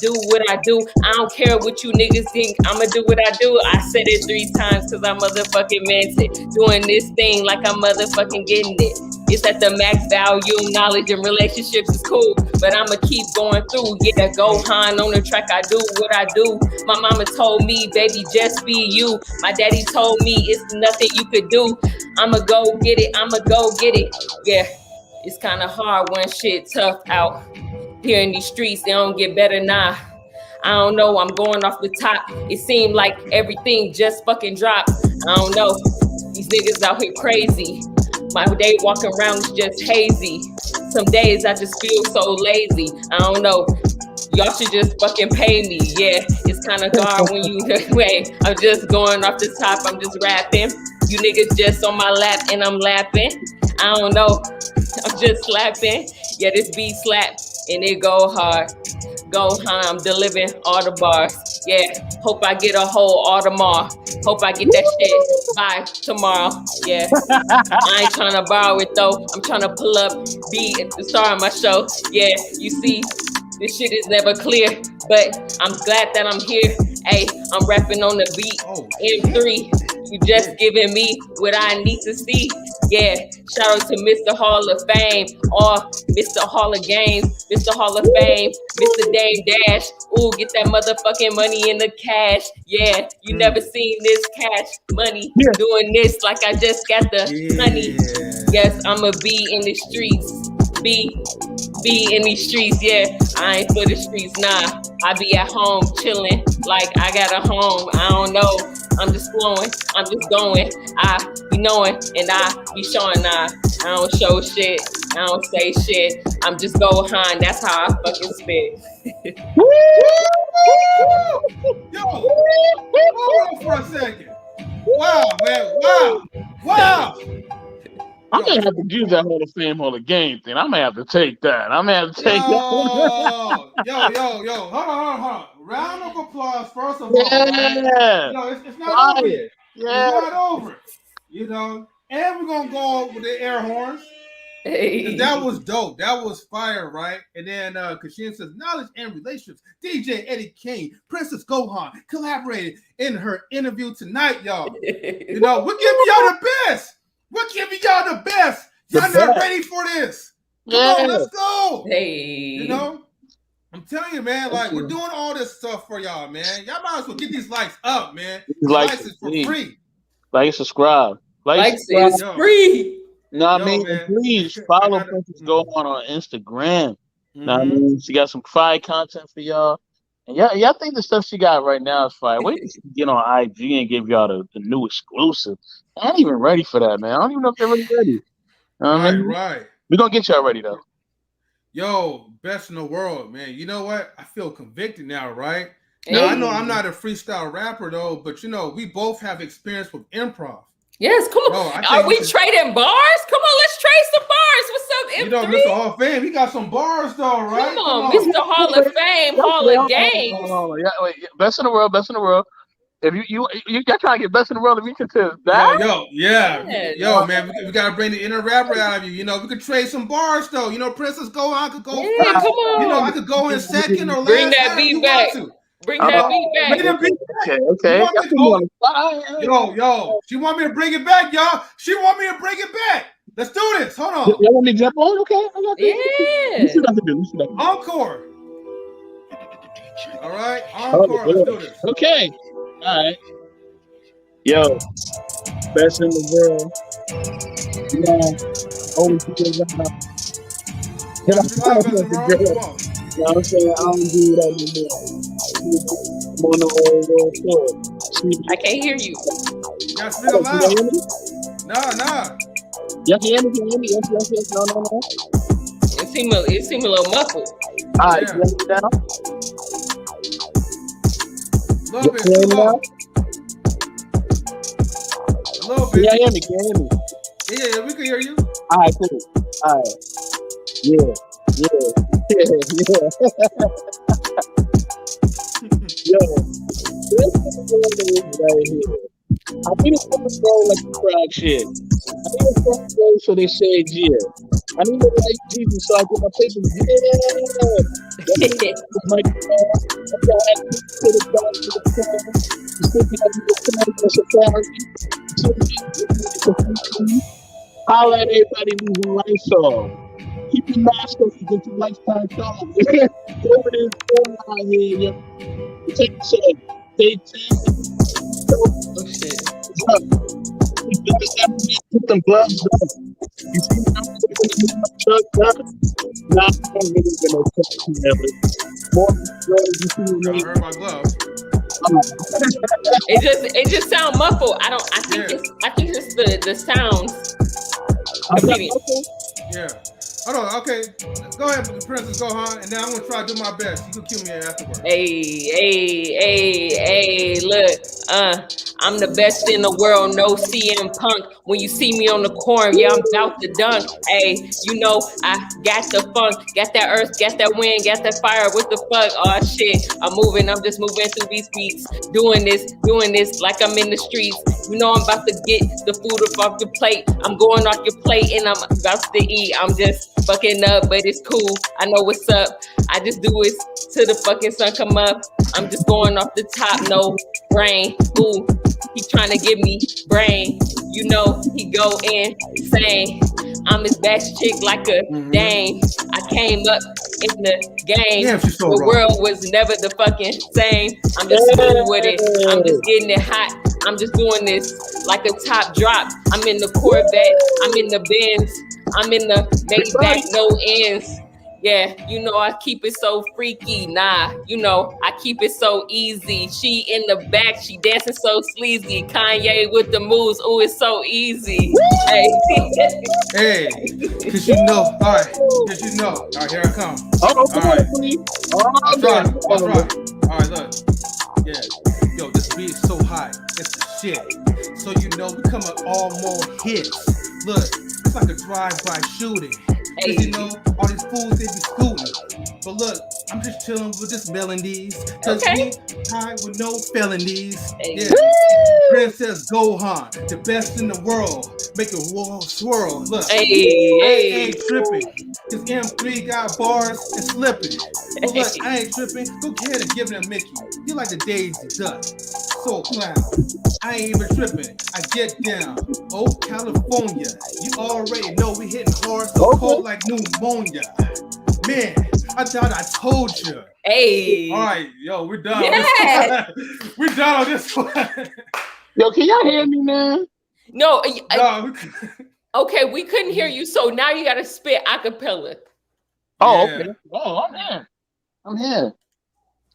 do what I do. I don't care what you niggas think. I'ma do what I do. I said it 3 times because I motherfucking meant it. Doing this thing like I'm motherfucking getting it. It's at the max value. Knowledge and relationships is cool, but I'ma keep going through. Yeah, Gohan on the track. I do what I do. My mama told me, baby, just be you. My daddy told me it's nothing you could do. I'ma go get it. Yeah, it's kind of hard when shit tough out here in these streets. They don't get better now. I don't know. I'm going off the top. It seemed like everything just fucking dropped. I don't know. These niggas out here crazy. My day walking around is just hazy. Some days I just feel so lazy. I don't know. Y'all should just fucking pay me. Yeah, it's kind of hard when you wait. I'm just going off the top. I'm just rapping. You niggas just on my lap and I'm lapping. I don't know. I'm just slapping. Yeah, this beat slap and it go hard. Gohan, I'm delivering all the bars. Yeah, hope I get a whole all tomorrow. Hope I get that shit by tomorrow. Yeah, I ain't trying to borrow it though. I'm trying to pull up, be the star of my show. Yeah, you see, this shit is never clear, but I'm glad that I'm here. Hey, I'm rapping on the beat. M3, you just giving me what I need to see. Yeah, shout out to Mr. Hall of Fame or Mr. Hall of Games, Mr. Hall of Fame, Mr. Dame Dash. Ooh, get that motherfucking money in the cash. Yeah, you never seen this cash money doing this like I just got the honey. Yes, I'ma be in the streets. Be in these streets, yeah. I ain't for the streets, nah. I be at home chilling, like I got a home. I don't know. I'm just flowing, I'm just going. I be knowing and I be showing. Nah, I don't show shit. I don't say shit. I'm just Gohan. That's how I fucking spit. Woo! Yo, hold on for a second. Wow, man. Wow. I'm gonna have to use that Hall of Fame, Hall of Game thing. I'm gonna have to take that. Yo. Hold on. Round of applause, first of all. Yeah. You know, it's not over yet. Yeah. It's not over. You know, and we're gonna go with the air horns. Hey. That was dope. That was fire, right? And then Kashin says, knowledge and relationships. DJ Eddie King, Princess Gohan collaborated in her interview tonight, y'all. You know, we're giving y'all the best. We're giving y'all the best. Y'all not ready for this. Come on, let's go. Hey. You know, I'm telling you, man, like we're doing all this stuff for y'all, man. Y'all might as well get these likes up, man. These likes is for free. Like, subscribe. Likes is free. No, I mean, please follow Princess Gohan on Instagram. Now, I mean, she got some fire content for y'all. And y'all think the stuff she got right now is fire. Wait till she get on IG and give y'all the new exclusive. I ain't even ready for that, man. I don't even know if they're really ready. Right. We're going to get y'all ready, though. Yo, best in the world, man. You know what? I feel convicted now, right? Now, I know I'm not a freestyle rapper, though, but, you know, we both have experience with improv. Yes, come on. Are we trading bars? Come on, let's trade some bars. What's up, M3? You know, Mr. Hall of Fame, he got some bars, though, right? Come on, Mr. Hall of Fame, Hall of Games. Yeah, wait, best in the world. If you trying to get best in the world, if you consider that. Yo, man, we gotta bring the inner rapper out of you. You know, we could trade some bars though. You know, Princess Gohan could go first. Come on. You know, I could go in second or last. Bring that beat back. Bring that beat back. Okay. Yo, she want me to bring it back, y'all. She want me to bring it back. Let's do this. Hold on. You want me to jump on? Okay, I got this. Yeah. Encore. All right, encore. Let's do this. Okay. All right. Yo, best in the world. Only people around. You know what I'm saying? I don't do that anymore. I'm on the world tour. I can't hear you. Y'all speak loud. Nah. Y'all can hear me? Yes. No. It seem a little muffled. All right, you want me down? A little bit too low. A little bit. Can you hear me? Yeah, we can hear you. All right, cool. All right. Yeah. Yo, this is right here. I need a fucking goal like the crowd shit. I need a fucking goal so they say yeah. I need to like Jesus so I get my papers. Yeah. My holla at everybody losing lights off. Keep your mask on to get your lifetime job. Over this going on here, yo. Take a shit. Stay tuned. Oh shit. Put them gloves on. You see my truck up? Nah, I don't really get no touch never. More you see I heard my gloves. It just sound muffled. I think it's the sounds. Yeah. Hold on. Okay. Go ahead, Princess Gohan, and now I'm gonna try to do my best. You can kill me afterwards. Hey, look, I'm the best in the world, no CM Punk. When you see me on the corner, yeah, I'm about to dunk. Hey, you know, I got the funk, got that earth, got that wind, got that fire. What the fuck? Oh shit, I'm just moving through these beats, doing this like I'm in the streets. You know, I'm about to get the food off your plate. I'm going off your plate and I'm about to eat. I'm just fucking up, but it's cool. I know what's up. I just do it till the fucking sun come up. I'm just going off the top, no brain. Ooh, he trying to give me brain. You know, he go insane. I'm his best chick like a dame. I came up in the game. Yeah, so the world was never the fucking same. I'm just smooth with it. I'm just getting it hot. I'm just doing this like a top drop. I'm in the Corvette. I'm in the Benz. I'm in the Maybach, no ends. Yeah, you know I keep it so freaky. Nah, you know I keep it so easy. She in the back, she dancing so sleazy. Kanye with the moves, ooh, it's so easy. Hey, cause you know, all right, here I come. All right, I'll try. All right, look, yeah, yo, this beat is so hot, it's the shit. So you know we come up all more hits. Look, it's like a drive-by shooting. Cause you know, all these fools, they be scooting. But look, I'm just chilling with this melodies. Cause we high with no felonies. Yeah. Princess Gohan, the best in the world. Make the world swirl. Look, I ain't tripping. Cause M3 got bars and slipping. But look, I ain't tripping. Go ahead and give it a Mickey. You like the Daisy Duck. So clown. I ain't even tripping. I get down. Oh, California. You already know we hitting hard, so cold like pneumonia. Man, I thought I told you. Hey. All right, yo, we're done. Yeah. We're done on this one. Yo, can y'all hear me, man? No. Okay, we couldn't hear you, so now you got to spit a cappella. Oh, okay. Oh, I'm here.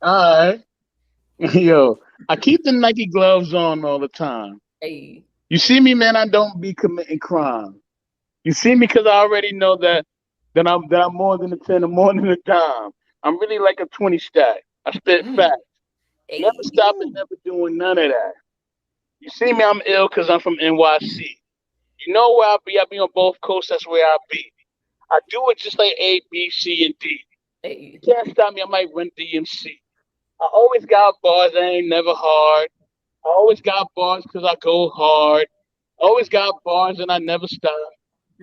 All right. Yo, I keep the Nike gloves on all the time. Hey. You see me, man, I don't be committing crime. You see me because I already know that I'm more than a 10 and more than a dime. I'm really like a 20 stack. I spit facts. Hey. Never stopping, never doing none of that. You see me, I'm ill because I'm from NYC. You know where I be? I be on both coasts, that's where I be. I do it just like A, B, C, and D. Hey. You can't stop me, I might run DMC. I always got bars, I ain't never hard. I always got bars because I go hard. I always got bars and I never stop.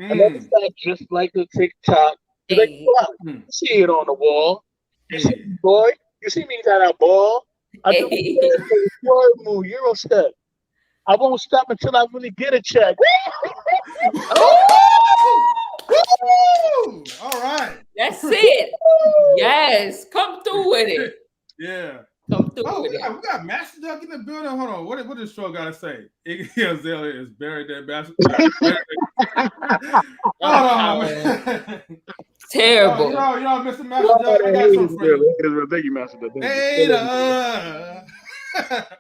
I never stop just like the TikTok. Hey. Like, you see it on the wall. You see me, boy? You see me got a ball? I do word move, Euro step. I won't stop until I really get a check. All right. That's it. Yes. Come through with it. Yeah. Come through with it. We got Master Duck in the building. Hold on. What does show got to say? Iggy Azalea is buried that Master Duck. Terrible. Y'all, Mr. Master Duck. I got something for you. Thank you, Master Duck.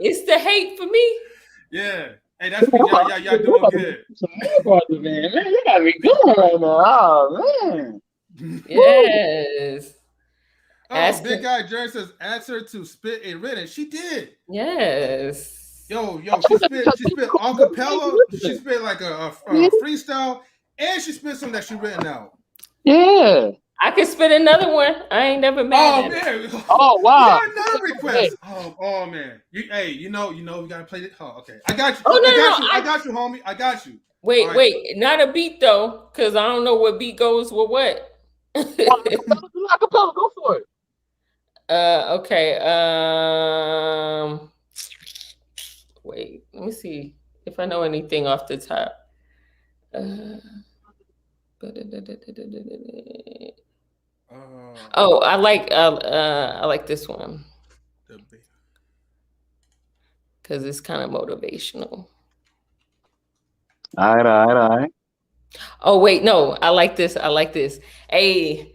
It's the hate for me. Yeah. Hey, that's me. Y'all doing good. Man, you got me going right now. Oh, man. Yes. Big Guy Jerry says, ask her to spit a written. She did. Yes. Yo, she spit acapella. She spit like a freestyle, and she spit something that she written out. Yeah. I could spit another one. I ain't never mad at it. Oh, wow. You got another request. Oh man. You know, we gotta play it. Oh, okay. I got you. Oh, no, I got you, homie. I got you. Wait. Not a beat though, because I don't know what beat goes with what. Acapella, go for it. Okay. Wait. Let me see if I know anything off the top. I like this one because it's kind of motivational. All right. Oh wait, no, I like this. Hey,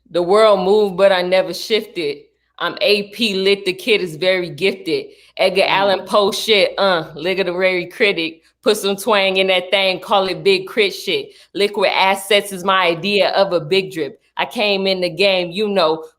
the world moved, but I never shifted. I'm AP lit. The kid is very gifted. Edgar Allan Poe shit. Literary critic. Put some twang in that thing. Call it big crit shit. Liquid assets is my idea of a big drip. I came in the game,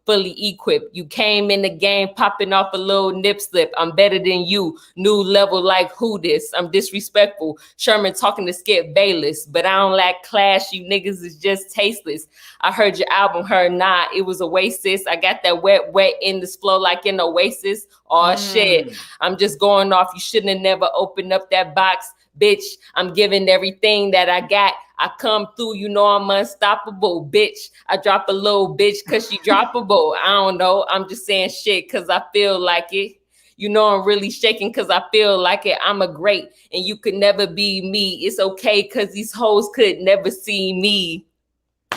fully equipped. You came in the game popping off a little nip slip. I'm better than you. New level like who this? I'm disrespectful. Sherman talking to Skip Bayless, but I don't lack class. You niggas is just tasteless. I heard your album, nah, it was Oasis. I got that wet in this flow like an Oasis. Oh shit, I'm just going off. You shouldn't have never opened up that box. Bitch, I'm giving everything that I got. I come through, I'm unstoppable, bitch. I drop a little bitch because she droppable. I don't know. I'm just saying shit because I feel like it. I'm really shaking because I feel like it. I'm a great and you could never be me. It's okay because these hoes could never see me.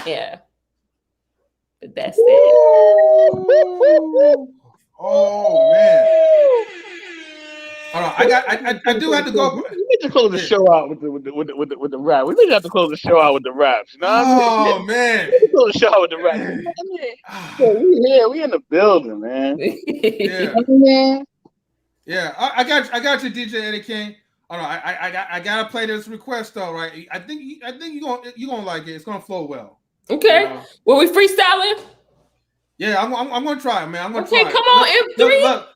Yeah. But that's it. Oh, man. Hold on, I do have to go. We need to close the show out with the rap. We need to have to close the show out with the raps. You know what I mean? Man. We need to close the show out with the raps. We in the building, man. Yeah. I got you, DJ Eddie King. Hold on, I gotta play this request though, right? I think you gonna like it. It's gonna flow well. Okay. Well, we freestyling. Yeah, I'm gonna try it, man. I'm gonna try. Okay, come on, M3. Look.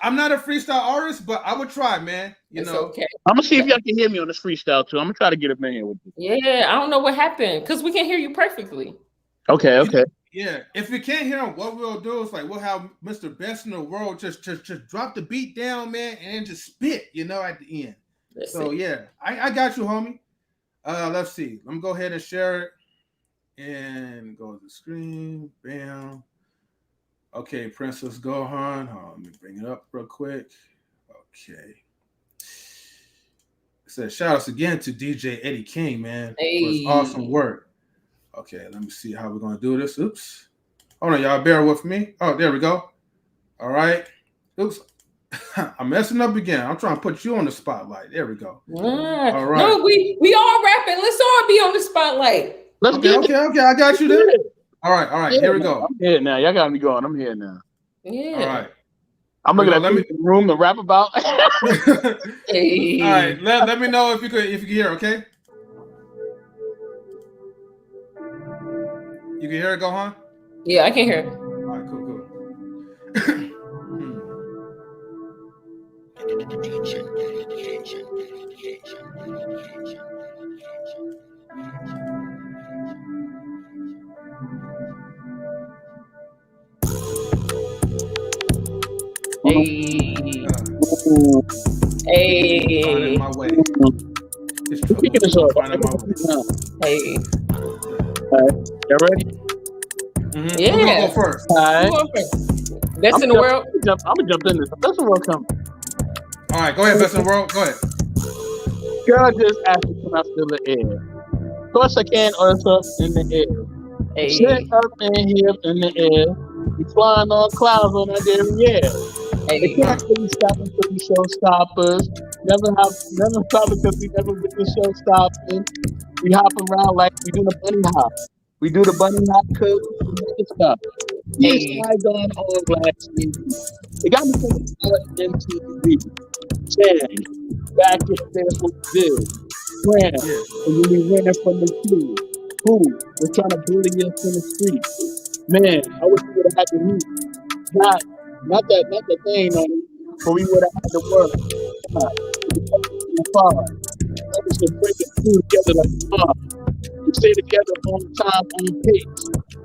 I'm not a freestyle artist, but I would try, man. It's okay. I'm gonna see if y'all can hear me on this freestyle too. I'm gonna try to get up in here with you. Yeah, I don't know what happened because we can hear you perfectly. Okay. Yeah, if we can't hear him, what we'll do is we'll have Mr. Best in the World just drop the beat down, man, and then just spit, at the end. Yeah, I got you, homie. Let's see. Let me go ahead and share it and go to the screen. Bam. Okay, Princess Gohan. Let me bring it up real quick. Okay. It says shout outs again to DJ Eddie King, man. For his awesome work. Okay, let me see how we're gonna do this. Oops. Hold on, y'all. Bear with me. Oh, there we go. All right. Oops. I'm messing up again. I'm trying to put you on the spotlight. There we go. All right. No, we all rapping. Let's all be on the spotlight. Okay. I got you there. All right. Yeah, Here we go. I'm here now. Y'all got me going. I'm here now. Yeah. All right. I'm looking at the room to rap about. Hey. All right. Let me know if you can hear. Okay. You can hear it, Gohan? Yeah, I can hear it. All right. Cool. Hey. Finding my way. Speaking of stuff, finding my way. Hey. All right. Y'all ready? Mm-hmm. Yeah. We're gonna go first. All right. Best in the world. I'm gonna jump in this. Best in the world coming. All right, go ahead, Best in the World. Go ahead. Girl just asked me, can I feel the air? Of course I can, or it's up in the air. Hey. Sit up and here in the air. We flying on clouds on that damn air. They can't really stop until we showstoppers. Never stop until we never been the showstoppers. We hop around like we do the bunny hop. We do the bunny hop because we make it stop. Yes, I gone on last week. It got me thinking about MTV. Chang, back in there for this. Ran, and when we ran from the queue. Who was trying to bully us in the street? Man, I wish we would have had to meet. Not the thing on it, but we would have had to work. Far. That was just breaking through together like a car. We stay together on time, on pace.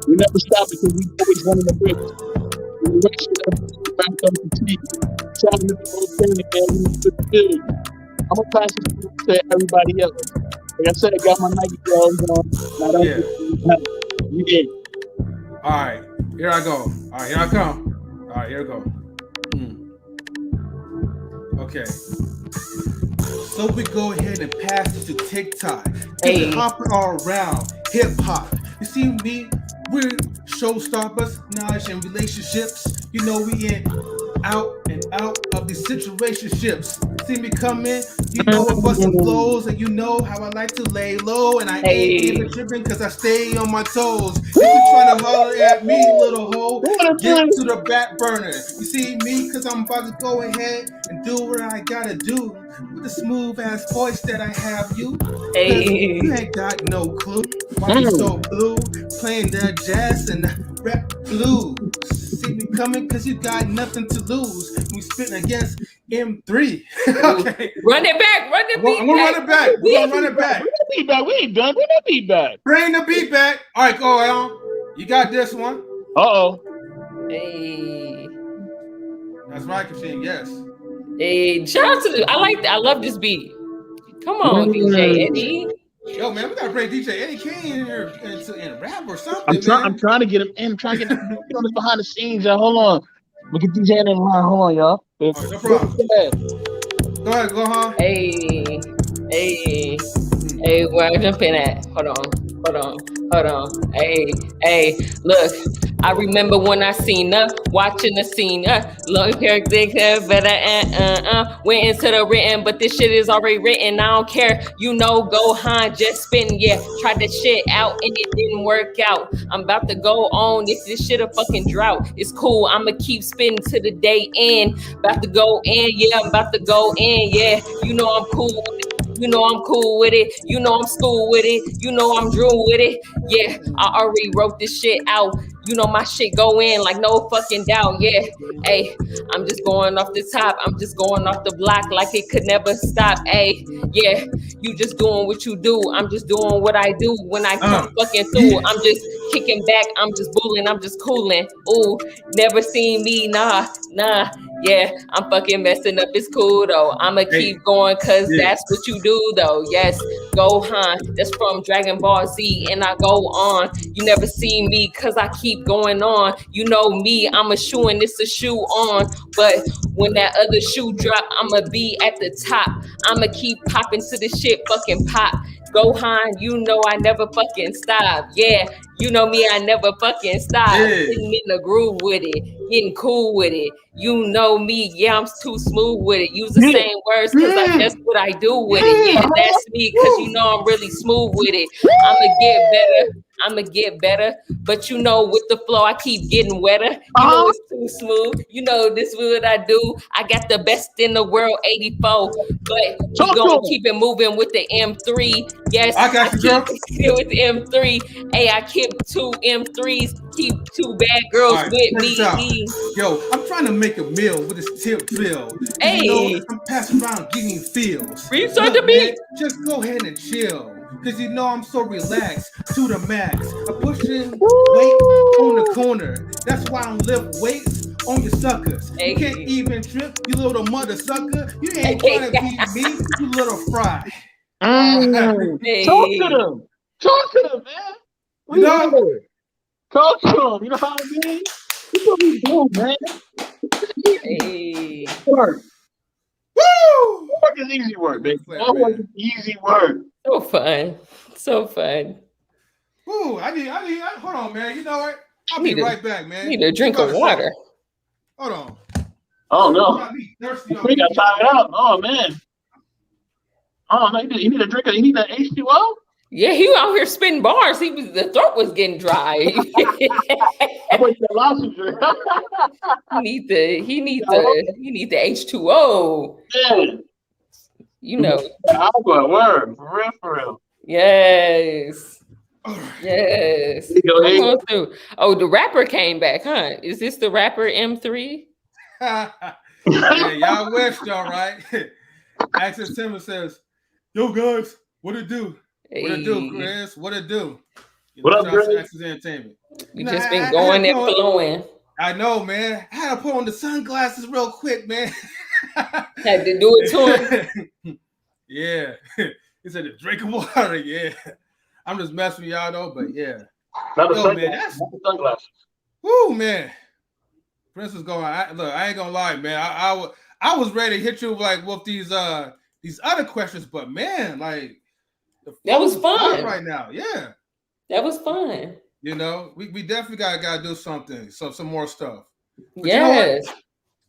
We never stop because we always running the race. We race it up, back up the team. Trying to make the whole thing and we could do. I'm gonna pass this to everybody else. Like I said, I got my Nike gloves on. All right, here I go. All right, here I come. All right, here we go. Okay. So we go ahead and pass it to TikTok. Hey. Hopping all around hip hop. You see me? We're showstoppers, knowledge and relationships. We in out and out of these situationships. see me coming, you know I bust some flows, and you know how I like to lay low, and I ain't even tripping because I stay on my toes. If you trying to holler at me, little hoe, get to the back burner. You see me because I'm about to go ahead and do what I gotta do with the smooth ass voice that I have you. You ain't got no clue why you so blue, playing the jazz and the rap blues. See me coming because you got nothing to lose. We spitting against M3. Okay. Run it back. Run the beat I'm gonna run it back. We're gonna run it back. Bring the beat back. We ain't done. Bring that beat back. Bring the beat back. All right, go on. You got this one. Uh-oh. Hey. That's right, Kasheen. Yes. Hey, shout out to the, I love this beat. Come on, DJ Eddie. Yo, man, we gotta bring DJ Eddie King in here and rap or something. I'm trying to get him in. I'm trying to get him on this behind the scenes, y'all. Hold on. We'll get DJ in the line. Hold on, y'all. Right, no problem. Go ahead, Gohan. Hey, where I jumping at? Hold on. Hey, look. I remember when I seen her, watching the scene, long hair, thick hair, better, went into the written, but this shit is already written, I don't care, you know, Gohan just spitting, yeah, tried the shit out and it didn't work out, I'm about to go on, if this shit a fucking drought, it's cool, I'ma keep spitting to the day end, about to go in, yeah, I'm about to go in, yeah, you know I'm cool with it. You know I'm cool with it. You know I'm school with it. You know I'm Drew with it. Yeah, I already wrote this shit out. You know my shit go in like no fucking doubt. Yeah, hey, I'm just going off the top. I'm just going off the block like it could never stop. Hey, yeah, you just doing what you do. I'm just doing what I do when I come fucking through. I'm just kicking back. I'm just bullying. I'm just cooling. Ooh, never seen me. Nah. Yeah, I'm fucking messing up. It's cool though. I'ma keep going cause that's what you do though. Yes, Gohan, that's from Dragon Ball Z, and I go on. You never see me cause I keep going on. You know me, I'm a shoe and it's a shoe on. But when that other shoe drop, I'ma be at the top. I'ma keep popping to the shit fucking pop. Gohan, you know I never fucking stop. Yeah, you know me, I never fucking stop. Sitting in the groove with it, getting cool with it. You know me, yeah, I'm too smooth with it. Use the same words because that's what I do with it. Yeah, that's me because you know I'm really smooth with it. I'ma get better. But you know, with the flow, I keep getting wetter. You know it's too smooth. You know this is what I do. I got the best in the world, 84. But we gonna keep it moving with the M3. Yes, I got you, girl. With the M3. Hey, I keep 2 M3s. Keep 2 bad girls with me. Yo, I'm trying to make a meal with this tip bill. Hey, you know, I'm passing around giving feels. Restart the beat. Just go ahead and chill. Cause you know I'm so relaxed to the max. I'm pushing weight on the corner. That's why I'm lift weights on your suckers. Hey. You can't even trip, you little mother sucker. You ain't gonna beat me, you little fry. Hey. Talk to them, man. You know? Talk to them. You know how I mean? You know what we do, man. Hey. Work. Woo! Work is easy work, baby. Work is easy work. So fun. Ooh, I need, hold on, man. You know what? I'll be right back, man. Need a drink of water. Hold on. Oh, no. We got tired out. Oh, man. Oh, man. You need a drink. You need an H2O? Yeah, he out here spitting bars. The throat was getting dry. I want the lobster drink. He need the H2O. Yeah. You know. Word. For real. Yes. Go through. Oh, the rapper came back, huh? Is this the rapper M3? Yeah, y'all wished, all right. Access Timber says, yo, guys, what it do? What it do, Kris? What it do? What up, Kris? Access Entertainment. You just been going and flowing. I know, man. I had to put on the sunglasses real quick, man. Had to do it to him. Yeah. He said to drink water. Yeah. I'm just messing with y'all though, but yeah. Man, that's the sunglasses. Woo, man. Prince was going. I ain't gonna lie, man. I was ready to hit you like with these other questions, but man, like that was fun right now. Yeah. That was fun. You know, we definitely gotta do something, some more stuff. But yes. You know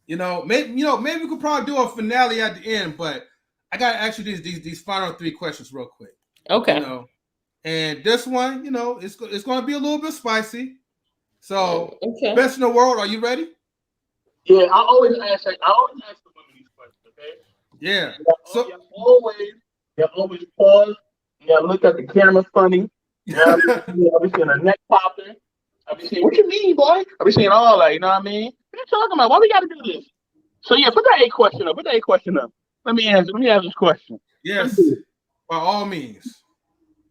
maybe we could probably do a finale at the end, but I gotta ask you these final 3 questions real quick. Okay. And this one, it's going to be a little bit spicy. So, okay. Best in the world, are you ready? Yeah, I always ask the women these questions. Okay. Yeah. So you always pause. You look at the camera funny. I'll be seeing a neck popping. I'll be saying, "What you mean, boy?" I'll be saying all that. You know what I mean? What are you talking about? Why we got to do this? So yeah, put that A question up. Let me answer this question. Yes, by all means.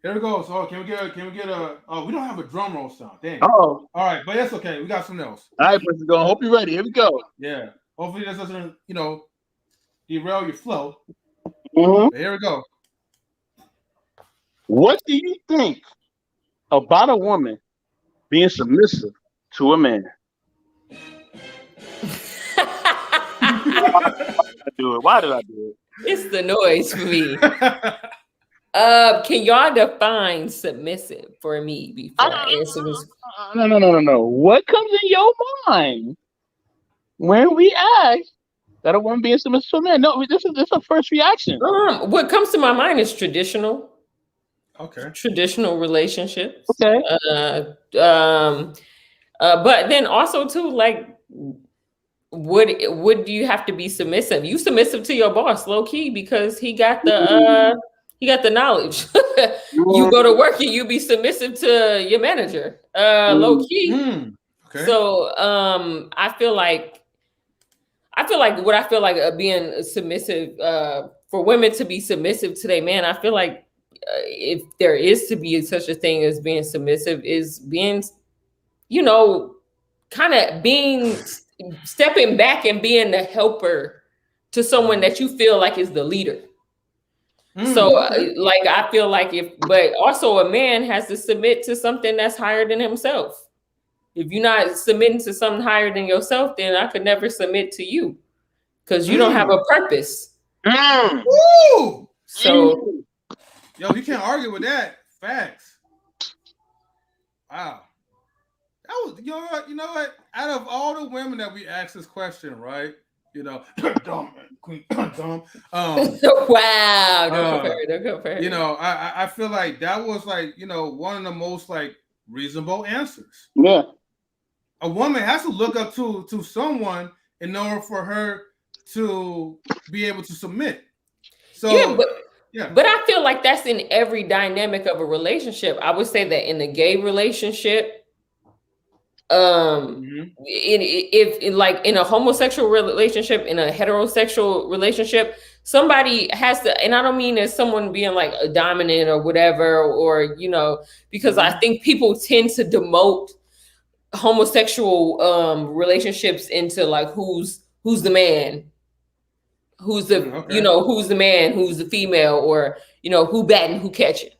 Here we go. So can we get a? We don't have a drum roll sound. Dang. Oh. All right, but that's okay. We got something else. All right, Mr. Gohan. Hope you're ready. Here we go. Yeah. Hopefully this doesn't derail your flow. Mm-hmm. But here we go. What do you think about a woman being submissive to a man? Why did I do it? It's the noise for me. Can y'all define submissive for me before I answer this? No. What comes in your mind when we ask that a woman being submissive to a man? No, this is a first reaction. What comes to my mind is traditional. Okay. Traditional relationships. Okay. But then also too, like, would you have to be submissive? You submissive to your boss, low key, because he got the knowledge. You go to work and you be submissive to your manager, low key. Okay. So I feel like being submissive, for women to be submissive to their man, I feel like if there is to be such a thing as being submissive, is being, kind of being stepping back and being the helper to someone that you feel like is the leader. So like, I feel like but also a man has to submit to something that's higher than himself. If you're not submitting to something higher than yourself, then I could never submit to you because you don't have a purpose. Woo! So, yo, you can't argue with that. Facts. Wow. That was, you know what? Out of all the women that we asked this question, right? Dumb, queen, dumb. Wow, don't compare. I feel like that was like, one of the most like reasonable answers. Yeah. A woman has to look up to someone in order for her to be able to submit. So but I feel like that's in every dynamic of a relationship. I would say that in a gay relationship, in a homosexual relationship, in a heterosexual relationship, somebody has to, and I don't mean as someone being like a dominant or whatever, or because I think people tend to demote homosexual relationships into like who's the man, who's the who's the man, who's the female, or who batting, who catching.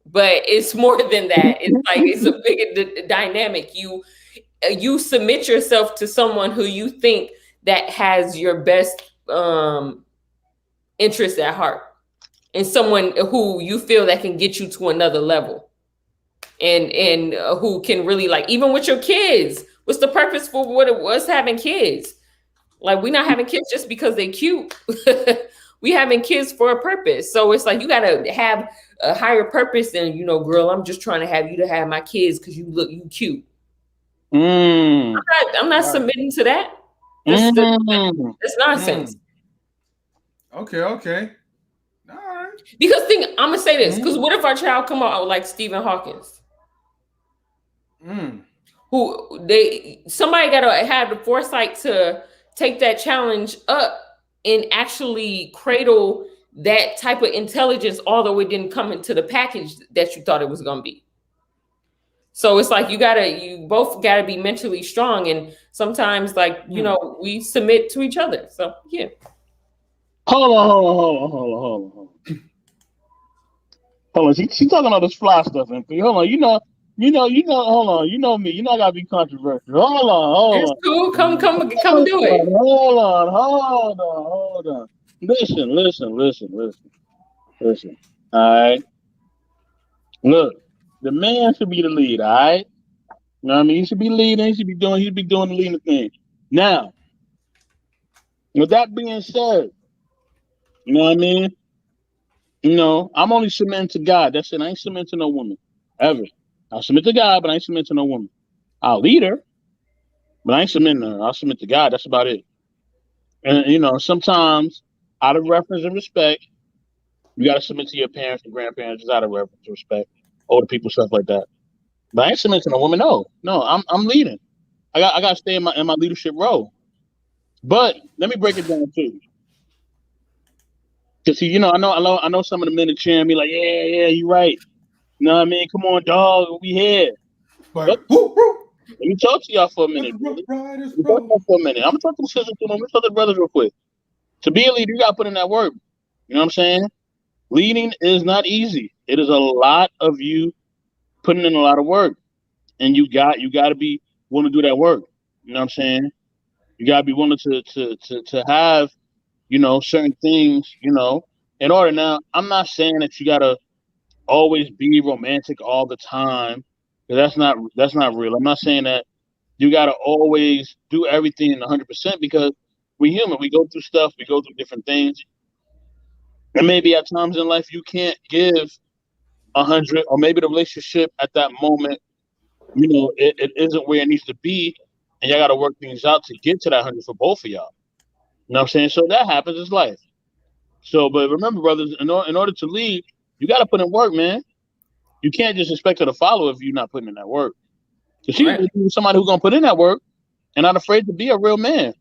But it's more than that. It's like it's a bigger dynamic. You submit yourself to someone who you think that has your best interest at heart, and someone who you feel that can get you to another level, and who can really, like, even with your kids, what's the purpose for what it was having kids? Like, we're not having kids just because they cute. We having kids for a purpose. So it's like you gotta have a higher purpose than, girl, I'm just trying to have you to have my kids because you cute. I'm not submitting to that. That's nonsense. Okay. All right. Because I'm gonna say this, because what if our child come out like Stephen Hawkins? Who somebody gotta have the foresight to take that challenge up and actually cradle that type of intelligence, although it didn't come into the package that you thought it was gonna be. So it's like you both gotta be mentally strong, and sometimes, like, we submit to each other. So yeah. Hold on. She talking all this fly stuff, and hold on, hold on, you know me, I gotta be controversial. Hold on. It's cool. Come do it. Hold on. Listen. All right. Look. The man should be the lead, all right? You know what I mean? He should be leading. He should be doing the leading thing. Now, With that being said, you know what I mean? I'm only submitting to God. That's it. I ain't submitting to no woman. Ever. I'll submit to God, but I ain't submitting to no woman. I'll lead her, but I ain't submitting to her. I'll submit to God. That's about it. And sometimes out of reference and respect, you gotta submit to your parents and grandparents just out of reference and respect. Older people, stuff like that. But I ain't submitting to no woman. No. No, I'm leading. I gotta stay in my leadership role. But let me break it down too. Cause see, I know some of the men are cheering me like, yeah, you right. You know what I mean? Come on, dog, we here. But Like, woo, woo, let me talk to y'all for a let minute, the Rough brother. Riders Let me talk to roll. y'all for a minute. I'm gonna talk to the sisters too. Let me talk to the brothers real quick. To be a leader, you gotta put in that work. You know what I'm saying? Leading is not easy. It is a lot of you putting in a lot of work, and you got to be willing to do that work. You know what I'm saying? You got to be willing to have certain things. In order. Now, I'm not saying that you got to always be romantic all the time, 'cause that's not real. I'm not saying that you got to always do everything 100% because we're human. We go through stuff. We go through different things, and maybe at times in life you can't give 100, or maybe the relationship at that moment, it isn't where it needs to be, and y'all got to work things out to get to that 100 for both of y'all. You know what I'm saying? So that happens. It's life. So, but remember, brothers, in order to lead, you got to put in work, man. You can't just expect her to follow if you're not putting in that work. Because she's Right. somebody who's gonna put in that work and not afraid to be a real man.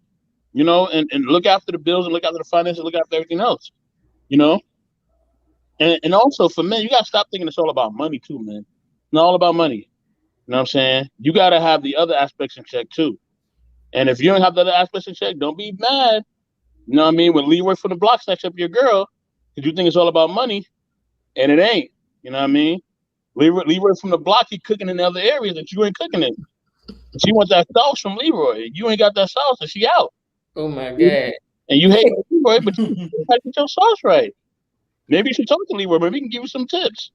And look after the bills and look after the finances, look after everything else. You know, and also for men, you gotta stop thinking it's all about money too, man. It's not all about money. You know what I'm saying? You gotta have the other aspects in check too. And if you don't have the other aspects in check, don't be mad. You know what I mean? When Leroy from the block snatch up your girl, because you think it's all about money, and it ain't. You know what I mean? Leroy from the block, he cooking in the other areas that you ain't cooking in. She wants that sauce from Leroy. You ain't got that sauce, and she out. Oh my God. And you hate Leroy, but you gotta get your sauce right. Maybe you should talk to Leroy. Maybe he can give you some tips.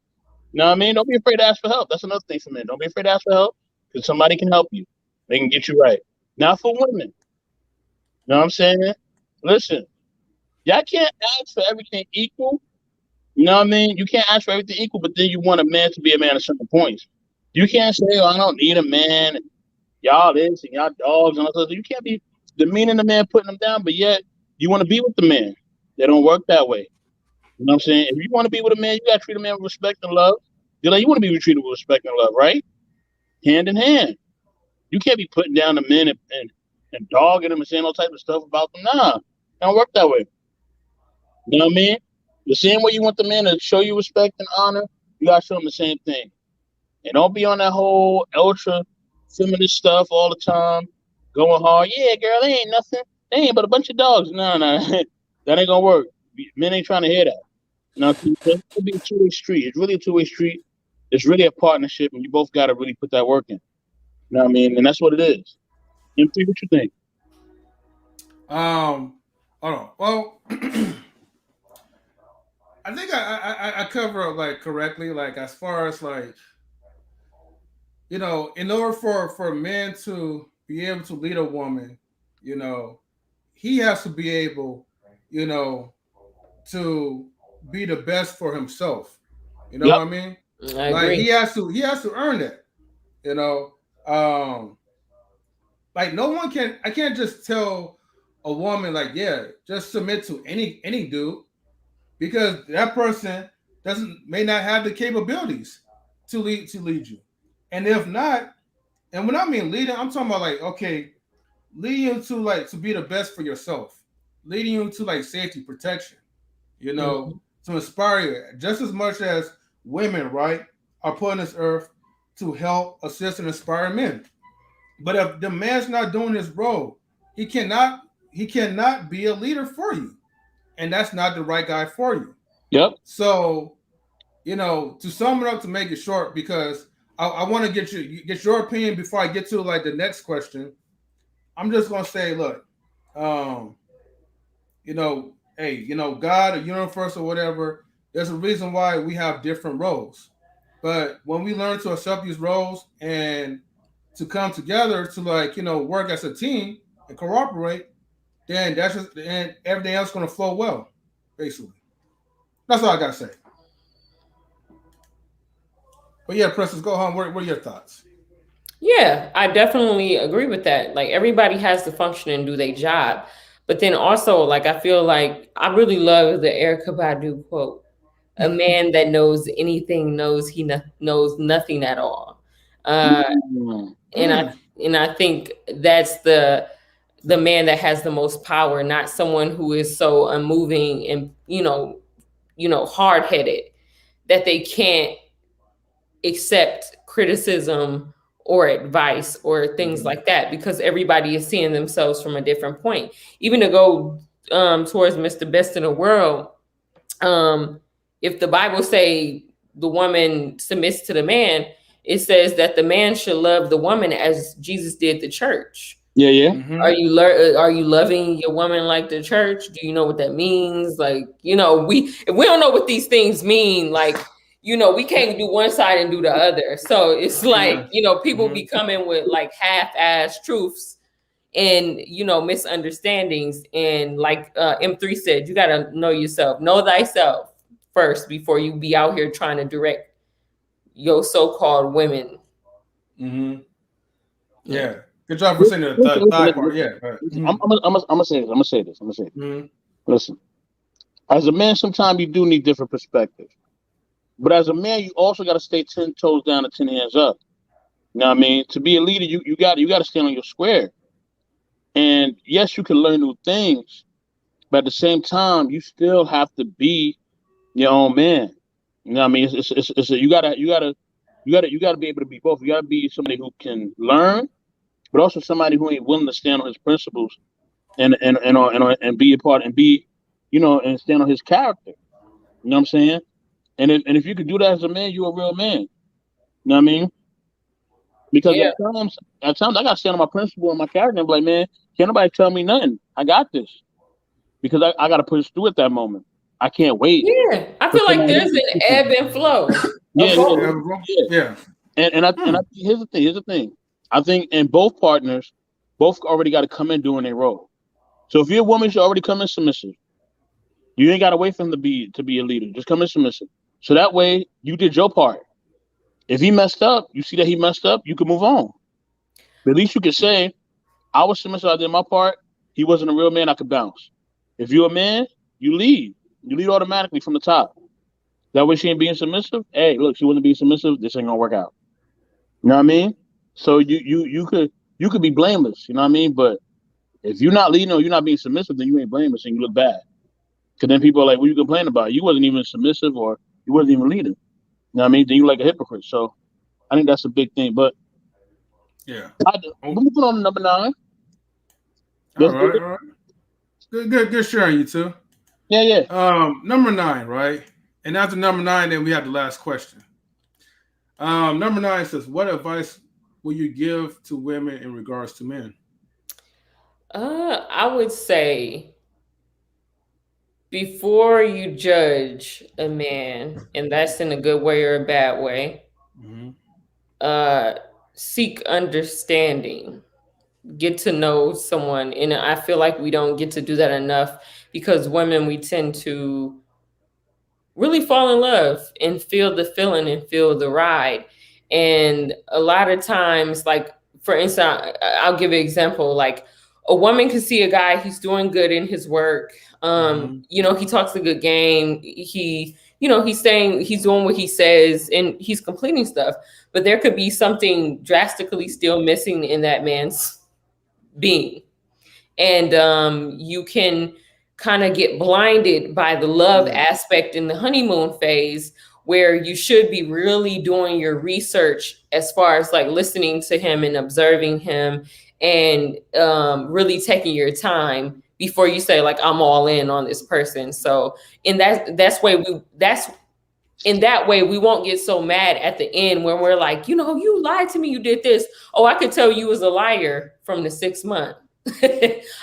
You know what I mean? Don't be afraid to ask for help. That's another thing for men. Don't be afraid to ask for help because somebody can help you. They can get you right. Now for women, you know what I'm saying? Listen, y'all can't ask for everything equal. You know what I mean? You can't ask for everything equal, but then you want a man to be a man at certain points. You can't say, "Oh, I don't need a man." And y'all this and y'all dogs and all that. You can't be demeaning the man, putting him down, but yet you want to be with the man. They don't work that way. You know what I'm saying? If you want to be with a man, you gotta treat a man with respect and love. You want to be treated with respect and love, right? Hand in hand. You can't be putting down the men and dogging them and saying all types of stuff about them. Nah, it don't work that way. You know what I mean? The same way you want the man to show you respect and honor, you gotta show them the same thing. And don't be on that whole ultra feminist stuff all the time, going hard. Yeah, girl, they ain't nothing. They ain't but a bunch of dogs. No, that ain't gonna work. Men ain't trying to hear that. You know, it's gonna be a two-way street. It's really a two-way street. It's really a partnership, and you both gotta really put that work in. You know what I mean? And that's what it is. MP, what you think? Um, hold on. Well, I think I cover it like correctly. Like as far as like in order for men to be able to lead a woman, you know, he has to be able, you know, to be the best for himself. You know Yep. what I mean? I Like agree. he has to earn that. You know, um, like no one can. I can't just tell a woman like, yeah, just submit to any dude because that person doesn't may not have the capabilities to lead you. And if not, and when I mean leading, I'm talking about like, okay, leading you to be the best for yourself, leading you to like safety, protection, Mhm. to inspire you just as much as women, right, are put on this earth to help, assist, and inspire men. But if the man's not doing his role, he cannot he cannot be a leader for you, and that's not the right guy for you. Yep. So, to sum it up, to make it short, because I want to get your opinion before I get to like the next question. I'm just gonna say, look, um, hey, God or universe or whatever, there's a reason why we have different roles. But when we learn to accept these roles and to come together to like, work as a team and cooperate, then that's just, and everything else gonna flow well, basically. That's all I gotta say. But yeah, Princess, go home. What are your thoughts? Yeah, I definitely agree with that. Like everybody has to function and do their job. But then also, like I feel like I really love the Erica Badu quote. A man that knows anything knows knows nothing at all. Uh, Mm. and I and I think that's the man that has the most power, not someone who is so unmoving and hard headed that they can't accept criticism or advice or things like that, because everybody is seeing themselves from a different point. Even to go towards Mr. Best in the World, if the Bible say the woman submits to the man, it says that the man should love the woman as Jesus did the church. Yeah, yeah. Mm-hmm. Are you loving your woman like the church? Do you know what that means? Like, if we don't know what these things mean, like, we can't do one side and do the other. So it's like, people be coming with like half-ass truths and misunderstandings. And like M3 said, you got to know yourself, know thyself first before you be out here trying to direct your so-called women. Mm-hmm. Yeah. Good job for saying the thigh part. Yeah. I'm gonna say this. I'm gonna say this. Mm-hmm. Listen, as a man, sometimes you do need different perspectives. But as a man, you also got to stay 10 toes down and 10 hands up. You know what I mean? To be a leader, you got to stand on your square. And yes, you can learn new things, but at the same time, you still have to be your own man. You know what I mean? You gotta be able to be both. You gotta be somebody who can learn, but also somebody who ain't willing to stand on his principles and be a part and be, and stand on his character. You know what I'm saying? And if you could do that as a man, you're a real man. You know what I mean? Because at times I got to stand on my principle and my character and be like, man, can't nobody tell me nothing. I got this. Because I got to push through at that moment. I can't wait. Yeah, I feel like there's an ebb and flow. Yeah. And here's the thing. I think in both partners, both already got to come in doing their role. So if you're a woman, you already come in submissive. You ain't got to wait for him to be a leader. Just come in submissive. So that way you did your part. If he messed up, you see that he messed up, you can move on. But at least you can say, I was submissive, I did my part. He wasn't a real man, I could bounce. If you're a man, you lead. You lead automatically from the top. That way she ain't being submissive. Hey, look, she wasn't being submissive. This ain't gonna work out. You know what I mean? So you could be blameless. You know what I mean? But if you're not leading or you're not being submissive, then you ain't blameless and you look bad. Because then people are like, what are you complaining about? You wasn't even submissive or you wasn't even leading. You know what I mean? Then you like a hypocrite. So I think that's a big thing. But yeah, we're moving on to number 9. All right. Good sharing, you two. Yeah. Number 9, right? And after number 9, then we have the last question. Number 9 says, what advice will you give to women in regards to men? I would say, before you judge a man, and that's in a good way or a bad way, seek understanding. Get to know someone. And I feel like we don't get to do that enough, because women, we tend to really fall in love and feel the feeling and feel the ride. And a lot of times, like, for instance, I'll give an example. Like, a woman can see a guy, he's doing good in his work. He talks a good game. He's doing what he says and he's completing stuff. But there could be something drastically still missing in that man's being. And you can kind of get blinded by the love aspect in the honeymoon phase, where you should be really doing your research as far as like listening to him and observing him, and really taking your time before you say, like, I'm all in on this person. So in that way we won't get so mad at the end when we're like, you lied to me, you did this. Oh, I could tell you was a liar from the 6th month.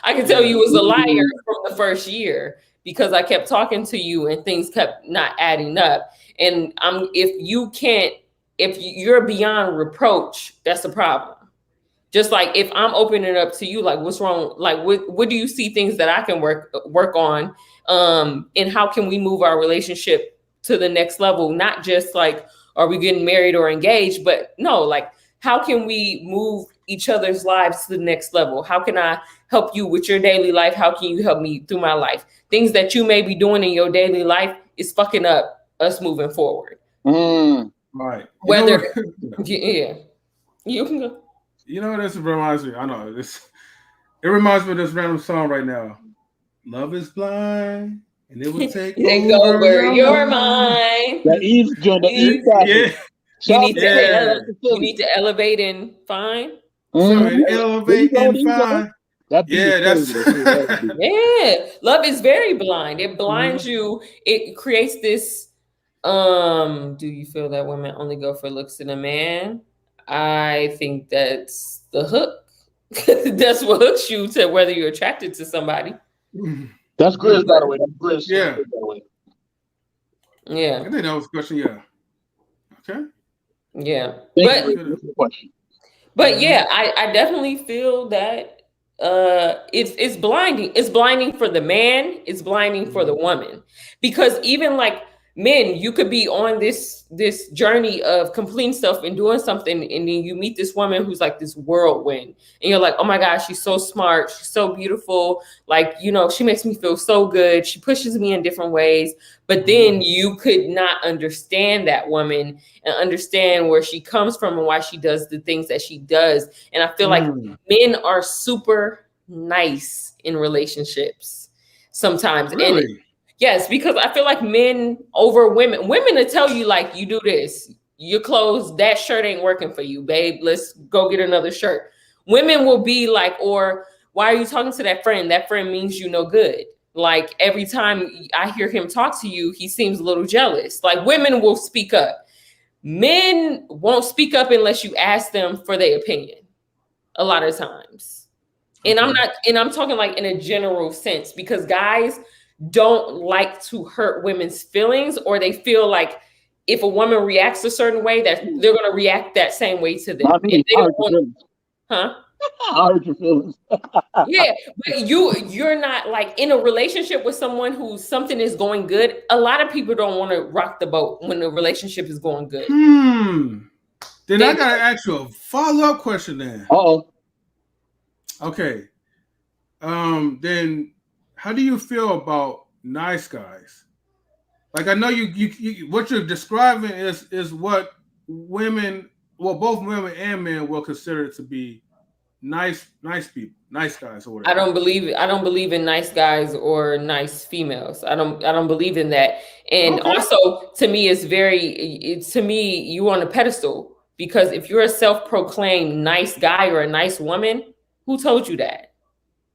I could tell you was a liar from the first year, because I kept talking to you and things kept not adding up. And if you're beyond reproach, that's a problem. Just like if I'm opening it up to you, like what's wrong? Like what do you see things that I can work on? And how can we move our relationship to the next level? Not just like, are we getting married or engaged? But no, like how can we move each other's lives to the next level? How can I help you with your daily life? How can you help me through my life? Things that you may be doing in your daily life is fucking up us moving forward. Right. Whether, yeah, you can go. You know, this reminds me. I know this. It reminds me of this random song right now. Love is blind, and it will take over your mind. That Eve joint, that Eve yeah. You need to elevate and find. Elevate and find. That's yeah. Love is very blind. It blinds you. It creates this. Do you feel that women only go for looks in a man? I think that's the hook. That's what hooks you to whether you're attracted to somebody. That's Kris, by the way. That's Kris. Yeah. Yeah. I think that was a question. Yeah. Okay. Yeah. But yeah, I definitely feel that it's blinding. It's blinding for the man. It's blinding for the woman, because even like men, you could be on this journey of completing stuff and doing something, and then you meet this woman who's like this whirlwind, and you're like, oh my gosh, she's so smart, she's so beautiful, like, you know, she makes me feel so good, she pushes me in different ways, but then you could not understand that woman and understand where she comes from and why she does the things that she does. And I feel like men are super nice in relationships sometimes. Really? And yes, because I feel like men over women to tell you, like, you do this, your clothes, that shirt ain't working for you, babe, let's go get another shirt. Women will be like, or why are you talking to that friend? That friend means you no good. Like, every time I hear him talk to you, he seems a little jealous. Like, women will speak up. Men won't speak up unless you ask them for their opinion a lot of times. And I'm talking like in a general sense, because guys don't like to hurt women's feelings, or they feel like if a woman reacts a certain way, that they're going to react that same way to them. If they don't want, I hurt your feelings. Yeah, but you're not like in a relationship with someone who something is going good. A lot of people don't want to rock the boat when the relationship is going good. Then I gotta ask you a follow-up question then. Okay. Then how do you feel about nice guys? Like, I know you what you're describing is what women, well, both women and men will consider to be nice people, nice guys, or whatever. I don't believe in nice guys or nice females. I don't believe in that. And also, to me, you on a pedestal, because if you're a self-proclaimed nice guy or a nice woman, who told you that?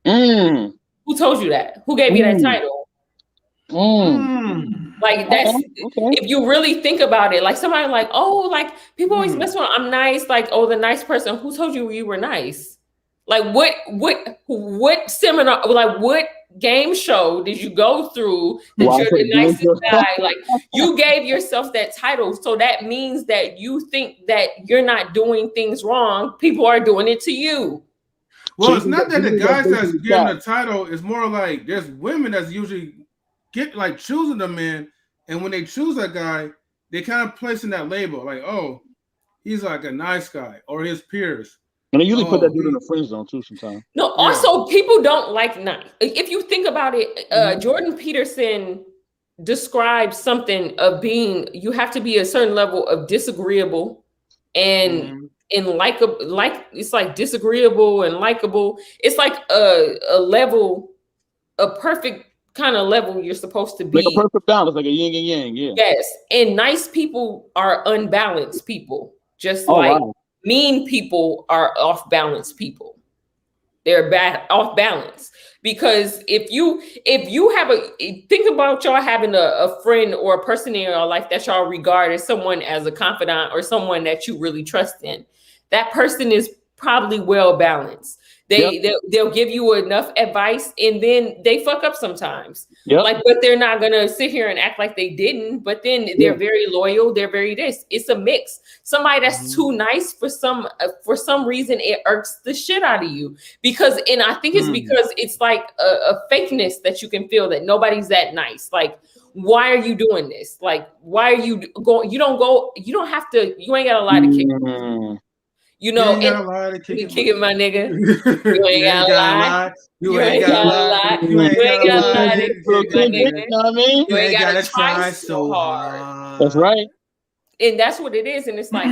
Who told you that? Who gave you that title? Like, that's if you really think about it, like somebody like, oh, like people always mess with, I'm nice, like, oh, the nice person. Who told you were nice? Like, what seminar, like what game show did you go through that you're the nicest guy? Like, you gave yourself that title, so that means that you think that you're not doing things wrong. People are doing it to you. Well, so it's not that the guys that's getting the title. It's more like there's women that's usually choosing the men, and when they choose that guy, they kind of placing that label, like, oh, he's like a nice guy, or his peers. And they usually put that dude in the friend zone too sometimes. No, also people don't like nice. If you think about it, Jordan Peterson describes something of being, you have to be a certain level of disagreeable and likable, like it's like disagreeable and likable. It's like a level, a perfect kind of level you're supposed to be. Like a perfect balance, like a yin and yang, yeah. Yes. And nice people are unbalanced people. Just mean people are off balance people. They're off balance. Because if you think about y'all having a friend or a person in your life that y'all regard as someone as a confidant or someone that you really trust in, that person is probably well balanced. They'll give you enough advice, and then they fuck up sometimes. Like, but they're not gonna sit here and act like they didn't. But then they're very loyal. They're very this. It's a mix. Somebody that's too nice for some reason, it irks the shit out of you and I think it's because it's like a fakeness that you can feel that nobody's that nice. Like, why are you doing this? Like, why are you going? You don't have to. You ain't got a lie to kick. You know, you ain't got a lie to kick it, my nigga. You ain't got a lie. You ain't got a lie. You ain't got a lie. You ain't got to try so hard. That's right. And that's what it is. And it's like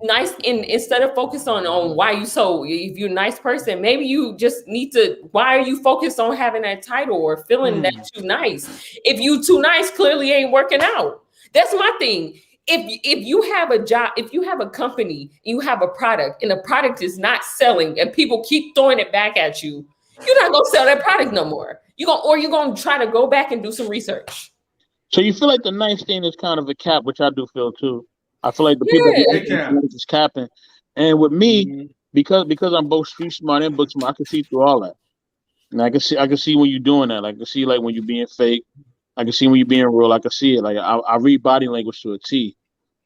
nice. And instead of focus on why you if you're a nice person, maybe you just need to. Why are you focused on having that title or feeling that too nice? If you too nice, clearly ain't working out. That's my thing. If you have a job, if you have a company, you have a product, and the product is not selling, and people keep throwing it back at you, you're not gonna sell that product no more. You're gonna try to go back and do some research. So you feel like the nice thing is kind of a cap, which I do feel too. I feel like the people is capping, and with me, because I'm both street smart and book smart, I can see through all that, and I can see when you're doing that. I can see like when you're being fake. I can see when you're being real. I can see it. Like I read body language to a T.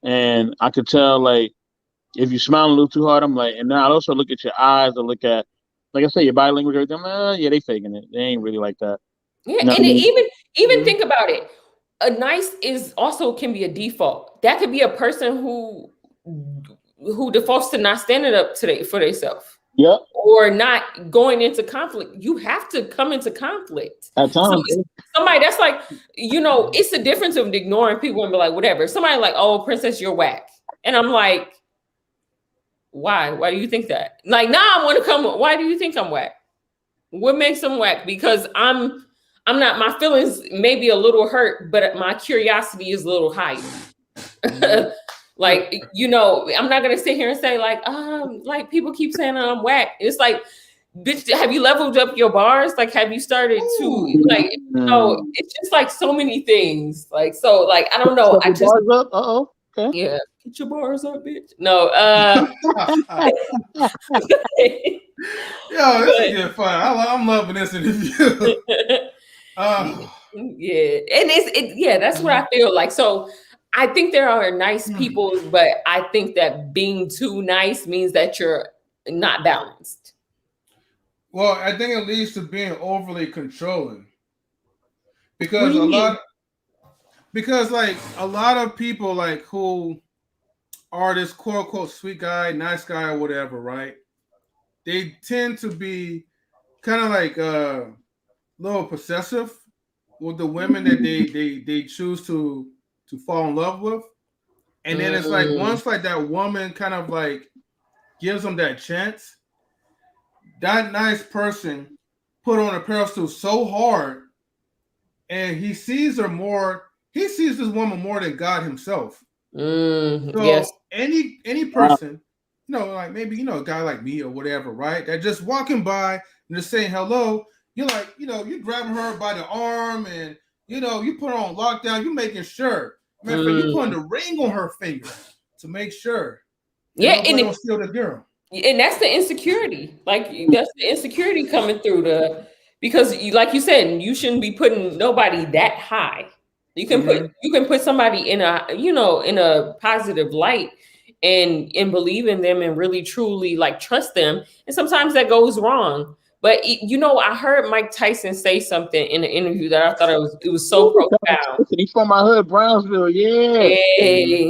And I could tell, like, if you smile a little too hard, I'm like, and then I also look at your eyes. I look at, like I say, your body language, everything. Yeah, they faking it. They ain't really like that. Yeah, you know, and even think about it. A nice can be a default. That could be a person who defaults to not standing up for themselves. Yep. Or not going into conflict. You have to come into conflict. At times. Somebody that's like, it's the difference of ignoring people and be like, whatever. Somebody like, oh, princess, you're whack. And I'm like, why? Why do you think that? Like, I want to come. Why do you think I'm whack? What makes them whack? Because I'm not, my feelings may be a little hurt, but my curiosity is a little higher. Like, I'm not gonna sit here and say like people keep saying I'm whack. It's like, bitch, have you leveled up your bars? Like, have you started to like? It's just like so many things. Like, so like I don't know. I just bars up. Okay. Yeah, get your bars up, bitch. No. Yo, this is getting fun. I'm loving this interview. Yeah, and that's what I feel like. So. I think there are nice people, but I think that being too nice means that you're not balanced. Well, I think it leads to being overly controlling. Because a lot of people like who are this quote unquote sweet guy, nice guy, or whatever, right? They tend to be kind of like a little possessive with the women that they choose to fall in love with. And then it's like once like that woman kind of like gives them that chance, that nice person put on a pedestal so hard, and he sees this woman more than God himself. So yes. any person, like maybe a guy like me or whatever, right? That just walking by and just saying hello, you're like, you're grabbing her by the arm and you put her on lockdown, you're making sure. You putting the ring on her finger to make sure. And don't steal the girl. And that's the insecurity. Like that's the insecurity coming through because like you said, you shouldn't be putting nobody that high. You can put somebody in a positive light and believe in them and really truly like trust them. And sometimes that goes wrong. But I heard Mike Tyson say something in an interview that I thought it was so profound. He's from my hood, Brownsville. Yeah,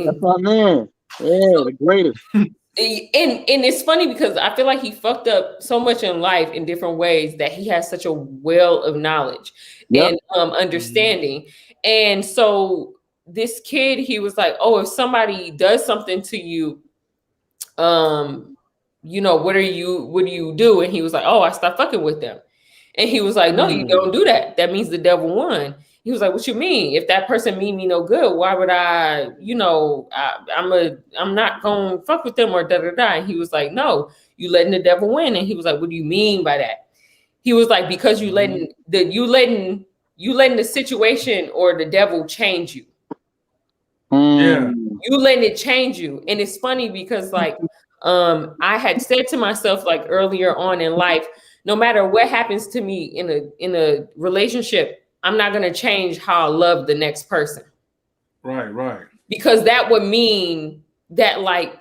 that's my man. Yeah, the greatest. And it's funny because I feel like he fucked up so much in life in different ways that he has such a well of knowledge and understanding. And so this kid, he was like, "Oh, if somebody does something to you, what do you do?" And he was like, "Oh, I stop fucking with them." And he was like, "No, you don't do that. That means the devil won." He was like, "What you mean? If that person mean me no good, why would I, I'm not gonna fuck with them or da da da." And he was like, "No, you letting the devil win." And he was like, "What do you mean by that?" He was like, "Because you letting the situation or the devil change you. Yeah. You letting it change you." And it's funny because like I had said to myself like earlier on in life, no matter what happens to me in a relationship, I'm not going to change how I love the next person. Right. Because that would mean that like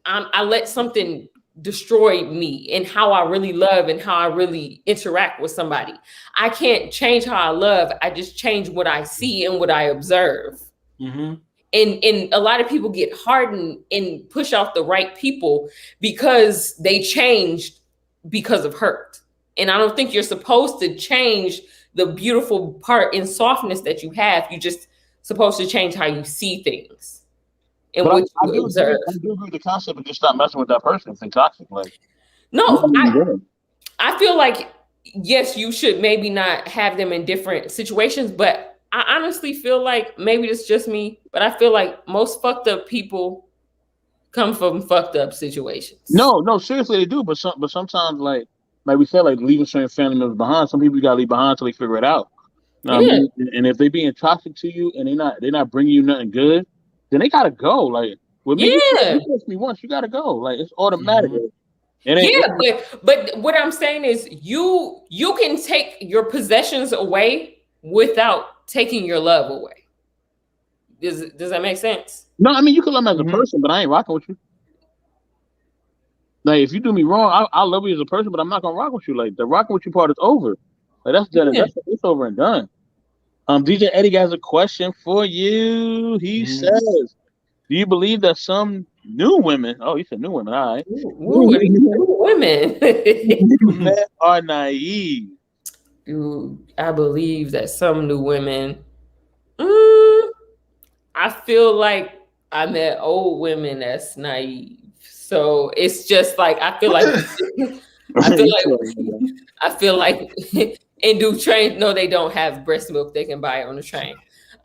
I let something destroy me and how I really love and how I really interact with somebody. I can't change how I love. I just change what I see and what I observe. Mm-hmm. And a lot of people get hardened and push off the right people because they changed because of hurt. And I don't think you're supposed to change the beautiful part and softness that you have. You're just supposed to change how you see things and But what I you do observe. agree. I do agree with the concept of just stop messing with that person. It's toxic. Like, No, I feel like, yes, you should maybe not have them in different situations, but I honestly feel like maybe it's just me, but I feel like most fucked up people come from fucked up situations. No, seriously, they do. But sometimes, like we said, like leaving certain family members behind. Some people you gotta leave behind until they figure it out. You know what I mean? And if they being toxic to you and they're not bringing you nothing good, then they gotta go. Like with me, you touched me once, you gotta go. Like it's automatic. Mm-hmm. But what I'm saying is you can take your possessions away without taking your love away. Does that make sense? No, I mean you can love me as a person, but I ain't rocking with you. Like if you do me wrong, I love you as a person, but I'm not gonna rock with you. Like the rocking with you part is over. Like it's over and done. DJ Eddie has a question for you. He says, "Do you believe that some new women?" Oh, he said new women. All right, new women men are naive. I believe that some new women. I feel like I met old women that's naive. So it's just like I feel like and do train no, they don't have breast milk they can buy on the train.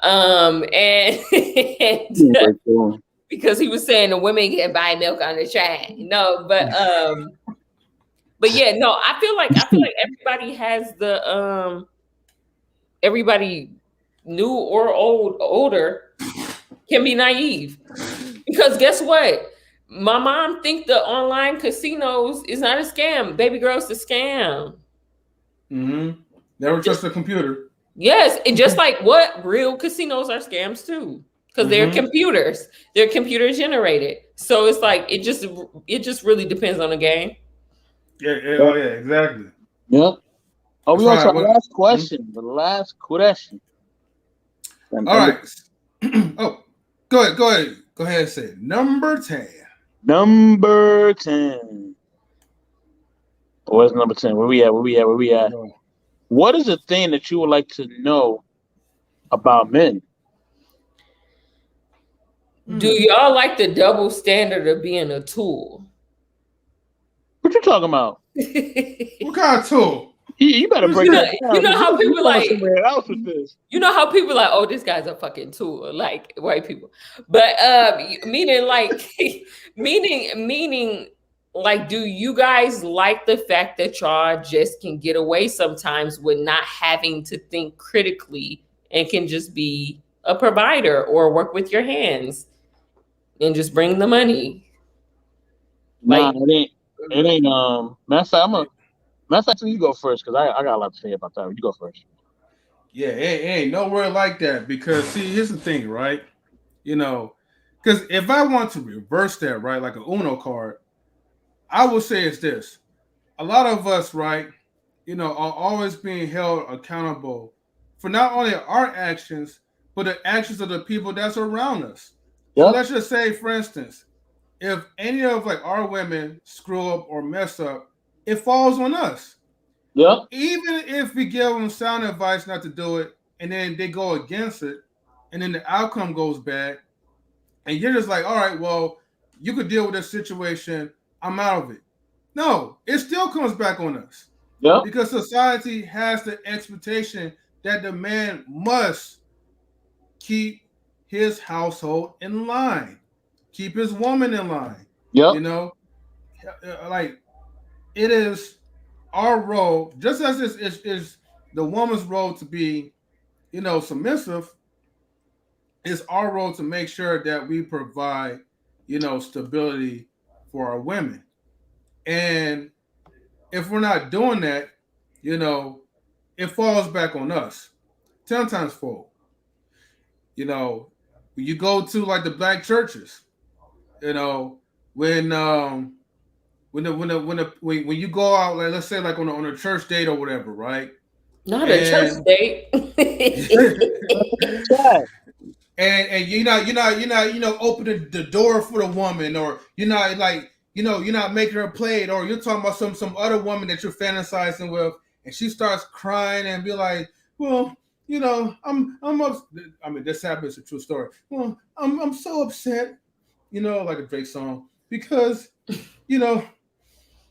And because he was saying the women can buy milk on the train. No, but yeah, no, I feel like everybody has the everybody new or older can be naive. Because guess what? My mom think the online casinos is not a scam. Baby girl's a scam. Mm-hmm. Never trust a computer. Yes, and just like what real casinos are scams too, because they're computers. They're computer generated. So it's like it just really depends on the game. Yeah, exactly. Yep. Oh, we on to our last question. The last question. All right. Oh, go ahead and say it. Number 10. Number 10. Where's number 10? Where we at? What is a thing that you would like to know about men? Do y'all like the double standard of being a tool? What you talking about? What kind of tool? You better break that down. You know how people like somewhere else with this. You know how people like, oh, this guy's a fucking tool, like white people. But meaning like, do you guys like the fact that y'all just can get away sometimes with not having to think critically and can just be a provider or work with your hands and just bring the money? Like, nah, it ain't matter of fact, you go first because I got a lot to say about that. You go first. Yeah, it ain't nowhere like that because see, here's the thing, right? You know, because if I want to reverse that, right, like a Uno card, I would say it's this. A lot of us, right, are always being held accountable for not only our actions, but the actions of the people that's around us. Yep. So let's just say, for instance, if any of like our women screw up or mess up, it falls on us. Yeah. Even if we give them sound advice not to do it, and then they go against it, and then the outcome goes bad, and you're just like, all right, well, you could deal with this situation. I'm out of it. No, it still comes back on us. Yeah. Because society has the expectation that the man must keep his household in line, keep his woman in line. Yeah. Like it is our role, just as this is the woman's role to be, submissive. It's our role to make sure that we provide, stability for our women. And if we're not doing that, you know, it falls back on us. 10 times fold. You know, when you go to like the black churches, you know, when when you go out, like let's say like on a church date or whatever, right? Not a church And date. and you're not opening the door for the woman, or you're not like you're not making her play it, or you're talking about some other woman that you're fantasizing with, and she starts crying and be like, well, I'm up. I mean, this happens, it's a true story. Well, I'm so upset, like a Drake song, because you know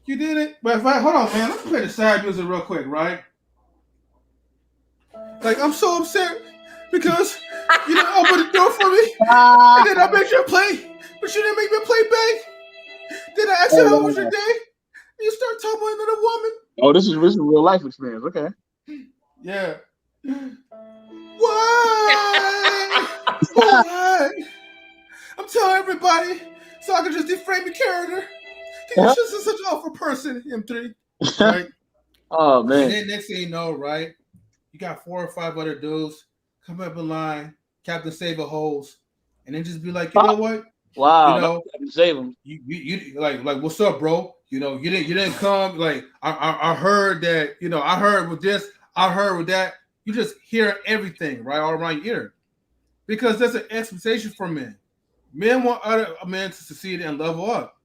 you did it. But if I hold on, man, let's play the side music real quick, right? Like, I'm so upset because you didn't open the door for me, and then I made you play, but you didn't make me play back. Then I asked you how was your day, and you start talking about another woman. Oh, this is real life experience. Okay. Yeah. Why? Why? I'm telling everybody so I can just deframe the character. You're just such an awful person, M3. Right? Oh, man. And then next thing you know, right, you got 4 or 5 other dudes come up in line, Captain Save a Holes, and then just be like, you know what? Wow, Captain Save him. You like what's up, bro? You didn't come. Like I heard that. I heard with this. I heard with that. You just hear everything right all around your ear, because there's an expectation for men. Men want other men to succeed and level up,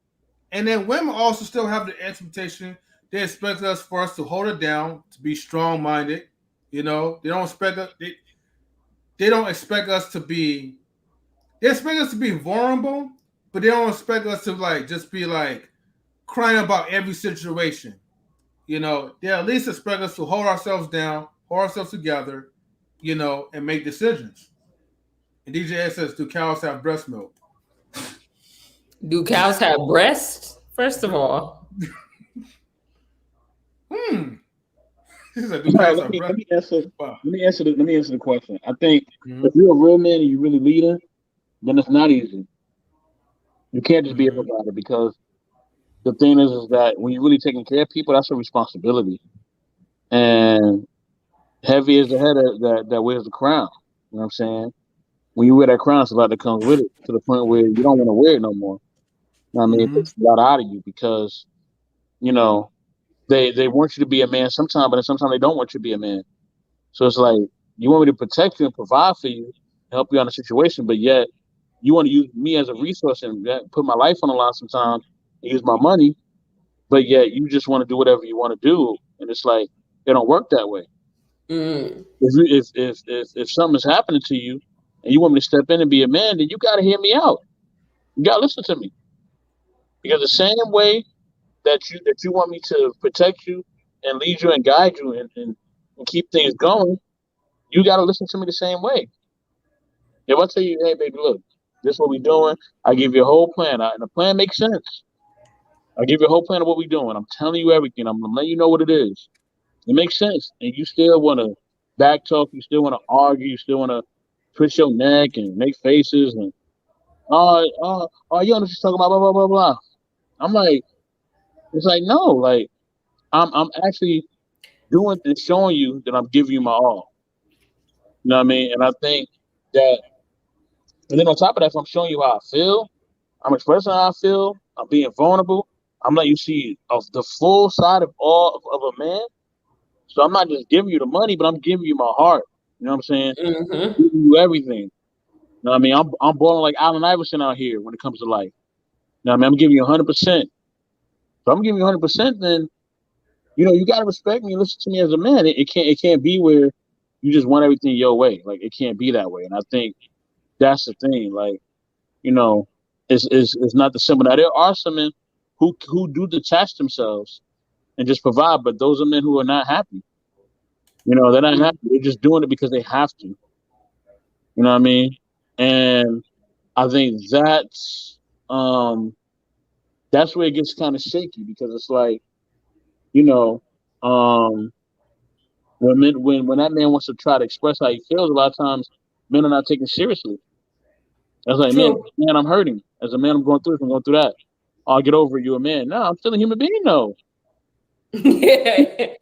and then women also still have the expectation. They expect us for us to hold it down, to be strong-minded. They don't expect us. They don't expect us to be. They expect us to be vulnerable, but they don't expect us to just be crying about every situation. They at least expect us to hold ourselves down, hold ourselves together, and make decisions. And DJ says, do cows have breast milk? Do cows have breasts? First of all. Let me answer the question. I think if you're a real man and you really leading, then it's not easy. You can't just be everybody, because the thing is that when you're really taking care of people, that's a responsibility. And heavy is the head that wears the crown. You know what I'm saying? When you wear that crown, it's a lot that comes with it, to the point where you don't want to wear it no more. You know what I mean? It takes a lot out of you, because, they want you to be a man sometimes, but then sometimes they don't want you to be a man. So it's like, you want me to protect you and provide for you, help you on a situation, but yet you want to use me as a resource and put my life on the line sometimes, and use my money, but yet you just want to do whatever you want to do, and it's like, it don't work that way. If something's happening to you and you want me to step in and be a man, then you got to hear me out. You got to listen to me, because the same way that you want me to protect you and lead you and guide you and keep things going, you got to listen to me the same way. If I tell you, hey, baby, look, this is what we're doing, I give you a whole plan, and the plan makes sense. I give you a whole plan of what we're doing. I'm telling you everything. I'm letting you know what it is. It makes sense. And you still want to back talk. You still want to argue. You still want to twist your neck and make faces. And, you know what she's talking about, blah, blah, blah, blah. I'm like, it's like, no, like, I'm actually doing this, showing you that I'm giving you my all. You know what I mean? And I think that, and then on top of that, if I'm showing you how I feel, I'm expressing how I feel, I'm being vulnerable, I'm letting you see of the full side of a man. So I'm not just giving you the money, but I'm giving you my heart. You know what I'm saying? I'm giving you everything. You know what I mean? I'm balling like Allen Iverson out here when it comes to life. You know what I mean? I'm giving you 100%. So I'm giving you 100%, then, you got to respect me and listen to me as a man. It can't be where you just want everything your way. Like, it can't be that way. And I think that's the thing. Like, it's not the simple. Now, there are some men who do detach themselves and just provide, but those are men who are not happy. They're not happy. They're just doing it because they have to. You know what I mean? And I think that's where it gets kind of shaky, because it's like, when that man wants to try to express how he feels, a lot of times men are not taken seriously. That's like, man, I'm hurting. As a man, I'm going through this, I'm going through that. I'll get over it, you a man. No, I'm still a human being, though. Yeah,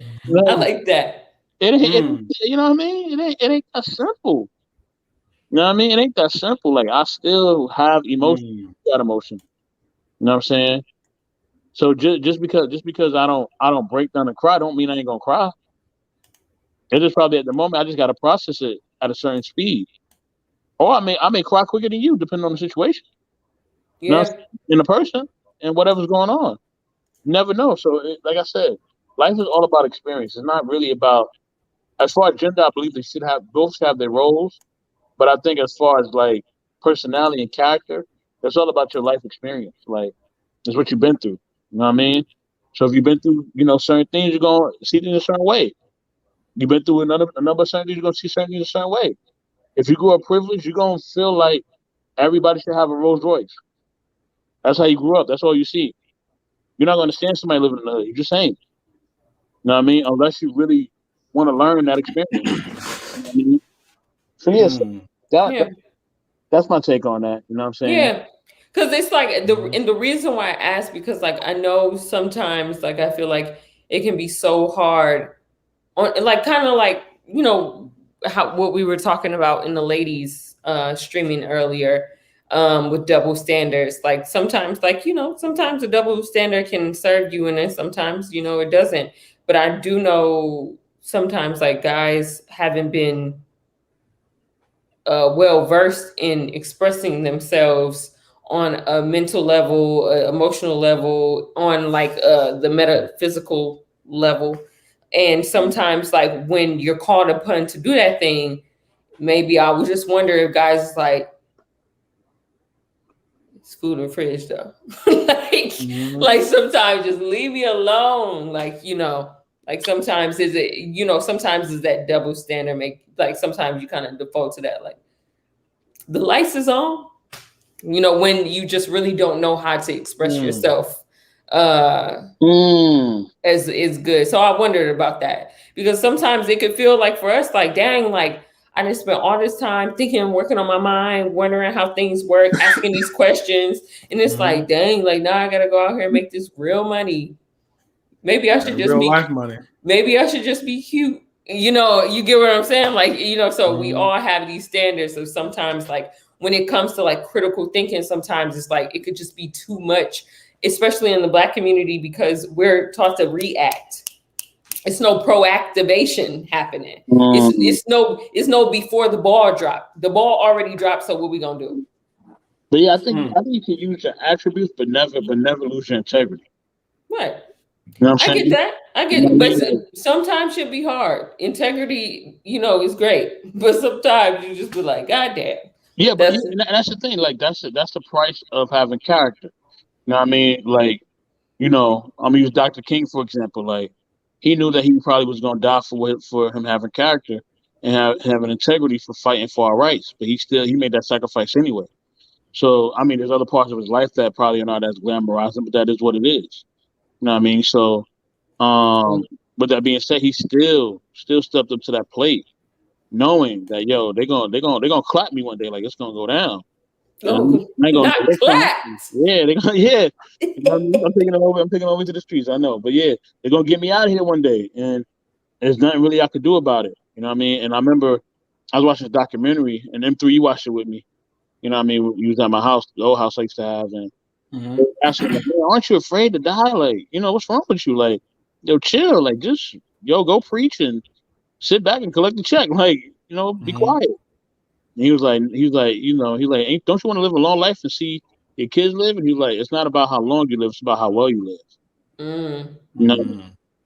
I like that. You know what I mean? It ain't that simple. You know what I mean? It ain't that simple. Like I still have emotion, that emotion. You know what I'm saying? So just because I don't break down and cry, don't mean I ain't gonna cry. It's just probably at the moment I just gotta process it at a certain speed. Or I may cry quicker than you, depending on the situation. You know, Yeah, in the person and whatever's going on. You never know. So like I said, life is all about experience. It's not really about as far as gender, I believe they should have both should have their roles. But I think as far as like personality and character, it's all about your life experience. Like it's what you've been through. You know what I mean? So if you've been through, certain things, you're gonna see things a certain way. You've been through a number of certain things, you're gonna see certain things a certain way. If you grew up privileged, you're gonna feel like everybody should have a Rolls Royce. That's how you grew up. That's all you see. You're not gonna understand somebody living in the hood. You just ain't. You know what I mean? Unless you really want to learn that experience. You know what I mean? So yes, yeah, that's my take on that. You know what I'm saying? yeah. Because it's like the reason why I ask, because like I know sometimes like I feel like it can be so hard on like kind of like how what we were talking about in the ladies streaming earlier, with double standards. Like sometimes sometimes a double standard can serve you, and then sometimes it doesn't. But I do know sometimes like guys haven't been well versed in expressing themselves on a mental level, emotional level, on like the metaphysical level. And sometimes, like when you're called upon to do that thing, maybe I would just wonder if guys is like, it's food in the fridge though. Like sometimes just leave me alone. Like sometimes sometimes is that double standard make like sometimes you kind of default to that, like the lights is on, when you just really don't know how to express yourself as is good. So I wondered about that, because sometimes it could feel like for us, like, dang, like I just spent all this time thinking, working on my mind, wondering how things work, asking these questions. And it's like, dang, like now I gotta go out here and make this real money. Maybe I should just real be life money. Maybe I should just be cute. You get what I'm saying? Like, so we all have these standards. So sometimes like when it comes to like critical thinking, sometimes it's like it could just be too much, especially in the Black community, because we're taught to react. It's no proactivation happening. It's no before the ball drop. The ball already dropped, so what we gonna do? But yeah, I think you can use your attributes, but never lose your integrity. Right. You know what I'm saying? I get that. I get it. But sometimes should be hard. Integrity, is great. But sometimes you just be like, God damn. Yeah, but that's the thing. Like that's the price of having character. You know what I mean? Like, I'm gonna use Dr. King for example. Like he knew that he probably was gonna die for him having character and having integrity for fighting for our rights. But he made that sacrifice anyway. So I mean, there's other parts of his life that probably are not as glamorizing, but that is what it is. You know what I mean? So, with that being said, he still stepped up to that plate, knowing that they're gonna clap me one day, like it's gonna go down. Oh, I ain't gonna not clapped. Yeah, they're gonna I'm taking them over. I'm taking them over to the streets. I know, but yeah, they're gonna get me out of here one day, and there's nothing really I could do about it. You know what I mean? And I remember I was watching a documentary, and M3 watched it with me. You know what I mean? We was at my house, the old house I used to have, and asking like, man, aren't you afraid to die? Like, what's wrong with you? Like, yo, chill. Like, just go preach and sit back and collect the check. Like, be quiet. And he was like, don't you want to live a long life and see your kids live? And he was like, it's not about how long you live, it's about how well you live. And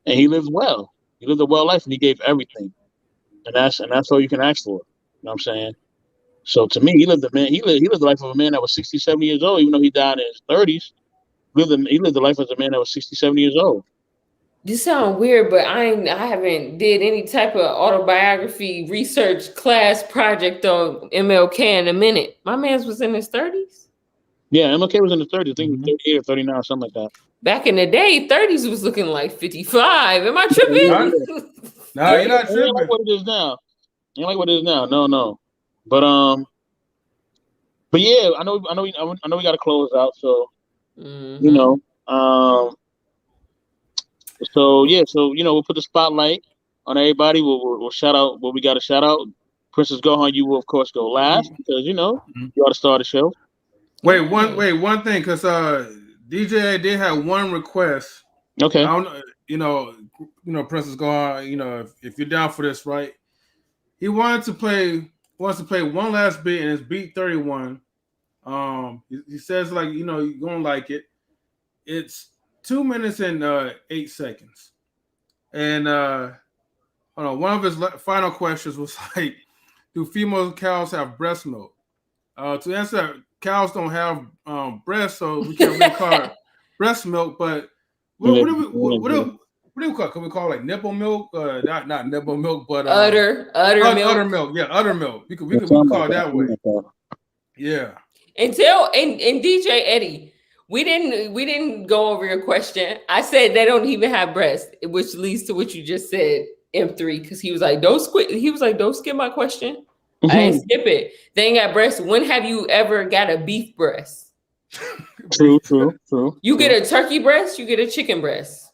he lived well. He lived a well life, and he gave everything. And that's all you can ask for. You know what I'm saying? So to me, he lived the life of a man that was 60, 70 years old, even though he died in his 30s. He lived the life as a man that was 60, 70 years old. This sounds weird, but I haven't did any type of autobiography research class project on MLK in a minute. My man's was in his 30s. Yeah, MLK was in his 30s. I think he was 38 or 39 or something like that. Back in the day, 30s was looking like 55. Am I tripping? No, you're not tripping. Ain't like what it is now. Ain't like what it is now. No. But yeah, I know we got to close out. So Mm-hmm. You know. So yeah, so we'll put the spotlight on everybody. We'll shout out what we got to shout out. Princess Gohan, you will of course go last because you ought to start the show. Wait one thing, because DJ did have one request. Okay. I don't Princess Gohan, if you're down for this, right? He wants to play one last beat, and it's beat 31. He says you're gonna like it. It's 2 minutes and 8 seconds. And one of his final questions was like, do female cows have breast milk? To answer, cows don't have breasts, so we can't really call it breast milk. But what do we call it? Can we call it like nipple milk? Not nipple milk, but udder milk. Udder milk. Yeah, udder milk. We could call it that way. Yeah. And DJ Eddie, we didn't go over your question. I said they don't even have breasts, which leads to what you just said, M3, because he was like, don't skip my question. I didn't skip it. They ain't got breasts. When have you ever got a beef breast? True. You get a turkey breast, you get a chicken breast.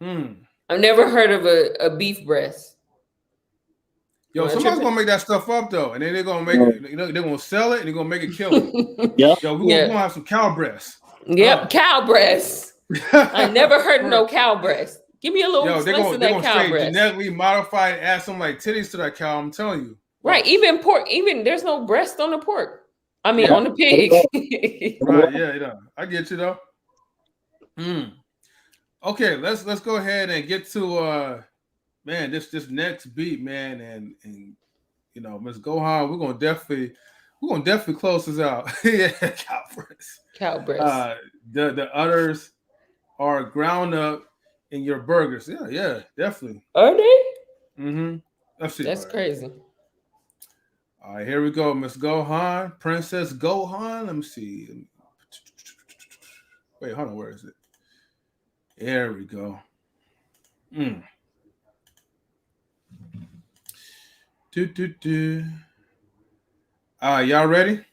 I've never heard of a beef breast. Yo, somebody's gonna make that stuff up though, and then they're gonna make it. They're gonna sell it, and they're gonna make it kill it. Yeah. Yo, we're gonna have some cow breasts. Yep, cow breasts. I never heard of no cow breast. Give me a little slice of that cow breast. Genetically modify and add some titties to that cow. I'm telling you. Right, even pork. Even there's no breast on the pork. I mean, on the pig. Right? Yeah. I get you though. Okay, let's go ahead and get to this next beat, man, and Ms. Gohan, we're gonna definitely close this out. Yeah, cow breast. The udders are ground up in your burgers. Yeah, definitely. Are they? Mm-hmm. Let's see. That's crazy. All right, here we go, Miss Gohan, Princess Gohan. Let me see. Wait, hold on. Where is it? There we go. Y'all ready?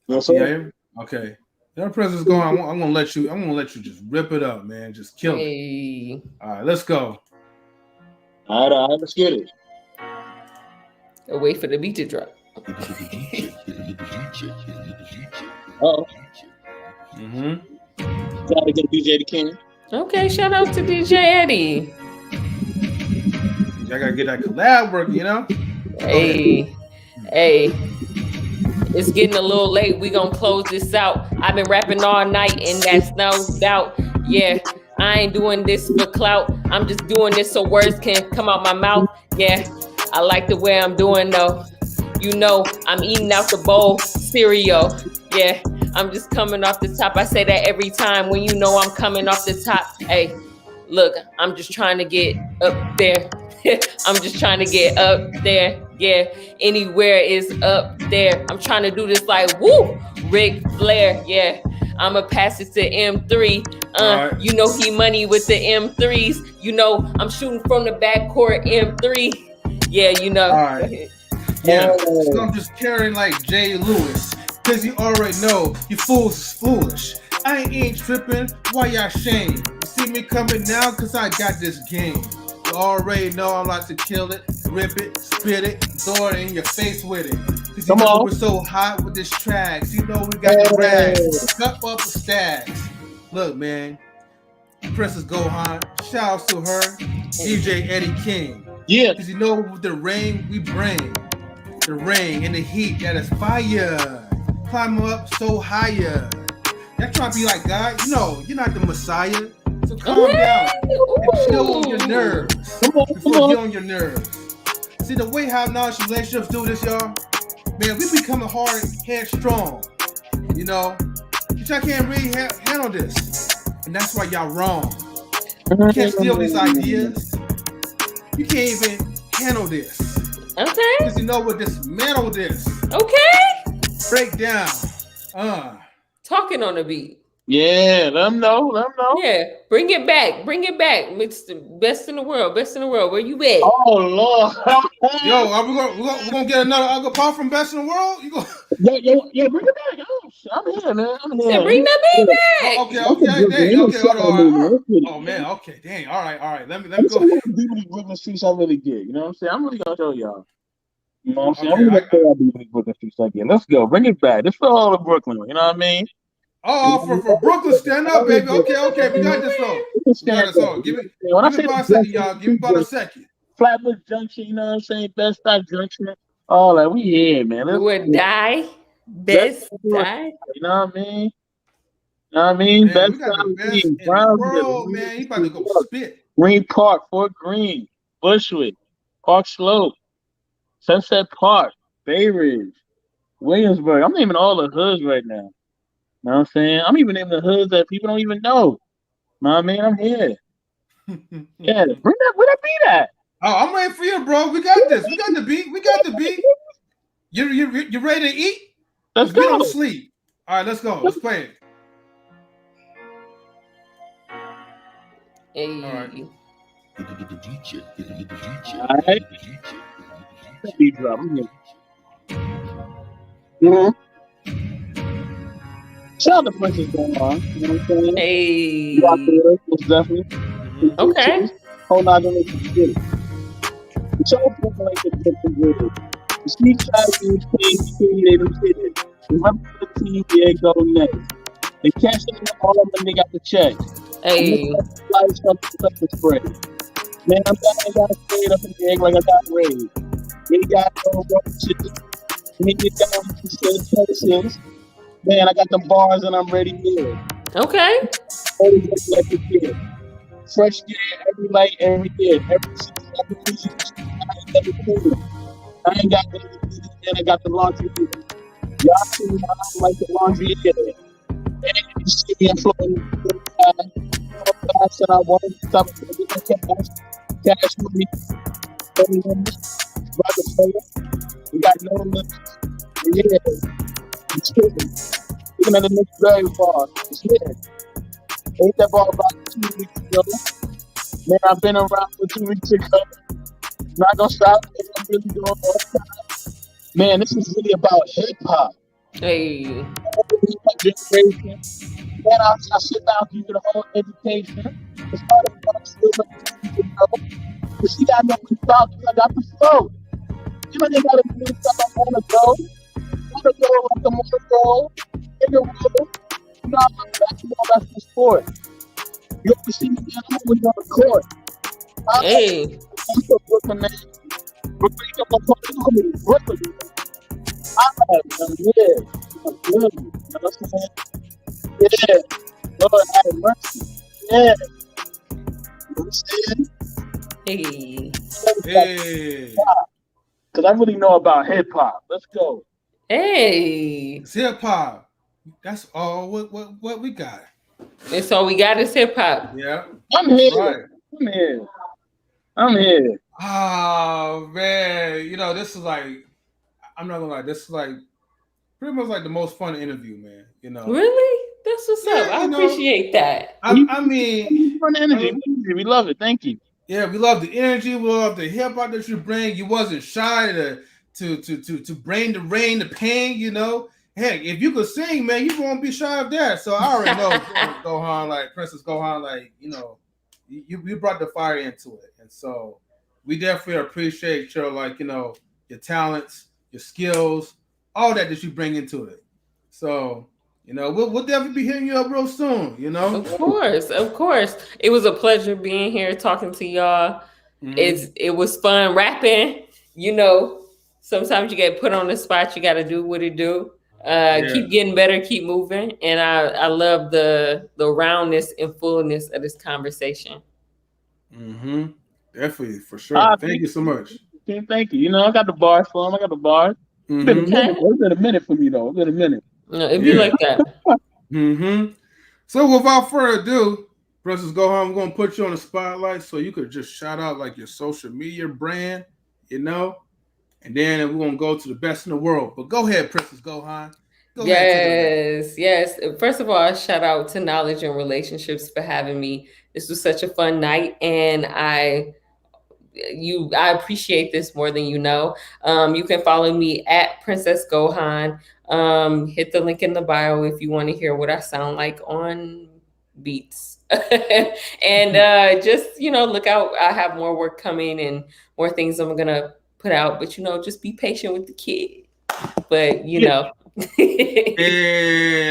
Yes, sir. Yeah. Okay. Now, Princess Gohan, I'm gonna let you just rip it up, man. Just kill it. All right, let's go. All right, let's get it. I'll wait for the beat to drop. Try to get DJ the King. Okay, shout out to DJ Eddie. Y'all gotta get that collab work, Hey, it's getting a little late. We gonna close this out. I've been rapping all night, and that's no doubt. Yeah, I ain't doing this for clout. I'm just doing this so words can come out my mouth. Yeah, I like the way I'm doing though. I'm eating out the bowl cereal. Yeah, I'm just coming off the top. I say that every time when I'm coming off the top. Hey, look, I'm just trying to get up there. I'm just trying to get up there. Yeah, anywhere is up there. I'm trying to do this like, woo, Ric Flair. Yeah, I'ma pass it to M3. Right. He money with the M3s. I'm shooting from the backcourt M3. Yeah, All right. Yeah, so I'm just carrying like Jay Lewis. Cause you already know you fools is foolish. I ain't tripping, why y'all shame? You see me coming now cause I got this game. You already know I'm like to kill it, rip it, spit it, throw it in your face with it. Cause we're so hot with this tracks. We got the rags, cup up the stacks. Look, man, Princess Gohan, shouts to her, DJ Eddie King. Yeah. Cause with the rain we bring, the rain and the heat that is fire. Climb up so higher. Y'all trying to be like God, you're not the Messiah. So calm down and chill on your nerves before you get on your nerves. See the way how knowledge relationships do this, y'all. Man, we becoming hard, headstrong. Y'all can't really handle this, and that's why y'all wrong. You can't steal these ideas. You can't even handle this. Okay. Because dismantle this. Okay. Break down. Talking on the beat. Yeah, let them know. Yeah, bring it back. It's the best in the world. Where you at? Oh Lord. Yo, we're gonna get another Uncle Pop from Best in the World? Yeah, bring it back. Oh I'm here, man. I'm Said, here. bring that baby back. Okay, That's a good dang, one. okay, hold on. Let's get it. Oh man, okay, dang. All right. Let me Let's see go. what these Brooklyn streets I really get. You know what I'm saying? I'm really gonna show y'all. You know what I'm saying? I'm Okay, really gonna show y'all these Brooklyn streets I get. Let's go. Bring it back. This for all of Brooklyn. You know what I mean? for Brooklyn, stand up, baby. Okay, we got this though. We got this all. Give me about a second, y'all. Give me about a second. Flatbush Junction, you know what I'm saying? Best Stop Junction. All that. We here, man. We would die. Best die. You know what I mean? You know what I mean? Man, Best we got the Stop best in the world, man. He about to go spit. Green Park, Fort Greene, Bushwick, Park Slope, Sunset Park, Bay Ridge, Williamsburg. I'm naming all the hoods right now. You know what I'm saying? I'm even naming the hoods that people don't even know. You know what I mean? I'm here. Yeah, where that beat at? Oh, I'm ready for you, bro. We got this. We got the beat. You ready to eat? Let's go. We don't sleep. All right, let's go. Let's play it. Hey. All right. All right. Beat drop. Mm-hmm. Shout out the punches going on. You know what I'm saying? Hey. Most definitely. Okay. Hold on, don't let you get it. The show people like the good. The sneak strategy they don't see it. Remember the team, yeah, go next. They cash in all of them, they got the check. Hey. Lights up the spread. Man, I'm got straight up in the egg like I got raised. We got no shit. We get down to places. Man, I got the bars and I'm ready here. Okay. Like a kid. Fresh year, every light, every year, every season, I ain't got the and I got the laundry here. Y'all see me, I don't like the laundry here. And you see me, I'm floating fast and I won't stop cash money. We got no limits. Yeah, it's tripping. Even at the next very far, it's here. Ain't that ball about 2 weeks ago? Man, I've been around for 2 weeks ago. Not gonna stop. I'm really going all the time. Man, this is really about hip hop. Hey. Generation. Man, I sit down, give you the whole education. It's not about you see, I know we talk, I got the flow. You know, they gotta do stuff I wanna go. Like I'm on the go. In the road. You know, that's the sport. You ever see me I'm always on the court. Hey. I'm from Brooklyn, man. Brooklyn, Brooklyn. Yeah. I'm good. You know what I'm saying? Yeah. Lord have mercy. Yeah. You know what I'm saying? Hey. Hey. Because I really know about hip hop. Let's go. Hey. It's hip hop. That's all what we got. That's all we got is hip hop. Yeah. I'm here. Right. I'm here. Oh man, you know this is like I'm not gonna lie, this is like pretty much like the most fun interview, man. You know. Really? That's what's up. I appreciate that. I mean, fun energy. We love it. Thank you. Yeah, we love the energy. We love the hip hop that you bring. You wasn't shy to bring the rain, the pain. You know, heck, if you could sing, man, you won't be shy of that. So I already know Gohan, like Princess Gohan, like you know, you brought the fire into it, and so we definitely appreciate your like you know your talents, your skills, all that you bring into it. So. You know, we'll definitely be hitting you up real soon, you know? Of course. It was a pleasure being here talking to y'all. Mm-hmm. It was fun rapping. You know, sometimes you get put on the spot. You got to do what it do. Keep getting better, keep moving. And I love the roundness and fullness of this conversation. Mm-hmm. Definitely, for sure. Thank you so much. Thank you. You know, I got the bars for him. I got the bars. Mm-hmm. It's been a minute for me, though. It's been a minute. No, it'd be like that. Mm-hmm. So without further ado, Princess Gohan, we're gonna put you on the spotlight so you could just shout out like your social media brand, you know, and then we're gonna go to the best in the world. But go ahead, Princess Gohan. Yes. First of all, shout out to Knowledge and Relationships for having me. This was such a fun night, and I appreciate this more than you know. You can follow me at Princess Gohan. Hit the link in the bio if you want to hear what I sound like on beats. And just, look out. I have more work coming and more things I'm gonna put out, but just be patient with the kid. But Yeah,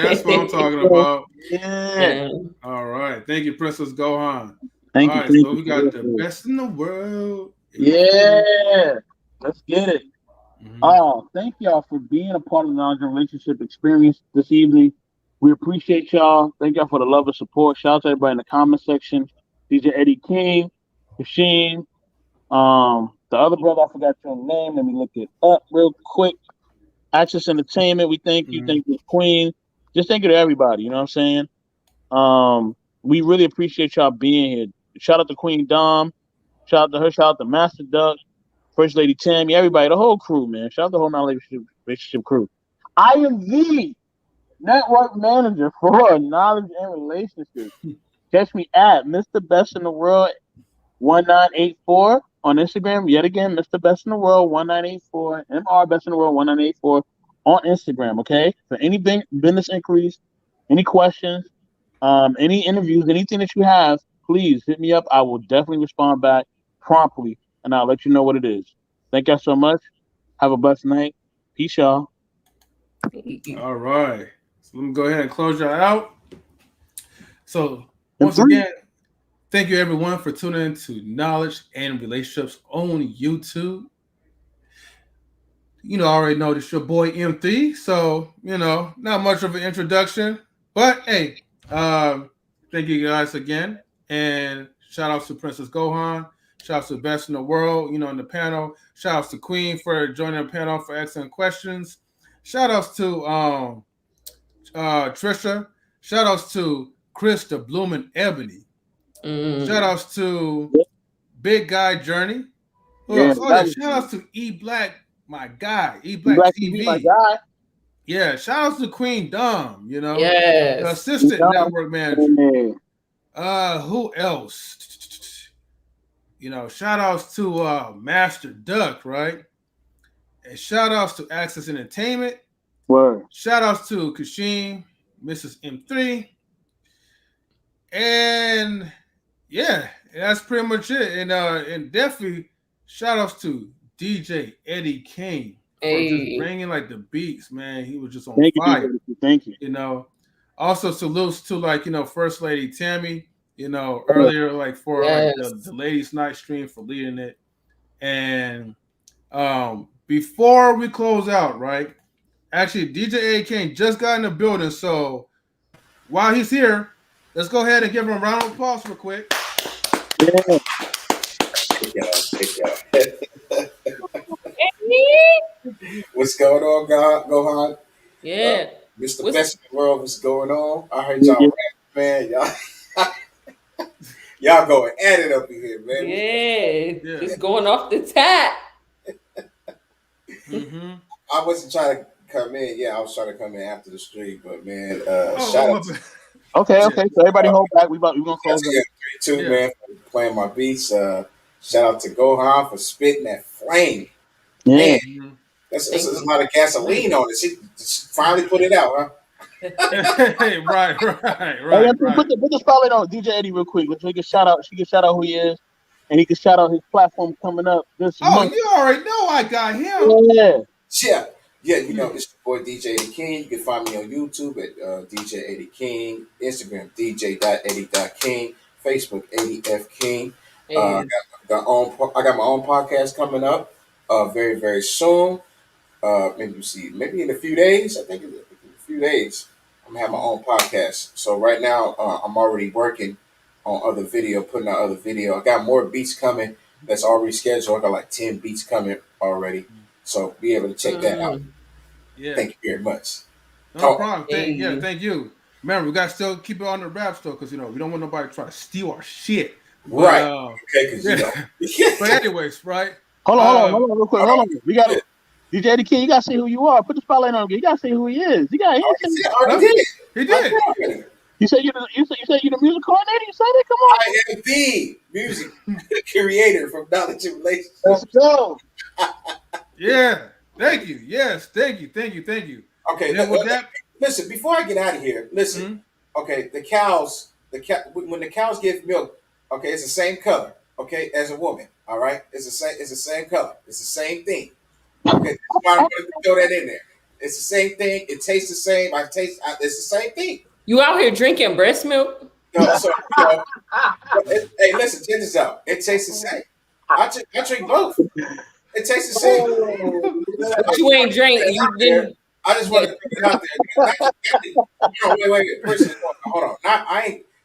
that's what I'm talking about. Yeah. All right. Thank you, Princess Gohan. Thank All you. right, Thank so you. we got the best in the world. Yeah. Let's get it. Mhm. Oh, thank y'all for being a part of the Knowledge and Relationship Experience this evening. We appreciate y'all. Thank y'all for the love and support. Shout out to everybody in the comment section. DJ Eddie King, Machine, the other brother, I forgot your name. Let me look it up real quick. Access Entertainment, we thank you. Mhm. Thank you, Queen. Just thank you to everybody. You know what I'm saying? We really appreciate y'all being here. Shout out to Queen Dom. Shout out to her. Shout out to Master Duck, First Lady Tammy, everybody, the whole crew, man. Shout out to the whole relationship crew. I am the network manager for knowledge and relationships. Catch me at Mr. Best in the World 1984 on Instagram. Yet again, Mr. Best in the World 1984, MR Best in the World 1984 on Instagram. Okay, for any business inquiries, any questions, any interviews, anything that you have, please hit me up. I will definitely respond back promptly, and I'll let you know what it is. Thank y'all so much. Have a blessed night. Peace, y'all. All right. So let me go ahead and close y'all out. So And once three. again, thank you everyone for tuning in to Knowledge and Relationships on YouTube. I already know this your boy M3, so not much of an introduction, but hey, thank you guys again, and shout outs to Princess Gohan, shout outs to the best in the world, in the panel, shout outs to Queen for joining the panel for excellent questions, shout outs to Trisha, shout outs to Kris the Bloomin' Ebony, shout outs to Big Guy Journey. Who Yeah, else? Oh yeah, that was shout outs to E Black, my guy, E Black Black TV, my TV. guy. Yeah, shout outs to Queen Dom, the Yes. assistant network manager. Yeah. Who else? Shout outs to Master Duck, right? And shout outs to Access Entertainment. Word. Shout outs to Kashim, Mrs. M3. And yeah, that's pretty much it. And definitely shout outs to DJ Eddie King for just Hey. bringing like the beats, man. He was just on Thank you, fire. DJ. Thank you. Also salutes to First Lady Tammy, earlier like for like the ladies night stream for leading it. And before we close out, right? Actually, DJ A King just got in the building, so while he's here, let's go ahead and give him a round of applause real quick. Yeah. Thank y'all. What's going on, Gohan? Yeah. Mr. Best in the World, what's going on? I heard y'all rap, man. Y'all going at it up in here, man. Yeah. Just going off the tap. Mm-hmm. I wasn't trying to come in. Yeah, I was trying to come in after the stream, but man, shout out to Okay. So everybody hold back. We gonna close out to too, man, for playing my beats. Shout out to Gohan for spitting that flame. Yeah. Man, that's a lot of gasoline on it. She finally put it out, huh? right. Hey, put the spotlight on DJ Eddie real quick. Let's make a shout out. She can shout out who he is, and he can shout out his platform coming up this month. You already know I got him. Yeah. It's your boy DJ Eddie King. You can find me on YouTube at DJ Eddie King, Instagram DJ.Eddie.King, Facebook Eddie F King. I got my own podcast coming up very, very soon. Maybe in a few days. I think in a few days I'm gonna have my own podcast. So right now I'm already working on putting out other video. I got more beats coming that's already scheduled. I got like 10 beats coming already. So be able to check that out. Yeah. Thank you very much. No problem. Thank you. Remember, we got to still keep it on the rap store because we don't want nobody to try to steal our shit. But, right. Okay, But anyways, right? Hold on, real quick. Hold on. We got DJ Eddie King. You gotta say who you are. Put the spotlight on him. You gotta say who he is. He did. He did. You said you the music coordinator. You said it. Come on. I am the music creator from Knowledge and Relationships. Let's go. Yeah. Thank you. Yes. Thank you. Okay. And then with that, Listen, before I get out of here, listen. Mm-hmm. Okay, when the cows give milk, okay, it's the same color, okay, as a woman. All right, it's the same color. It's the same thing. Okay, that's why I'm going to throw that in there. It's the same thing. It tastes the same. It's the same thing. You out here drinking breast milk? No, so hey, listen, check this out. It tastes the same. I drink both. It tastes the same. But you ain't drink. You didn't. I just want to put it out there. Wait. Person, hold on.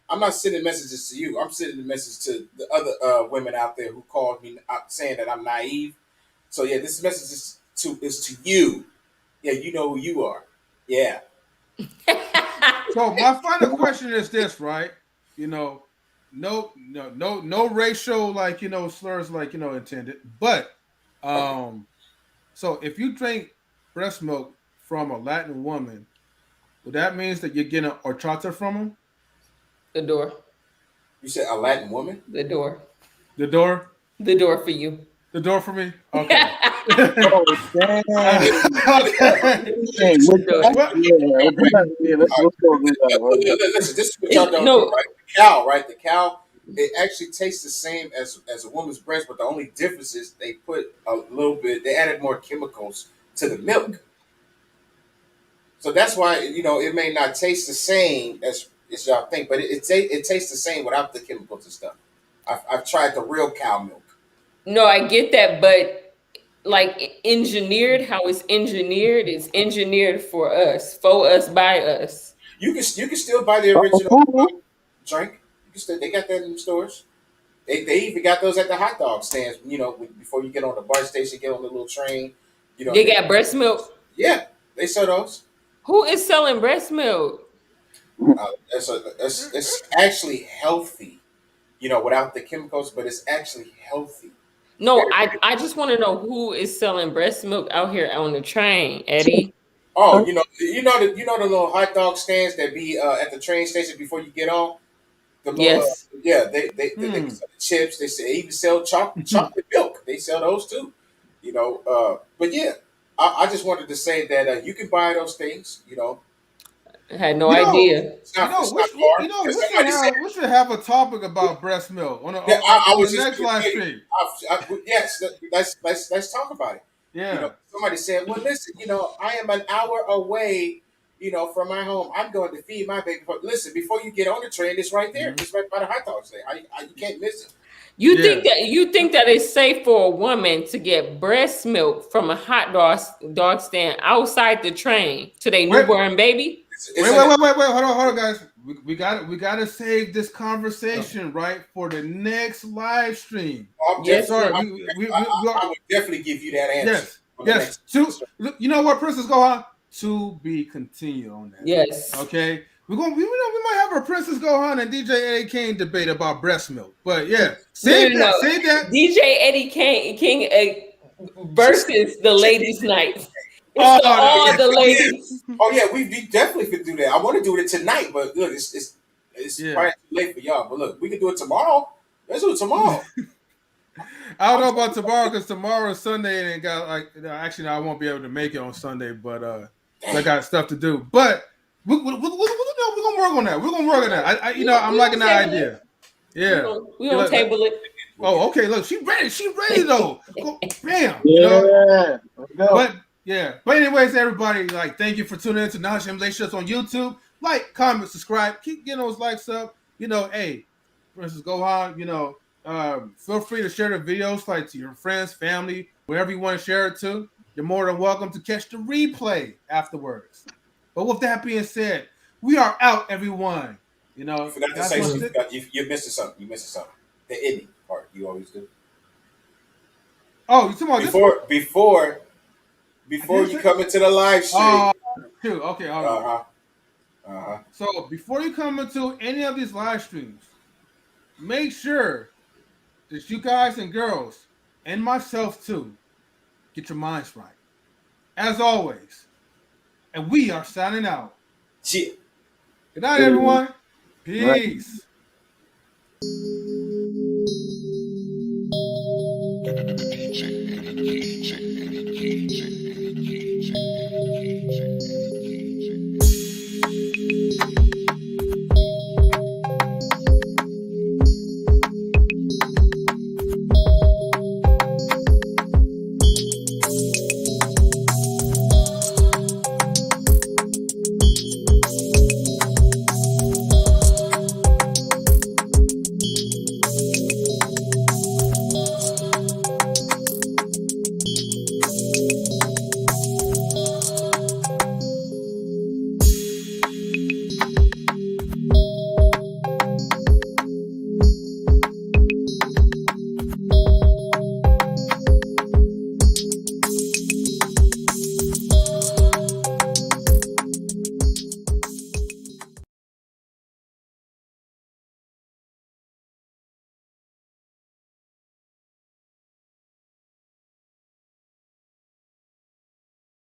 I'm not sending messages to you. I'm sending a message to the other women out there who called me saying that I'm naive. So yeah, this message is to you. Yeah, you know who you are. Yeah. so my final question is this, right? No racial slurs intended. But so if you drink breast milk from a Latin woman, well, that means that you're getting horchata from them? The door. You said a Latin woman? The door. The door? The door for you. The door for me? Okay. Oh, damn. Okay. Let's go. Listen, this is what y'all don't know, right? The cow, it actually tastes the same as a woman's breast, but the only difference is they put a little bit, they added more chemicals to the milk. So that's why, it may not taste the same as y'all think, but it tastes the same without the chemicals and stuff. I've tried the real cow milk. No, I get that, but like engineered, how it's engineered for us, by us. You can still buy the original drink. They got that in the stores. They even got those at the hot dog stands. Before you get on the BART station, get on the little train. They got breast milk. Yeah, they sell those. Who is selling breast milk? It's actually healthy, without the chemicals, but it's actually healthy. No, I just want to know who is selling breast milk out here on the train, Eddie. Oh, the little hot dog stands that be at the train station before you get on. Yes. They sell chips. They even sell chocolate milk. They sell those too. But yeah, I just wanted to say that you can buy those things. I had no idea. We should have a topic about breast milk on the next live stream. Yes, let's talk about it. Yeah. Somebody said, "Well, listen, I am an hour away, from my home. I'm going to feed my baby." But listen, before you get on the train, it's right there. It's right by the hot dog stand. You can't miss it. You think that it's safe for a woman to get breast milk from a hot dog stand outside the train to their newborn baby? Wait! Hold on, guys. We got to save this conversation right for the next live stream. Yes, I would definitely give you that answer. Yes. You know what, Princess Gohan? To be continued on that. Yes. Okay. We might have a Princess Gohan and DJ Eddie King debate about breast milk, but yeah, save that. DJ Eddie King versus the ladies' night. All the ladies. Oh yeah, we definitely could do that. I want to do it tonight, but look, it's probably too late for y'all. But look, we can do it tomorrow. Let's do it tomorrow. I don't know about tomorrow because tomorrow is Sunday and actually I won't be able to make it on Sunday, but I got stuff to do. But we're gonna work on that. We're gonna work on that. I'm liking that idea. Yeah, we gonna table it. Oh, okay. Look, she's ready though. Bam. But anyways, everybody, thank you for tuning in to Knowledge and Relationships on YouTube. Like, comment, subscribe, keep getting those likes up. Hey, Princess Gohan, feel free to share the videos to your friends, family, wherever you want to share it to. You're more than welcome to catch the replay afterwards. But with that being said, we are out, everyone. You forgot to say something. You're missing something. The ending part. You always do. Oh, you talking about before you come into the live stream. Okay, all right. So before you come into any of these live streams, make sure that you guys and girls, and myself too, get your minds right. As always. And we are signing out. Yeah. Good night, everyone. Peace. DJ.